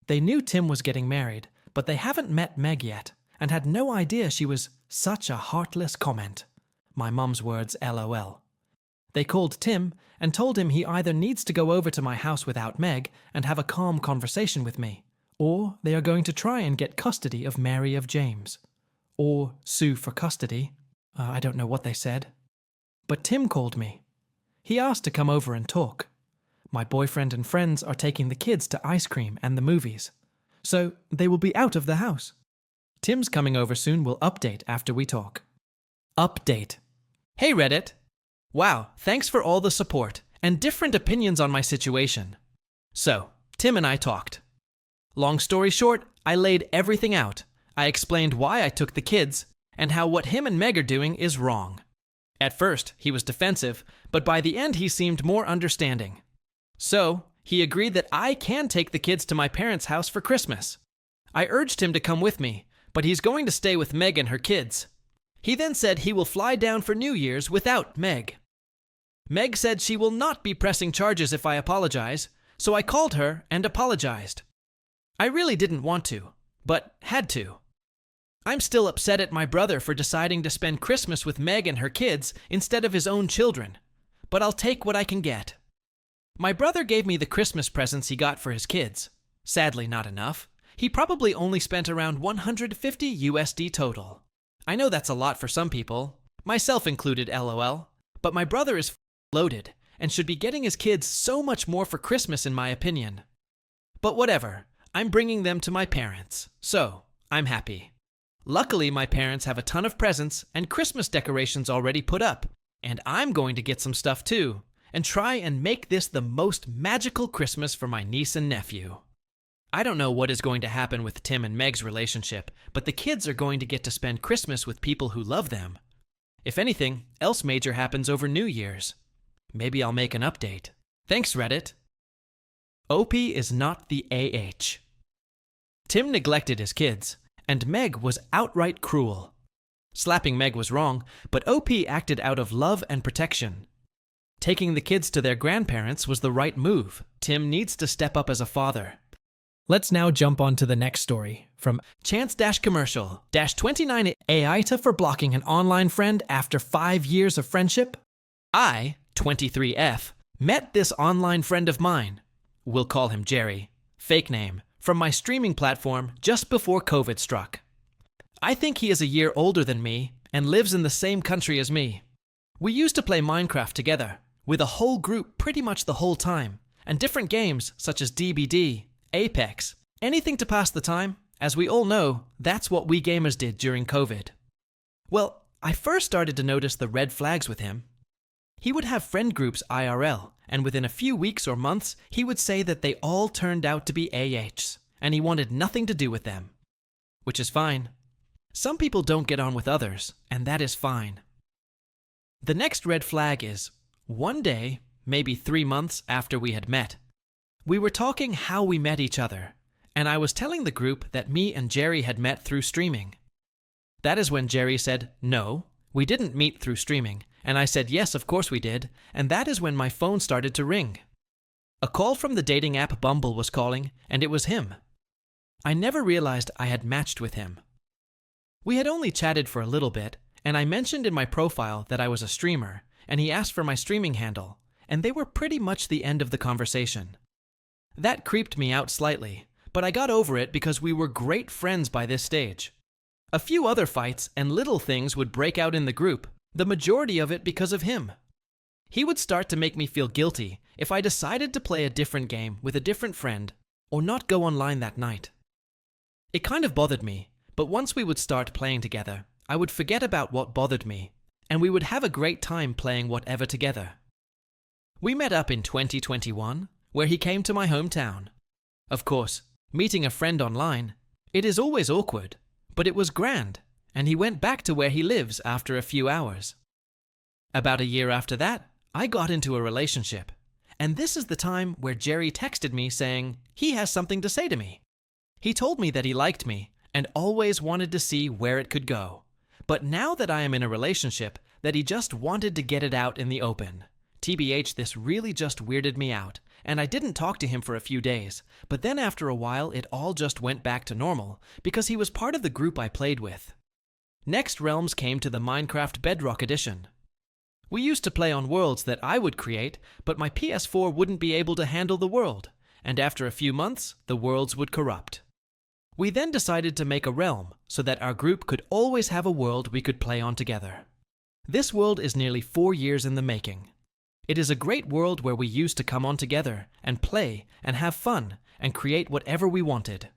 They knew Tim was getting married, but they haven't met Meg yet, and had no idea she was such a heartless comment. My mom's words, LOL. They called Tim and told him he either needs to go over to my house without Meg and have a calm conversation with me, or they are going to try and get custody of Mary of James. Or sue for custody. I don't know what they said. But Tim called me. He asked to come over and talk. My boyfriend and friends are taking the kids to ice cream and the movies, so they will be out of the house. Tim's coming over soon. Will update after we talk. Update. Hey Reddit. Wow, thanks for all the support and different opinions on my situation. So, Tim and I talked. Long story short, I laid everything out. I explained why I took the kids and how what him and Meg are doing is wrong. At first, he was defensive, but by the end he seemed more understanding. So, he agreed that I can take the kids to my parents' house for Christmas. I urged him to come with me, but he's going to stay with Meg and her kids. He then said he will fly down for New Year's without Meg. Meg said she will not be pressing charges if I apologize, so I called her and apologized. I really didn't want to, but had to. I'm still upset at my brother for deciding to spend Christmas with Meg and her kids instead of his own children, but I'll take what I can get. My brother gave me the Christmas presents he got for his kids. Sadly, not enough. He probably only spent around 150 USD total. I know that's a lot for some people, myself included, lol, but my brother is loaded and should be getting his kids so much more for Christmas in my opinion. But whatever, I'm bringing them to my parents, so I'm happy. Luckily, my parents have a ton of presents and Christmas decorations already put up, and I'm going to get some stuff too, and try and make this the most magical Christmas for my niece and nephew. I don't know what is going to happen with Tim and Meg's relationship, but the kids are going to get to spend Christmas with people who love them. If anything else major happens over New Year's, maybe I'll make an update. Thanks, Reddit. OP is not the AH. Tim neglected his kids, and Meg was outright cruel. Slapping Meg was wrong, but OP acted out of love and protection. Taking the kids to their grandparents was the right move. Tim needs to step up as a father. Let's now jump on to the next story from Chance-commercial-29 AITA for blocking an online friend after 5 years of friendship. I, 23F, met this online friend of mine. We'll call him Jerry, fake name, from my streaming platform just before COVID struck. I think he is a year older than me and lives in the same country as me. We used to play Minecraft together, with a whole group pretty much the whole time, and different games such as DBD, Apex, anything to pass the time. As we all know, that's what we gamers did during COVID. Well, I first started to notice the red flags with him. He would have friend groups IRL, and within a few weeks or months, he would say that they all turned out to be AHs, and he wanted nothing to do with them. Which is fine. Some people don't get on with others, and that is fine. The next red flag is, one day, maybe 3 months after we had met, we were talking how we met each other, and I was telling the group that me and Jerry had met through streaming. That is when Jerry said, no, we didn't meet through streaming, and I said, yes, of course we did, and that is when my phone started to ring. A call from the dating app Bumble was calling, and it was him. I never realized I had matched with him. We had only chatted for a little bit, and I mentioned in my profile that I was a streamer, and he asked for my streaming handle, and they were pretty much the end of the conversation. That creeped me out slightly, but I got over it because we were great friends by this stage. A few other fights and little things would break out in the group, the majority of it because of him. He would start to make me feel guilty if I decided to play a different game with a different friend or not go online that night. It kind of bothered me, but once we would start playing together, I would forget about what bothered me, and we would have a great time playing whatever together. We met up in 2021, where he came to my hometown. Of course, meeting a friend online, it is always awkward, but it was grand, and he went back to where he lives after a few hours. About a year after that, I got into a relationship, and this is the time where Jerry texted me saying he has something to say to me. He told me that he liked me and always wanted to see where it could go, but now that I am in a relationship, that he just wanted to get it out in the open. TBH, this really just weirded me out, and I didn't talk to him for a few days, but then after a while it all just went back to normal because he was part of the group I played with. Next Realms came to the Minecraft Bedrock Edition. We used to play on worlds that I would create, but my PS4 wouldn't be able to handle the world, and after a few months, the worlds would corrupt. We then decided to make a realm so that our group could always have a world we could play on together. This world is nearly 4 years in the making. It is a great world where we used to come on together and play and have fun and create whatever we wanted.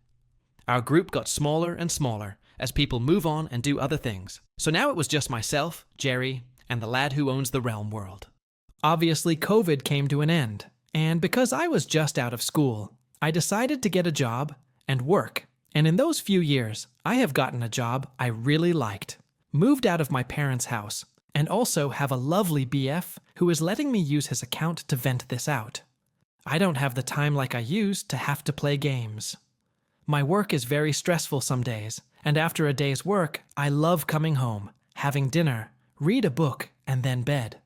Our group got smaller and smaller as people move on and do other things. So now it was just myself, Jerry, and the lad who owns the realm world. Obviously, COVID came to an end, and because I was just out of school, I decided to get a job and work. And in those few years, I have gotten a job I really liked, moved out of my parents' house, and also have a lovely BF who is letting me use his account to vent this out. I don't have the time like I used to have to play games. My work is very stressful some days, and after a day's work, I love coming home, having dinner, read a book, and then bed.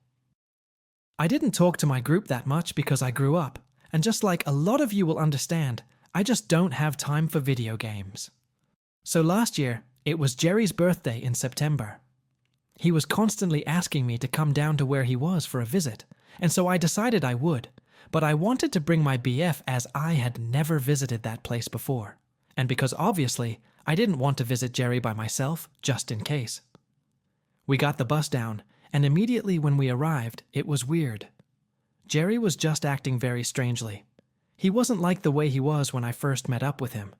I didn't talk to my group that much because I grew up, and just like a lot of you will understand, I just don't have time for video games. So last year, it was Jerry's birthday in September. He was constantly asking me to come down to where he was for a visit, and so I decided I would, but I wanted to bring my BF as I had never visited that place before, and because obviously I didn't want to visit Jerry by myself, just in case. We got the bus down, and immediately when we arrived, it was weird. Jerry was just acting very strangely. He wasn't like the way he was when I first met up with him.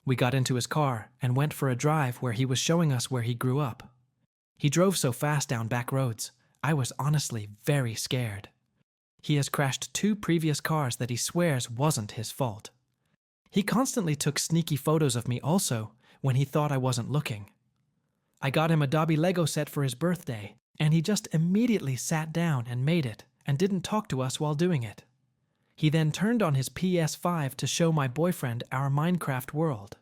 We got into his car and went for a drive where he was showing us where he grew up. He drove so fast down back roads, I was honestly very scared. He has crashed 2 previous cars that he swears wasn't his fault. He constantly took sneaky photos of me also when he thought I wasn't looking. I got him a Dobby Lego set for his birthday, and he just immediately sat down and made it and didn't talk to us while doing it. He then turned on his PS5 to show my boyfriend our Minecraft world.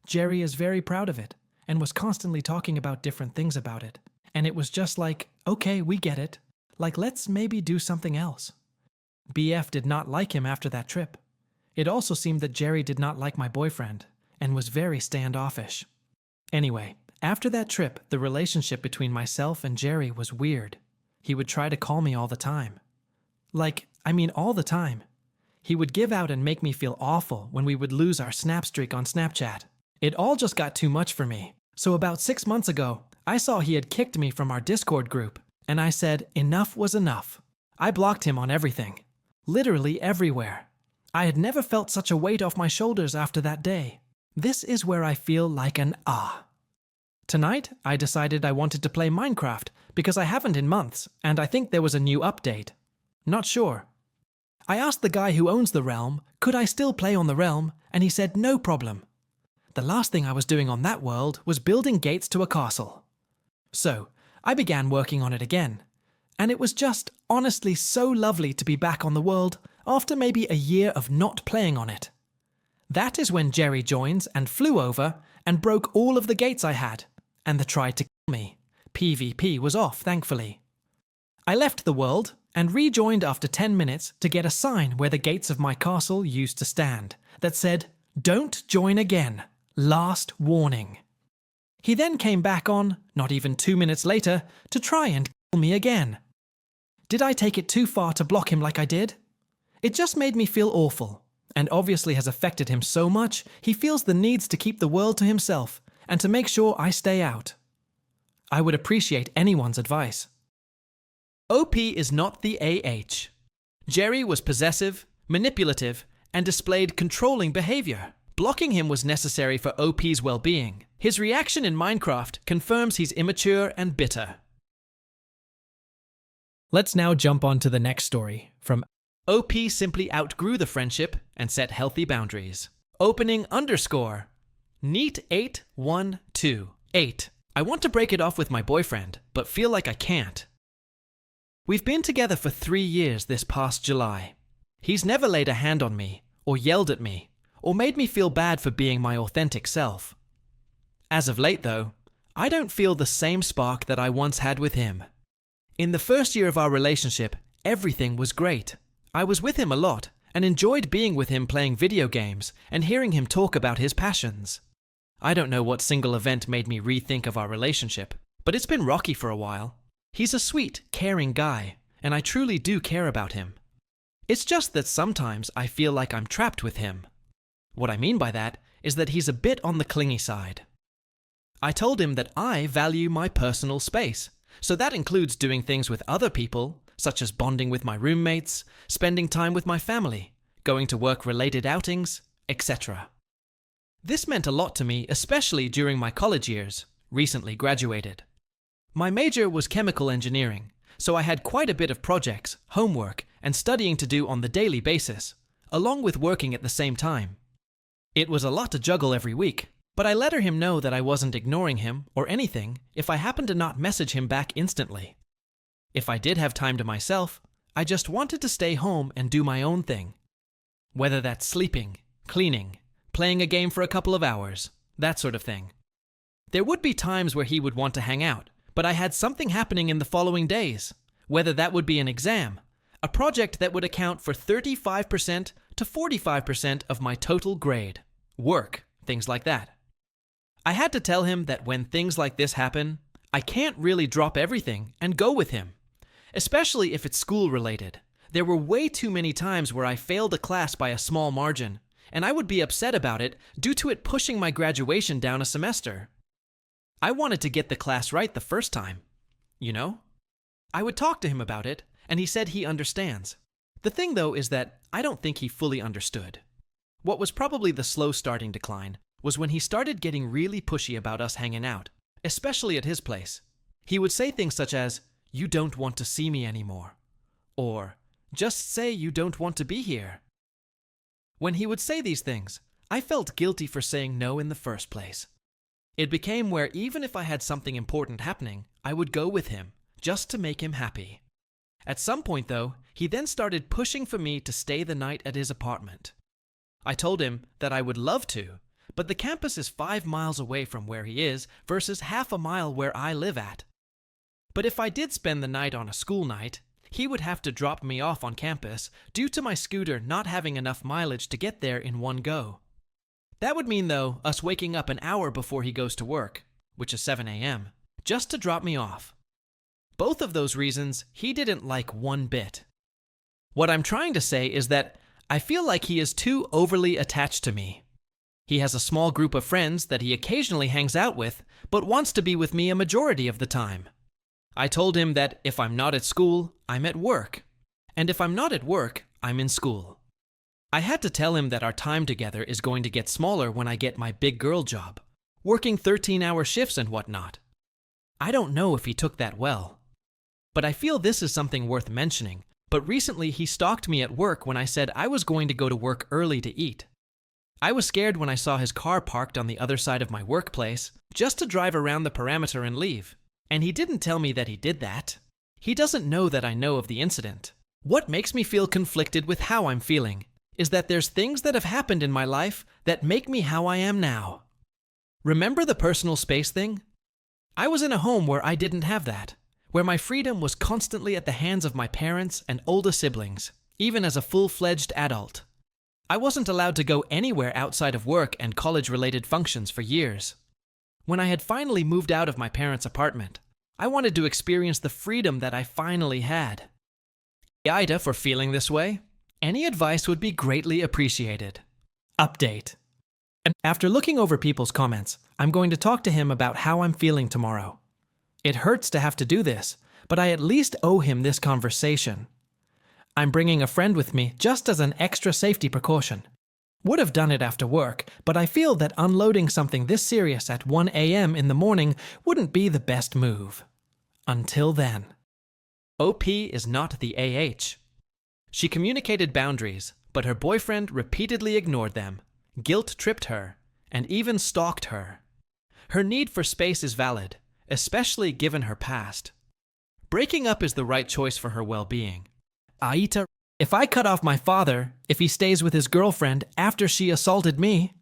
Jerry is very proud of it and was constantly talking about different things about it. And it was just like, okay, we get it. Like, let's maybe do something else. BF did not like him after that trip. It also seemed that Jerry did not like my boyfriend and was very standoffish. Anyway, after that trip, the relationship between myself and Jerry was weird. He would try to call me all the time. All the time. He would give out and make me feel awful when we would lose our snap streak on Snapchat. It all just got too much for me. So about 6 months ago, I saw he had kicked me from our Discord group, and I said enough was enough. I blocked him on everything. Literally everywhere. I had never felt such a weight off my shoulders after that day. This is where I feel like an ah. Tonight, I decided I wanted to play Minecraft because I haven't in months, and I think there was a new update. Not sure. I asked the guy who owns the realm, could I still play on the realm, and he said no problem. The last thing I was doing on that world was building gates to a castle. So, I began working on it again, and it was just honestly so lovely to be back on the world after maybe a year of not playing on it. That is when Jerry joins and flew over and broke all of the gates I had, and they tried to kill me. PvP was off, thankfully. I left the world and rejoined after 10 minutes to get a sign where the gates of my castle used to stand that said, "Don't join again. Last warning." He then came back on, not even 2 minutes later, to try and kill me again. Did I take it too far to block him like I did? It just made me feel awful, and obviously has affected him so much he feels the needs to keep the world to himself and to make sure I stay out. I would appreciate anyone's advice. OP is not the AH. Jerry was possessive, manipulative, and displayed controlling behavior. Blocking him was necessary for OP's well-being. His reaction in Minecraft confirms he's immature and bitter. Let's now jump on to the next story from OP simply outgrew the friendship and set healthy boundaries. Opening _ Neat8128. I want to break it off with my boyfriend, but feel like I can't. We've been together for 3 years this past July. He's never laid a hand on me, or yelled at me, or made me feel bad for being my authentic self. As of late though, I don't feel the same spark that I once had with him. In the first year of our relationship, everything was great. I was with him a lot, and enjoyed being with him playing video games and hearing him talk about his passions. I don't know what single event made me rethink of our relationship, but it's been rocky for a while. He's a sweet, caring guy, and I truly do care about him. It's just that sometimes I feel like I'm trapped with him. What I mean by that is that he's a bit on the clingy side. I told him that I value my personal space, so that includes doing things with other people, such as bonding with my roommates, spending time with my family, going to work-related outings, etc. This meant a lot to me, especially during my college years, recently graduated. My major was chemical engineering, so I had quite a bit of projects, homework, and studying to do on the daily basis, along with working at the same time. It was a lot to juggle every week, but I let him know that I wasn't ignoring him or anything if I happened to not message him back instantly. If I did have time to myself, I just wanted to stay home and do my own thing. Whether that's sleeping, cleaning, playing a game for a couple of hours, that sort of thing. There would be times where he would want to hang out, but I had something happening in the following days, whether that would be an exam, a project that would account for 35% to 45% of my total grade, work, things like that. I had to tell him that when things like this happen, I can't really drop everything and go with him, especially if it's school related. There were way too many times where I failed a class by a small margin, and I would be upset about it due to it pushing my graduation down a semester. I wanted to get the class right the first time, you know? I would talk to him about it, and he said he understands. The thing, though, is that I don't think he fully understood. What was probably the slow starting decline was when he started getting really pushy about us hanging out, especially at his place. He would say things such as, "You don't want to see me anymore," or "Just say you don't want to be here." When he would say these things, I felt guilty for saying no in the first place. It became where even if I had something important happening, I would go with him, just to make him happy. At some point, though, he then started pushing for me to stay the night at his apartment. I told him that I would love to, but the campus is 5 miles away from where he is versus half a mile where I live at. But if I did spend the night on a school night, he would have to drop me off on campus due to my scooter not having enough mileage to get there in one go. That would mean, though, us waking up an hour before he goes to work, which is 7 a.m., just to drop me off. Both of those reasons he didn't like one bit. What I'm trying to say is that I feel like he is too overly attached to me. He has a small group of friends that he occasionally hangs out with, but wants to be with me a majority of the time. I told him that if I'm not at school, I'm at work. And if I'm not at work, I'm in school. I had to tell him that our time together is going to get smaller when I get my big girl job, working 13-hour shifts and whatnot. I don't know if he took that well. But I feel this is something worth mentioning, but recently he stalked me at work when I said I was going to go to work early to eat. I was scared when I saw his car parked on the other side of my workplace, just to drive around the perimeter and leave. And he didn't tell me that he did that. He doesn't know that I know of the incident. What makes me feel conflicted with how I'm feeling is that there's things that have happened in my life that make me how I am now. Remember the personal space thing? I was in a home where I didn't have that, where my freedom was constantly at the hands of my parents and older siblings, even as a full-fledged adult. I wasn't allowed to go anywhere outside of work and college-related functions for years. When I had finally moved out of my parents' apartment, I wanted to experience the freedom that I finally had. AITA for feeling this way? Any advice would be greatly appreciated. Update. And after looking over people's comments, I'm going to talk to him about how I'm feeling tomorrow. It hurts to have to do this, but I at least owe him this conversation. I'm bringing a friend with me just as an extra safety precaution. Would have done it after work, but I feel that unloading something this serious at 1 a.m. in the morning wouldn't be the best move. Until then. OP is not the AH. She communicated boundaries, but her boyfriend repeatedly ignored them, guilt-tripped her, and even stalked her. Her need for space is valid, especially given her past. Breaking up is the right choice for her well-being. AITA, if I cut off my father, if he stays with his girlfriend after she assaulted me.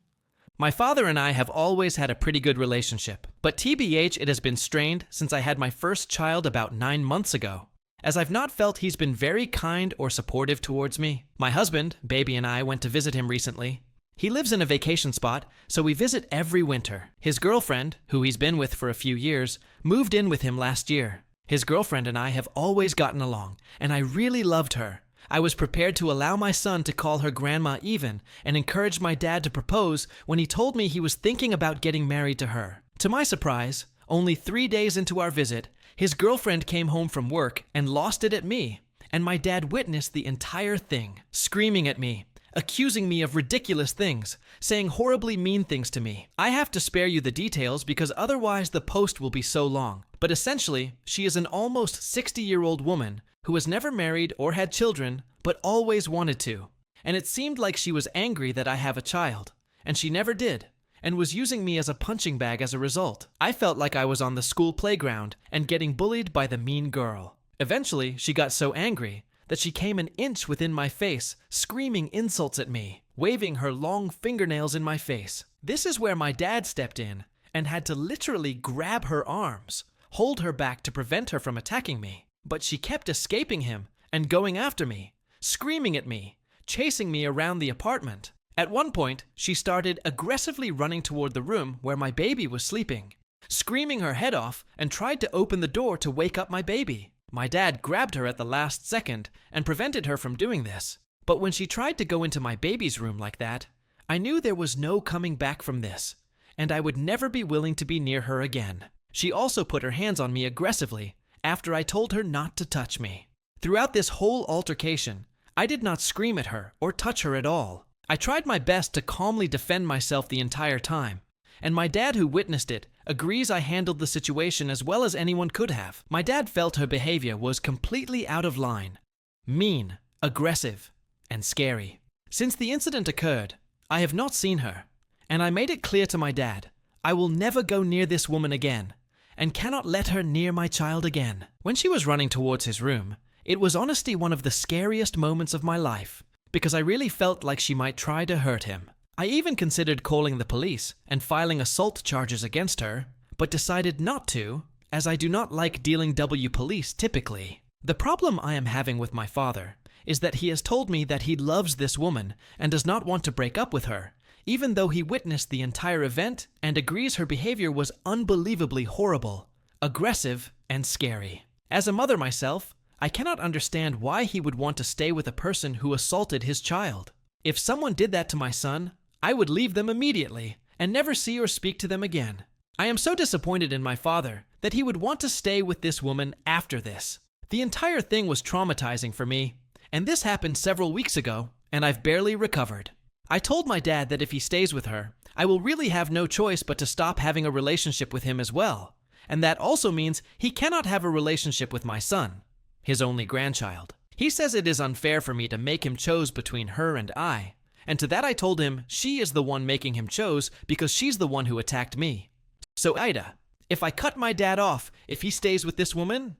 My father and I have always had a pretty good relationship, but TBH it has been strained since I had my first child about 9 months ago, as I've not felt he's been very kind or supportive towards me. My husband, baby, and I went to visit him recently. He lives in a vacation spot, so we visit every winter. His girlfriend, who he's been with for a few years, moved in with him last year. His girlfriend and I have always gotten along, and I really loved her. I was prepared to allow my son to call her grandma even, and encouraged my dad to propose when he told me he was thinking about getting married to her. To my surprise, only 3 days into our visit, his girlfriend came home from work and lost it at me, and my dad witnessed the entire thing, screaming at me, accusing me of ridiculous things, saying horribly mean things to me. I have to spare you the details because otherwise the post will be so long. But essentially, she is an almost 60-year-old woman who has never married or had children, but always wanted to. And it seemed like she was angry that I have a child, and she never did, and was using me as a punching bag as a result. I felt like I was on the school playground and getting bullied by the mean girl. Eventually, she got so angry that she came an inch within my face, screaming insults at me, waving her long fingernails in my face. This is where my dad stepped in and had to literally grab her arms, hold her back to prevent her from attacking me. But she kept escaping him and going after me, screaming at me, chasing me around the apartment. At one point, she started aggressively running toward the room where my baby was sleeping, screaming her head off and tried to open the door to wake up my baby. My dad grabbed her at the last second and prevented her from doing this. But when she tried to go into my baby's room like that, I knew there was no coming back from this, and I would never be willing to be near her again. She also put her hands on me aggressively after I told her not to touch me. Throughout this whole altercation, I did not scream at her or touch her at all. I tried my best to calmly defend myself the entire time, and my dad, who witnessed it, agrees I handled the situation as well as anyone could have. My dad felt her behavior was completely out of line, mean, aggressive, and scary. Since the incident occurred, I have not seen her, and I made it clear to my dad, I will never go near this woman again, and cannot let her near my child again. When she was running towards his room, it was honestly one of the scariest moments of my life, because I really felt like she might try to hurt him. I even considered calling the police and filing assault charges against her, but decided not to, as I do not like dealing with police typically. The problem I am having with my father is that he has told me that he loves this woman and does not want to break up with her, even though he witnessed the entire event and agrees her behavior was unbelievably horrible, aggressive, and scary. As a mother myself, I cannot understand why he would want to stay with a person who assaulted his child. If someone did that to my son, I would leave them immediately and never see or speak to them again. I am so disappointed in my father that he would want to stay with this woman after this. The entire thing was traumatizing for me, and this happened several weeks ago, and I've barely recovered. I told my dad that if he stays with her, I will really have no choice but to stop having a relationship with him as well, and that also means he cannot have a relationship with my son, his only grandchild. He says it is unfair for me to make him choose between her and I, and to that I told him she is the one making him choose because she's the one who attacked me. So AITA, if I cut my dad off if he stays with this woman?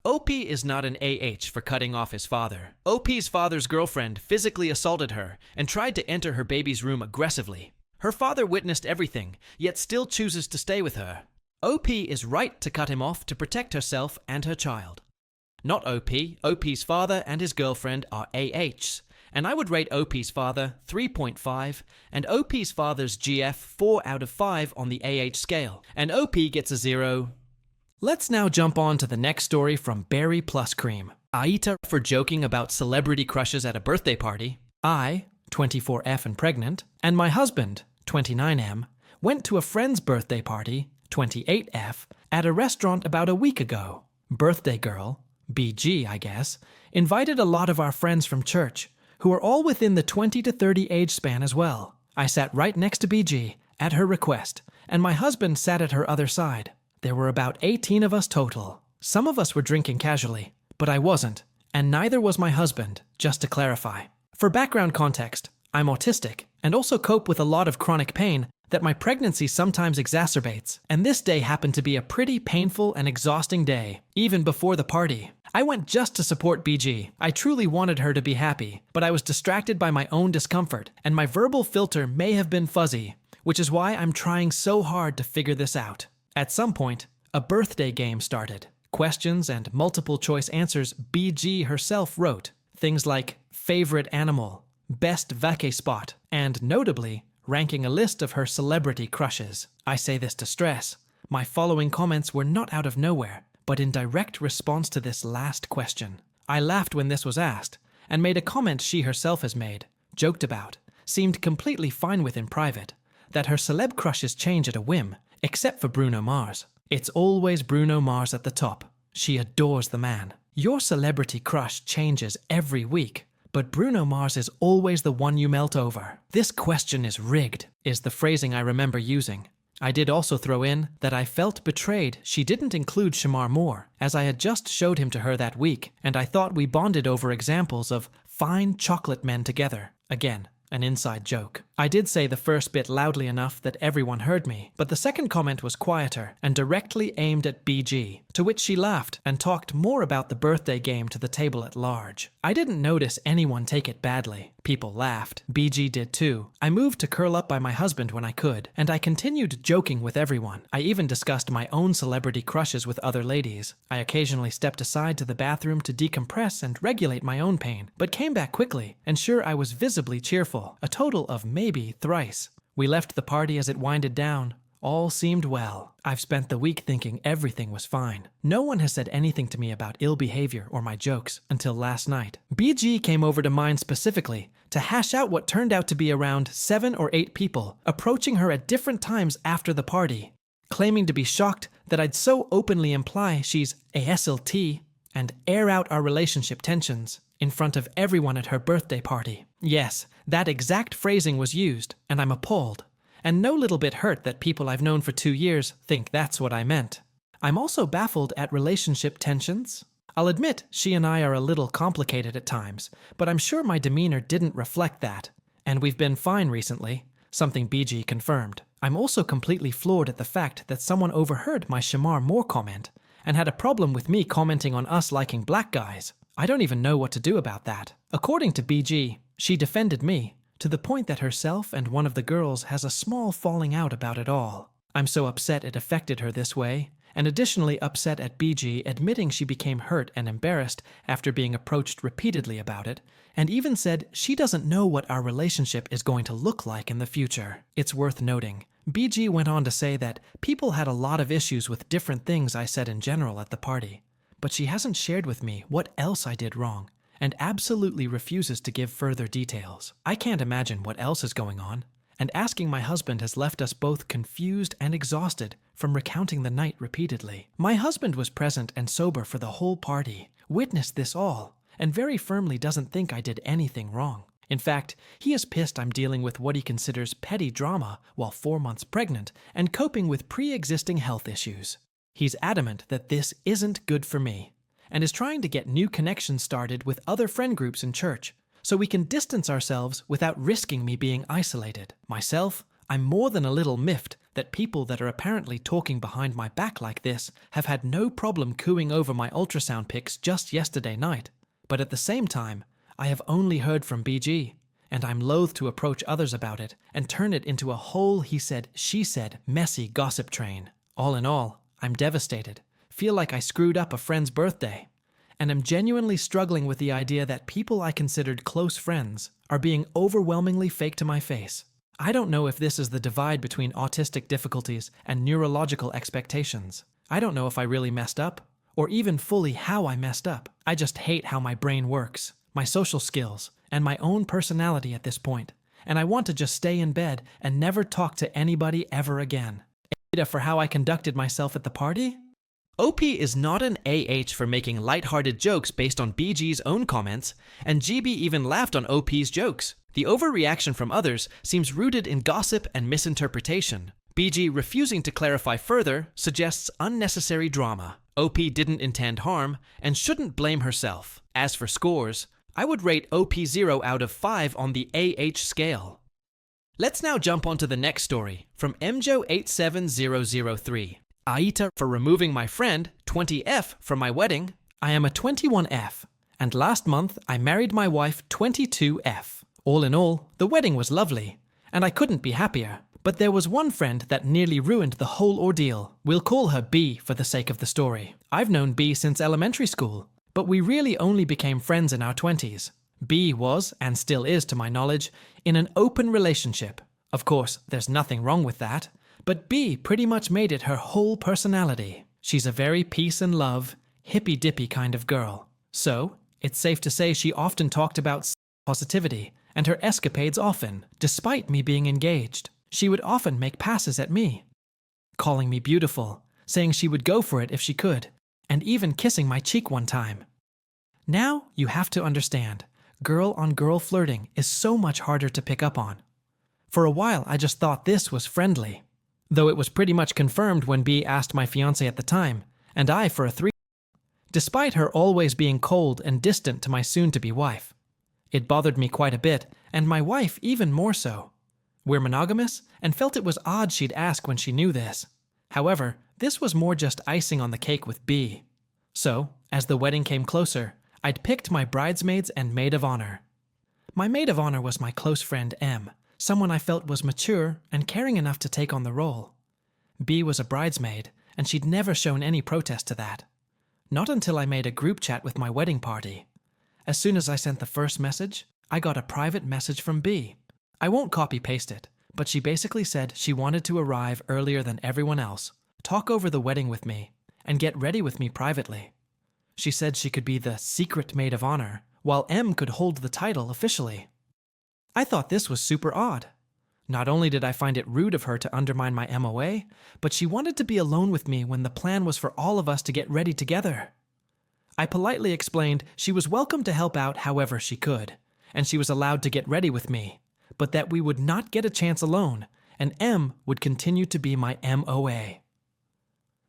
OP is not an AH for cutting off his father. OP's father's girlfriend physically assaulted her and tried to enter her baby's room aggressively. Her father witnessed everything, yet still chooses to stay with her. OP is right to cut him off to protect herself and her child. Not OP. OP's father and his girlfriend are AHs, and I would rate OP's father 3.5 and OP's father's GF 4 out of 5 on the AH scale, and OP gets a 0. Let's now jump on to the next story from Berry Plus Cream. AITA for joking about celebrity crushes at a birthday party. I, 24F and pregnant, and my husband, 29M, went to a friend's birthday party, 28F, at a restaurant about a week ago. Birthday girl, BG I guess, invited a lot of our friends from church, who are all within the 20 to 30 age span as well. I sat right next to BG, at her request, and my husband sat at her other side. There were about 18 of us total. Some of us were drinking casually, but I wasn't, and neither was my husband, just to clarify. For background context, I'm autistic, and also cope with a lot of chronic pain that my pregnancy sometimes exacerbates, and this day happened to be a pretty painful and exhausting day, even before the party. I went just to support BG. I truly wanted her to be happy, but I was distracted by my own discomfort, and my verbal filter may have been fuzzy, which is why I'm trying so hard to figure this out. At some point, a birthday game started. Questions and multiple choice answers BG herself wrote. Things like favorite animal, best vacay spot, and notably, ranking a list of her celebrity crushes. I say this to stress. My following comments were not out of nowhere, but in direct response to this last question. I laughed when this was asked, and made a comment she herself has made, joked about, seemed completely fine with in private, that her celeb crushes change at a whim, except for Bruno Mars. It's always Bruno Mars at the top. She adores the man. Your celebrity crush changes every week, but Bruno Mars is always the one you melt over. This question is rigged, is the phrasing I remember using. I did also throw in that I felt betrayed she didn't include Shamar Moore, as I had just showed him to her that week, and I thought we bonded over examples of fine chocolate men together. Again, an inside joke. I did say the first bit loudly enough that everyone heard me, but the second comment was quieter and directly aimed at BG, to which she laughed and talked more about the birthday game to the table at large. I didn't notice anyone take it badly. People laughed. BG did too. I moved to curl up by my husband when I could, and I continued joking with everyone. I even discussed my own celebrity crushes with other ladies. I occasionally stepped aside to the bathroom to decompress and regulate my own pain, but came back quickly, and sure I was visibly cheerful, a total of maybe thrice. We left the party as it winded down, All seemed well. I've spent the week thinking everything was fine. No one has said anything to me about ill behavior or my jokes until last night. BG came over to mine specifically to hash out what turned out to be around 7 or 8 people approaching her at different times after the party, claiming to be shocked that I'd so openly imply she's a SLT and air out our relationship tensions in front of everyone at her birthday party. Yes, that exact phrasing was used, and I'm appalled, and no little bit hurt that people I've known for 2 years think that's what I meant. I'm also baffled at relationship tensions. I'll admit she and I are a little complicated at times, but I'm sure my demeanor didn't reflect that, and we've been fine recently, something BG confirmed. I'm also completely floored at the fact that someone overheard my Shamar Moore comment and had a problem with me commenting on us liking black guys. I don't even know what to do about that. According to BG, she defended me to the point that herself and one of the girls has a small falling out about it all. I'm so upset it affected her this way, and additionally upset at BG admitting she became hurt and embarrassed after being approached repeatedly about it, and even said she doesn't know what our relationship is going to look like in the future. It's worth noting, BG went on to say that people had a lot of issues with different things I said in general at the party, but she hasn't shared with me what else I did wrong, and absolutely refuses to give further details. I can't imagine what else is going on, and asking my husband has left us both confused and exhausted from recounting the night repeatedly. My husband was present and sober for the whole party, witnessed this all, and very firmly doesn't think I did anything wrong. In fact, he is pissed I'm dealing with what he considers petty drama while 4 months pregnant and coping with pre-existing health issues. He's adamant that this isn't good for me, and is trying to get new connections started with other friend groups in church, so we can distance ourselves without risking me being isolated. Myself, I'm more than a little miffed that people that are apparently talking behind my back like this have had no problem cooing over my ultrasound pics just yesterday night. But at the same time, I have only heard from BG, and I'm loath to approach others about it and turn it into a whole he said, she said, messy gossip train. All in all, I'm devastated, feel like I screwed up a friend's birthday, and am genuinely struggling with the idea that people I considered close friends are being overwhelmingly fake to my face. I don't know if this is the divide between autistic difficulties and neurological expectations. I don't know if I really messed up, or even fully how I messed up. I just hate how my brain works, my social skills, and my own personality at this point, and I want to just stay in bed and never talk to anybody ever again. AITA for how I conducted myself at the party? OP is not an AH for making lighthearted jokes based on BG's own comments, and GB even laughed on OP's jokes. The overreaction from others seems rooted in gossip and misinterpretation. BG refusing to clarify further suggests unnecessary drama. OP didn't intend harm and shouldn't blame herself. As for scores, I would rate OP 0 out of 5 on the AH scale. Let's now jump onto the next story from MJO87003. AITA for removing my friend, 20F, from my wedding. I am a 21F, and last month I married my wife, 22F. All in all, the wedding was lovely, and I couldn't be happier. But there was one friend that nearly ruined the whole ordeal. We'll call her B for the sake of the story. I've known B since elementary school, but we really only became friends in our 20s. B was, and still is to my knowledge, in an open relationship. Of course, there's nothing wrong with that, but B pretty much made it her whole personality. She's a very peace and love, hippy-dippy kind of girl. So, it's safe to say she often talked about positivity and her escapades often, despite me being engaged. She would often make passes at me, calling me beautiful, saying she would go for it if she could, and even kissing my cheek one time. Now, you have to understand, girl-on-girl flirting is so much harder to pick up on. For a while, I just thought this was friendly, though it was pretty much confirmed when B asked my fiancé at the time, and I for a threesome, despite her always being cold and distant to my soon-to-be wife. It bothered me quite a bit, and my wife even more so. We're monogamous, and felt it was odd she'd ask when she knew this. However, this was more just icing on the cake with B. So, as the wedding came closer, I'd picked my bridesmaids and maid of honor. My maid of honor was my close friend M, someone I felt was mature and caring enough to take on the role. B was a bridesmaid, and she'd never shown any protest to that. Not until I made a group chat with my wedding party. As soon as I sent the first message, I got a private message from B. I won't copy-paste it, but she basically said she wanted to arrive earlier than everyone else, talk over the wedding with me, and get ready with me privately. She said she could be the secret maid of honor, while M could hold the title officially. I thought this was super odd. Not only did I find it rude of her to undermine my MOA, but she wanted to be alone with me when the plan was for all of us to get ready together. I politely explained she was welcome to help out however she could, and she was allowed to get ready with me, but that we would not get a chance alone, and M would continue to be my MOA.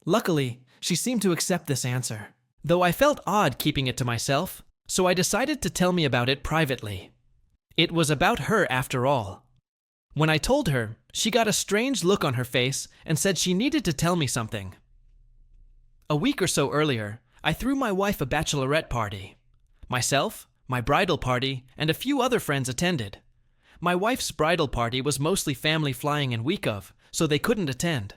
Luckily, she seemed to accept this answer, though I felt odd keeping it to myself, so I decided to tell me about it privately. It was about her after all. When I told her, she got a strange look on her face and said she needed to tell me something. A week or so earlier, I threw my wife a bachelorette party. Myself, my bridal party, and a few other friends attended. My wife's bridal party was mostly family flying in week of, so they couldn't attend.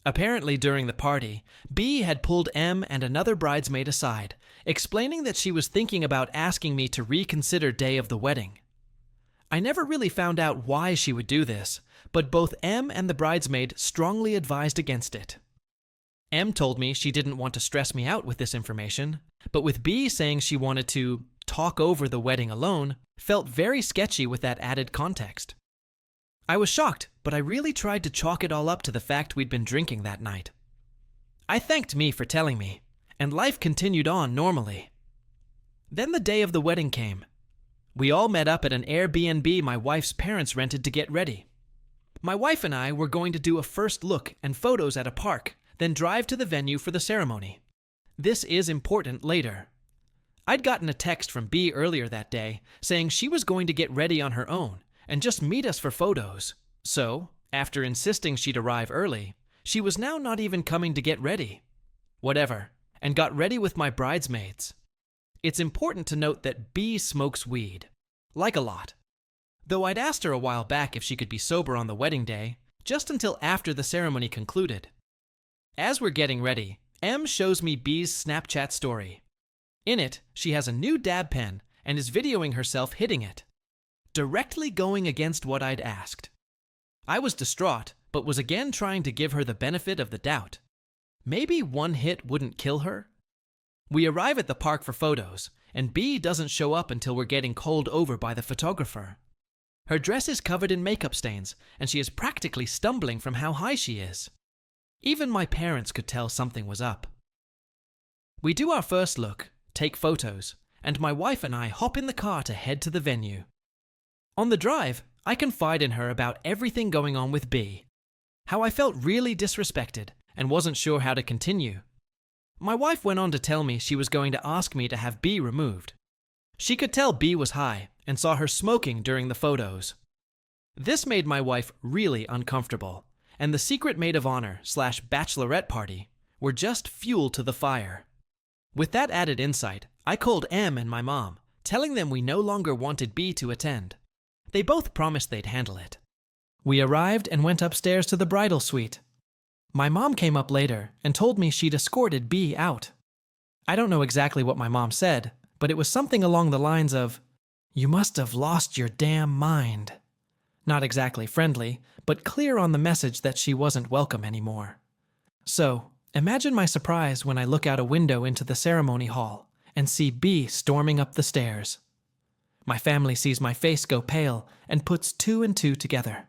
Apparently during the party, B had pulled M and another bridesmaid aside, explaining that she was thinking about asking me to reconsider day of the wedding. I never really found out why she would do this, but both M and the bridesmaid strongly advised against it. M told me she didn't want to stress me out with this information, but with B saying she wanted to talk over the wedding alone, felt very sketchy with that added context. I was shocked, but I really tried to chalk it all up to the fact we'd been drinking that night. I thanked me for telling me, and life continued on normally. Then the day of the wedding came. We all met up at an Airbnb my wife's parents rented to get ready. My wife and I were going to do a first look and photos at a park, then drive to the venue for the ceremony. This is important later. I'd gotten a text from B earlier that day saying she was going to get ready on her own and just meet us for photos. So, after insisting she'd arrive early, she was now not even coming to get ready. Whatever, and got ready with my bridesmaids. It's important to note that B smokes weed. Like a lot. Though I'd asked her a while back if she could be sober on the wedding day, just until after the ceremony concluded. As we're getting ready, M shows me B's Snapchat story. In it, she has a new dab pen and is videoing herself hitting it, directly going against what I'd asked. I was distraught, but was again trying to give her the benefit of the doubt. Maybe one hit wouldn't kill her? We arrive at the park for photos, and B doesn't show up until we're getting called over by the photographer. Her dress is covered in makeup stains, and she is practically stumbling from how high she is. Even my parents could tell something was up. We do our first look, take photos, and my wife and I hop in the car to head to the venue. On the drive, I confide in her about everything going on with B, how I felt really disrespected and wasn't sure how to continue. My wife went on to tell me she was going to ask me to have B removed. She could tell B was high and saw her smoking during the photos. This made my wife really uncomfortable, and the secret maid of honor / bachelorette party were just fuel to the fire. With that added insight, I called M and my mom, telling them we no longer wanted B to attend. They both promised they'd handle it. We arrived and went upstairs to the bridal suite. My mom came up later and told me she'd escorted B out. I don't know exactly what my mom said, but it was something along the lines of, "You must have lost your damn mind." Not exactly friendly, but clear on the message that she wasn't welcome anymore. So, imagine my surprise when I look out a window into the ceremony hall and see B storming up the stairs. My family sees my face go pale and puts two and two together.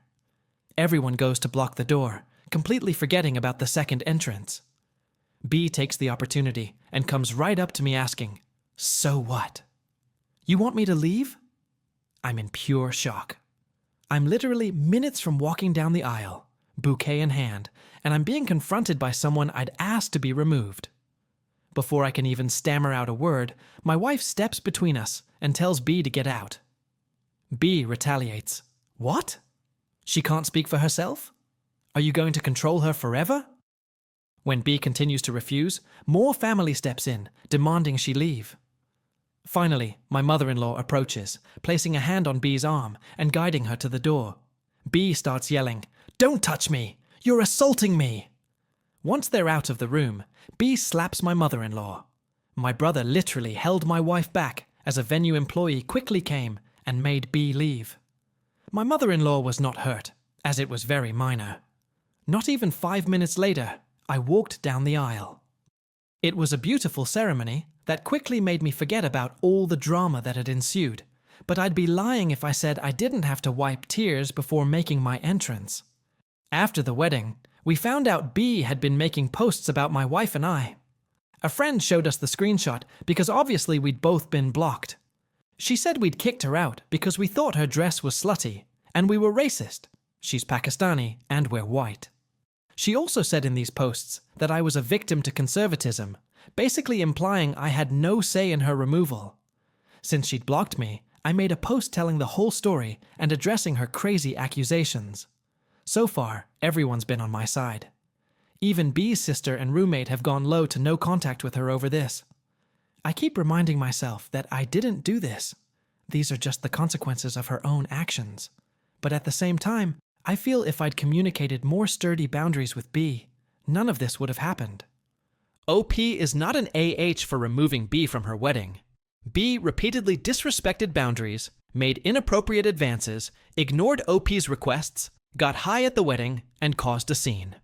Everyone goes to block the door, completely forgetting about the second entrance. B takes the opportunity and comes right up to me asking, "So what? You want me to leave?" I'm in pure shock. I'm literally minutes from walking down the aisle, bouquet in hand, and I'm being confronted by someone I'd asked to be removed. Before I can even stammer out a word, my wife steps between us and tells B to get out. B retaliates. "What? She can't speak for herself? Are you going to control her forever?" When B continues to refuse, more family steps in, demanding she leave. Finally, my mother-in-law approaches, placing a hand on B's arm and guiding her to the door. B starts yelling, "Don't touch me! You're assaulting me!" Once they're out of the room, B slaps my mother-in-law. My brother literally held my wife back as a venue employee quickly came and made B leave. My mother-in-law was not hurt, as it was very minor. Not even 5 minutes later, I walked down the aisle. It was a beautiful ceremony that quickly made me forget about all the drama that had ensued, but I'd be lying if I said I didn't have to wipe tears before making my entrance. After the wedding, we found out B had been making posts about my wife and I. A friend showed us the screenshot because obviously we'd both been blocked. She said we'd kicked her out because we thought her dress was slutty, and we were racist. She's Pakistani, and we're white. She also said in these posts that I was a victim to conservatism, basically implying I had no say in her removal. Since she'd blocked me, I made a post telling the whole story and addressing her crazy accusations. So far, everyone's been on my side. Even B's sister and roommate have gone low to no contact with her over this. I keep reminding myself that I didn't do this. These are just the consequences of her own actions. But at the same time, I feel if I'd communicated more sturdy boundaries with B, none of this would have happened. OP is not an AH for removing B from her wedding. B repeatedly disrespected boundaries, made inappropriate advances, ignored OP's requests, got high at the wedding, and caused a scene.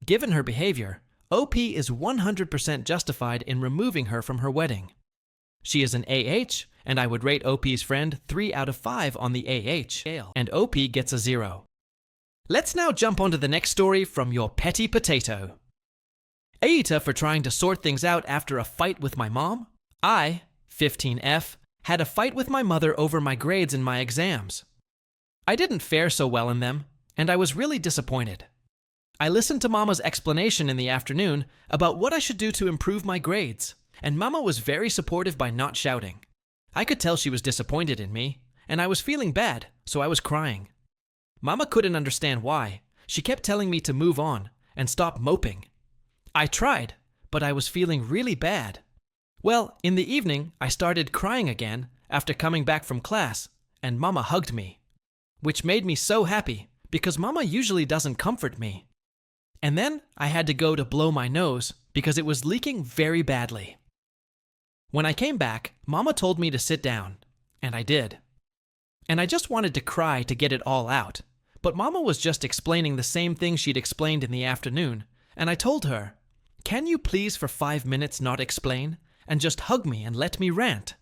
Given her behavior, OP is 100% justified in removing her from her wedding. She is an AH, and I would rate OP's friend 3 out of 5 on the AH scale, and OP gets a 0. Let's now jump onto the next story from your petty potato. AITA for trying to sort things out after a fight with my mom. I, 15F, had a fight with my mother over my grades in my exams. I didn't fare so well in them, and I was really disappointed. I listened to Mama's explanation in the afternoon about what I should do to improve my grades, and Mama was very supportive by not shouting. I could tell she was disappointed in me, and I was feeling bad, so I was crying. Mama couldn't understand why. She kept telling me to move on and stop moping. I tried, but I was feeling really bad. Well, in the evening, I started crying again after coming back from class, and Mama hugged me, which made me so happy because Mama usually doesn't comfort me. And then I had to go to blow my nose because it was leaking very badly. When I came back, Mama told me to sit down, and I did. And I just wanted to cry to get it all out, but Mama was just explaining the same thing she'd explained in the afternoon, and I told her, "Can you please for 5 minutes not explain, and just hug me and let me rant?"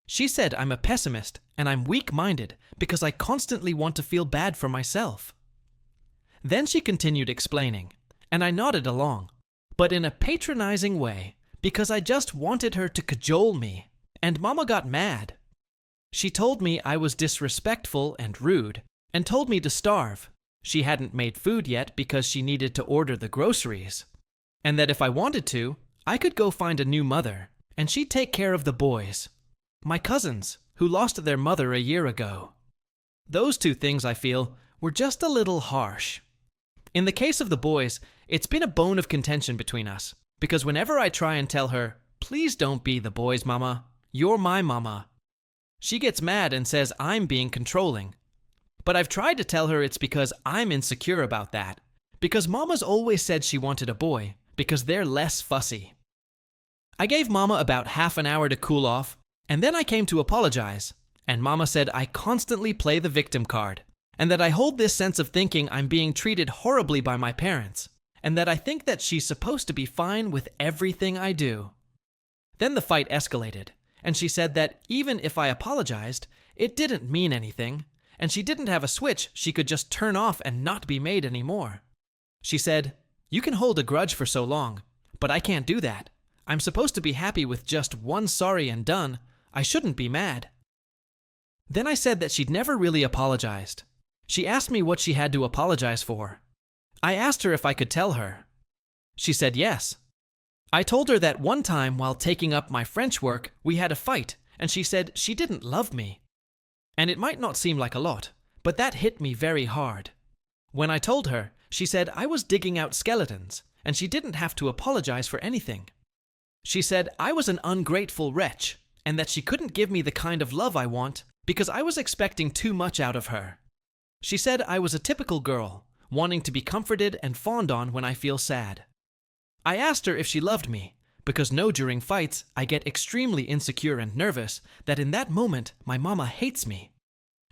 She said I'm a pessimist and I'm weak-minded because I constantly want to feel bad for myself. Then she continued explaining, and I nodded along, but in a patronizing way, because I just wanted her to cajole me, and Mama got mad. She told me I was disrespectful and rude, and told me to starve. She hadn't made food yet because she needed to order the groceries, and that if I wanted to, I could go find a new mother, and she'd take care of the boys, my cousins, who lost their mother a year ago. Those two things, I feel, were just a little harsh. In the case of the boys, it's been a bone of contention between us, because whenever I try and tell her, "Please don't be the boys' mama, you're my mama," she gets mad and says I'm being controlling. But I've tried to tell her it's because I'm insecure about that, because Mama's always said she wanted a boy, because they're less fussy. I gave Mama about half an hour to cool off, and then I came to apologize, and Mama said I constantly play the victim card, and that I hold this sense of thinking I'm being treated horribly by my parents, and that I think that she's supposed to be fine with everything I do. Then the fight escalated, and she said that even if I apologized, it didn't mean anything, and she didn't have a switch she could just turn off and not be made anymore. She said, "You can hold a grudge for so long, but I can't do that. I'm supposed to be happy with just one sorry and done. I shouldn't be mad." Then I said that she'd never really apologized. She asked me what she had to apologize for. I asked her if I could tell her. She said yes. I told her that one time while taking up my French work, we had a fight, and she said she didn't love me. And it might not seem like a lot, but that hit me very hard. When I told her, she said I was digging out skeletons, and she didn't have to apologize for anything. She said I was an ungrateful wretch, and that she couldn't give me the kind of love I want because I was expecting too much out of her. She said I was a typical girl, wanting to be comforted and fawned on when I feel sad. I asked her if she loved me, because during fights I get extremely insecure and nervous that in that moment my mama hates me.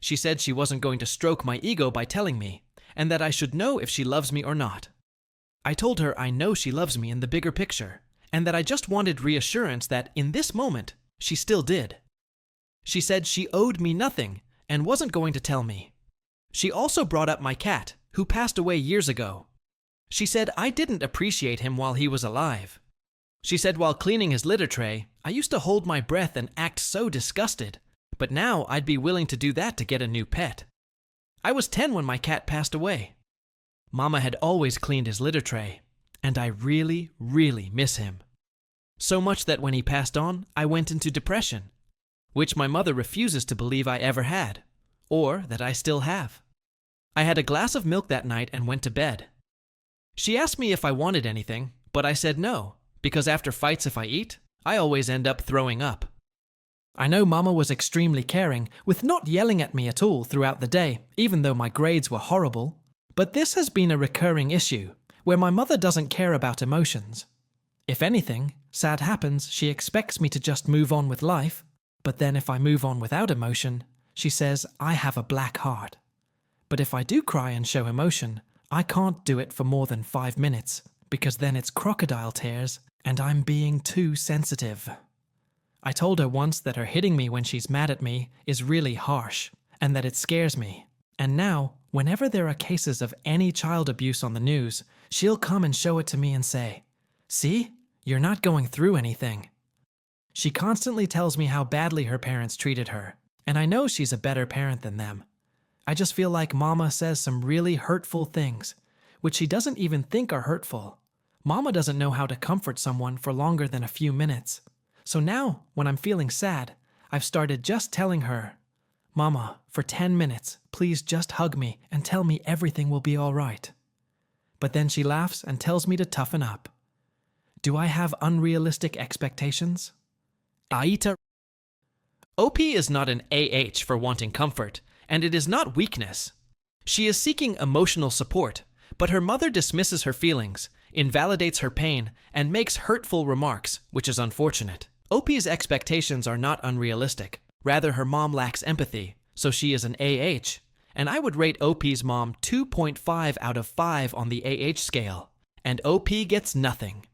She said she wasn't going to stroke my ego by telling me, and that I should know if she loves me or not. I told her I know she loves me in the bigger picture, and that I just wanted reassurance that, in this moment, she still did. She said she owed me nothing and wasn't going to tell me. She also brought up my cat, who passed away years ago. She said I didn't appreciate him while he was alive. She said while cleaning his litter tray, I used to hold my breath and act so disgusted, but now I'd be willing to do that to get a new pet. I was 10 when my cat passed away. Mama had always cleaned his litter tray, and I really, really miss him. So much that when he passed on, I went into depression, which my mother refuses to believe I ever had, or that I still have. I had a glass of milk that night and went to bed. She asked me if I wanted anything, but I said no, because after fights if I eat, I always end up throwing up. I know Mama was extremely caring, with not yelling at me at all throughout the day, even though my grades were horrible. But this has been a recurring issue, where my mother doesn't care about emotions. If anything, sad happens, she expects me to just move on with life, but then if I move on without emotion, she says I have a black heart. But if I do cry and show emotion, I can't do it for more than 5 minutes, because then it's crocodile tears, and I'm being too sensitive. I told her once that her hitting me when she's mad at me is really harsh, and that it scares me. And now, whenever there are cases of any child abuse on the news, she'll come and show it to me and say, "See, you're not going through anything." She constantly tells me how badly her parents treated her, and I know she's a better parent than them. I just feel like Mama says some really hurtful things, which she doesn't even think are hurtful. Mama doesn't know how to comfort someone for longer than a few minutes. So now, when I'm feeling sad, I've started just telling her, "Mama, for 10 minutes, please just hug me and tell me everything will be all right." But then she laughs and tells me to toughen up. Do I have unrealistic expectations? AITA. OP is not an AH for wanting comfort, and it is not weakness. She is seeking emotional support, but her mother dismisses her feelings, invalidates her pain, and makes hurtful remarks, which is unfortunate. OP's expectations are not unrealistic. Rather, her mom lacks empathy, so she is an AH, and I would rate OP's mom 2.5 out of 5 on the AH scale, and OP gets nothing.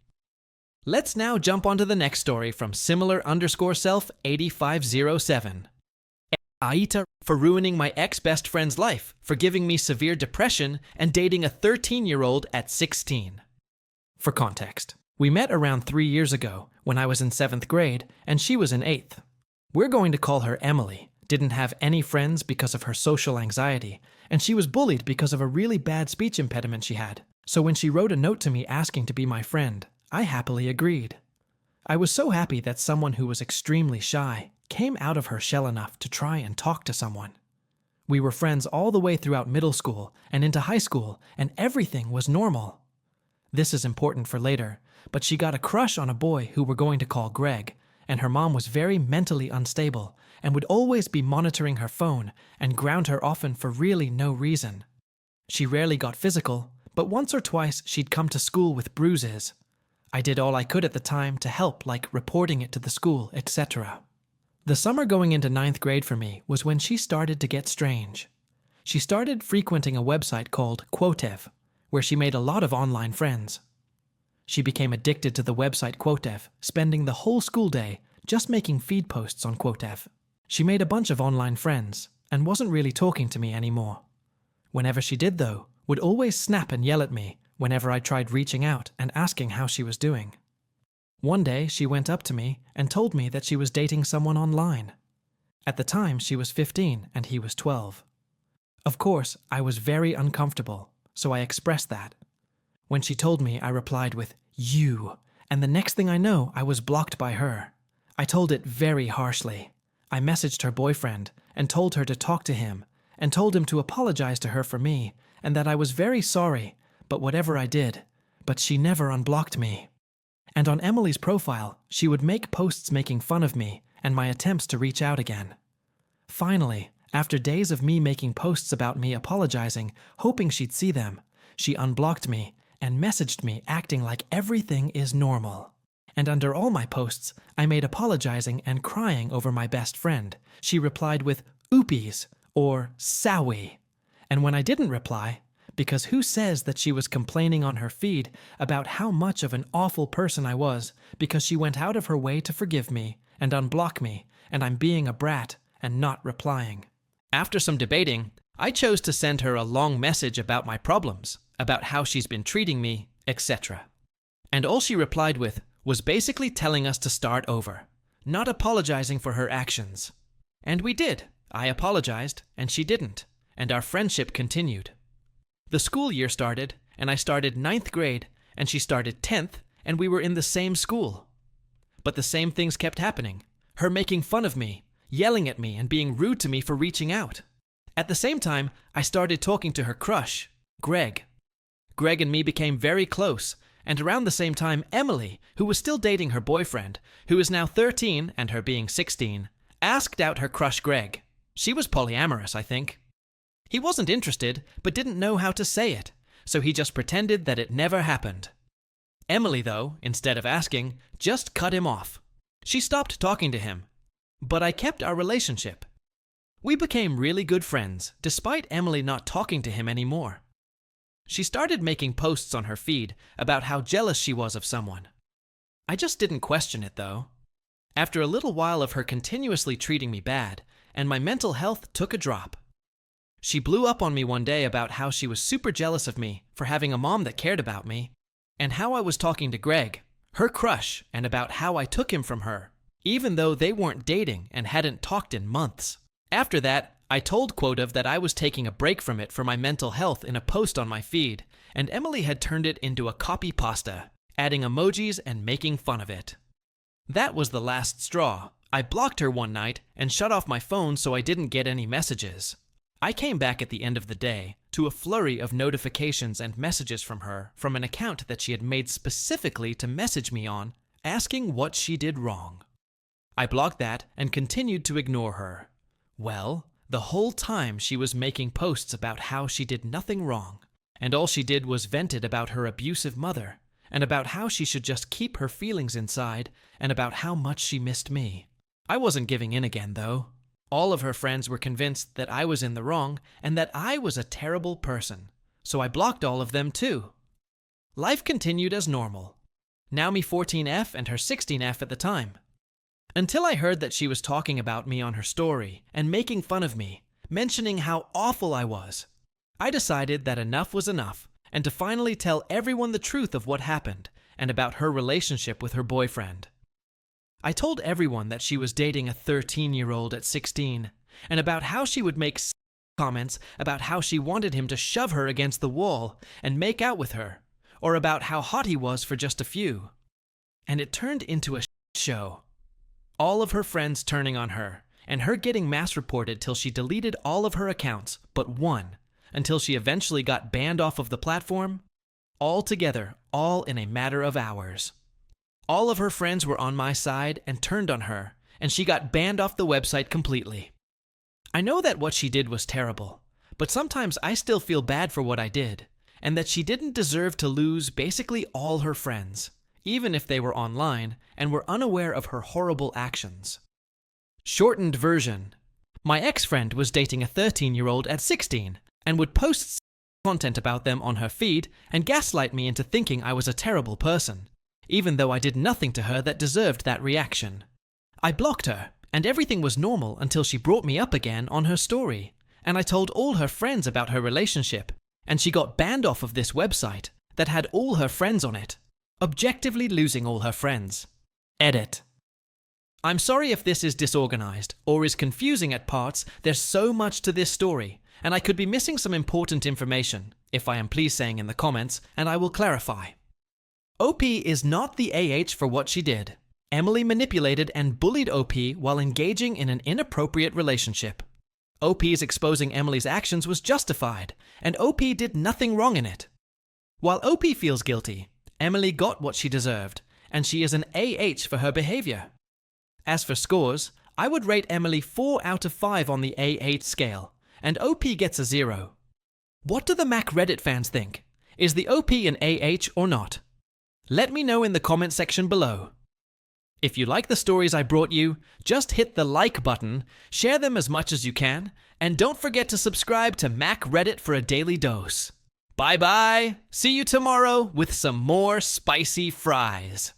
Let's now jump onto the next story from similar_self8507. AITA for ruining my ex-best friend's life, for giving me severe depression, and dating a 13-year-old at 16. For context, we met around 3 years ago when I was in 7th grade and she was in 8th. We're going to call her Emily, didn't have any friends because of her social anxiety, and she was bullied because of a really bad speech impediment she had. So when she wrote a note to me asking to be my friend, I happily agreed. I was so happy that someone who was extremely shy came out of her shell enough to try and talk to someone. We were friends all the way throughout middle school and into high school, and everything was normal. This is important for later, but she got a crush on a boy who we're going to call Greg, and her mom was very mentally unstable and would always be monitoring her phone and ground her often for really no reason. She rarely got physical, but once or twice she'd come to school with bruises. I did all I could at the time to help, like reporting it to the school, etc. The summer going into 9th grade for me was when she started to get strange. She started frequenting a website called Quotev, where she made a lot of online friends. She became addicted to the website Quotev, spending the whole school day just making feed posts on Quotev. She made a bunch of online friends and wasn't really talking to me anymore. Whenever she did, though, would always snap and yell at me whenever I tried reaching out and asking how she was doing. One day, she went up to me and told me that she was dating someone online. At the time, she was 15 and he was 12. Of course, I was very uncomfortable, so I expressed that. When she told me, I replied with, "You," and the next thing I know, I was blocked by her. I told it very harshly. I messaged her boyfriend and told her to talk to him and told him to apologize to her for me and that I was very sorry, but whatever I did, but she never unblocked me. And on Emily's profile, she would make posts making fun of me and my attempts to reach out again. Finally, after days of me making posts about me apologizing, hoping she'd see them, she unblocked me and messaged me acting like everything is normal. And under all my posts, I made apologizing and crying over my best friend. She replied with "oopies" or sowie. And when I didn't reply, because who says that she was complaining on her feed about how much of an awful person I was because she went out of her way to forgive me and unblock me, and I'm being a brat and not replying. After some debating, I chose to send her a long message about my problems, about how she's been treating me, etc. And all she replied with was basically telling us to start over, not apologizing for her actions. And we did. I apologized, and she didn't, and our friendship continued. The school year started, and I started 9th grade, and she started 10th, and we were in the same school. But the same things kept happening. Her making fun of me, yelling at me, and being rude to me for reaching out. At the same time, I started talking to her crush, Greg. Greg and me became very close, and around the same time, Emily, who was still dating her boyfriend, who is now 13 and her being 16, asked out her crush Greg. She was polyamorous, I think. He wasn't interested, but didn't know how to say it, so he just pretended that it never happened. Emily, though, instead of asking, just cut him off. She stopped talking to him, but I kept our relationship. We became really good friends, despite Emily not talking to him anymore. She started making posts on her feed about how jealous she was of someone. I just didn't question it, though. After a little while of her continuously treating me bad, and my mental health took a drop. She blew up on me one day about how she was super jealous of me for having a mom that cared about me, and how I was talking to Greg, her crush, and about how I took him from her, even though they weren't dating and hadn't talked in months. After that, I told Quotive that I was taking a break from it for my mental health in a post on my feed, and Emily had turned it into a copy pasta, adding emojis and making fun of it. That was the last straw. I blocked her one night and shut off my phone so I didn't get any messages. I came back at the end of the day to a flurry of notifications and messages from her from an account that she had made specifically to message me on, asking what she did wrong. I blocked that and continued to ignore her. Well, the whole time she was making posts about how she did nothing wrong, and all she did was vented about her abusive mother, and about how she should just keep her feelings inside, and about how much she missed me. I wasn't giving in again, though. All of her friends were convinced that I was in the wrong and that I was a terrible person, so I blocked all of them too. Life continued as normal. Now me 14F and her 16F at the time. Until I heard that she was talking about me on her story and making fun of me, mentioning how awful I was. I decided that enough was enough and to finally tell everyone the truth of what happened and about her relationship with her boyfriend. I told everyone that she was dating a 13-year-old at 16, and about how she would make comments about how she wanted him to shove her against the wall and make out with her, or about how hot he was for just a few. And it turned into a show. All of her friends turning on her, and her getting mass reported till she deleted all of her accounts but one, until she eventually got banned off of the platform, all together, all in a matter of hours. All of her friends were on my side and turned on her, and she got banned off the website completely. I know that what she did was terrible, but sometimes I still feel bad for what I did, and that she didn't deserve to lose basically all her friends, even if they were online and were unaware of her horrible actions. Shortened version. My ex-friend was dating a 13-year-old at 16 and would post content about them on her feed and gaslight me into thinking I was a terrible person, even though I did nothing to her that deserved that reaction. I blocked her, and everything was normal until she brought me up again on her story, and I told all her friends about her relationship, and she got banned off of this website that had all her friends on it, objectively losing all her friends. Edit. I'm sorry if this is disorganized or is confusing at parts. There's so much to this story, and I could be missing some important information, if I am please saying in the comments, and I will clarify. OP is not the AH for what she did. Emily manipulated and bullied OP while engaging in an inappropriate relationship. OP's exposing Emily's actions was justified, and OP did nothing wrong in it. While OP feels guilty, Emily got what she deserved, and she is an AH for her behavior. As for scores, I would rate Emily 4 out of 5 on the AH scale, and OP gets a 0. What do the Mac Reddit fans think? Is the OP an AH or not? Let me know in the comment section below. If you like the stories I brought you, just hit the like button, share them as much as you can, and don't forget to subscribe to Mac Reddit for a daily dose. Bye-bye! See you tomorrow with some more spicy fries.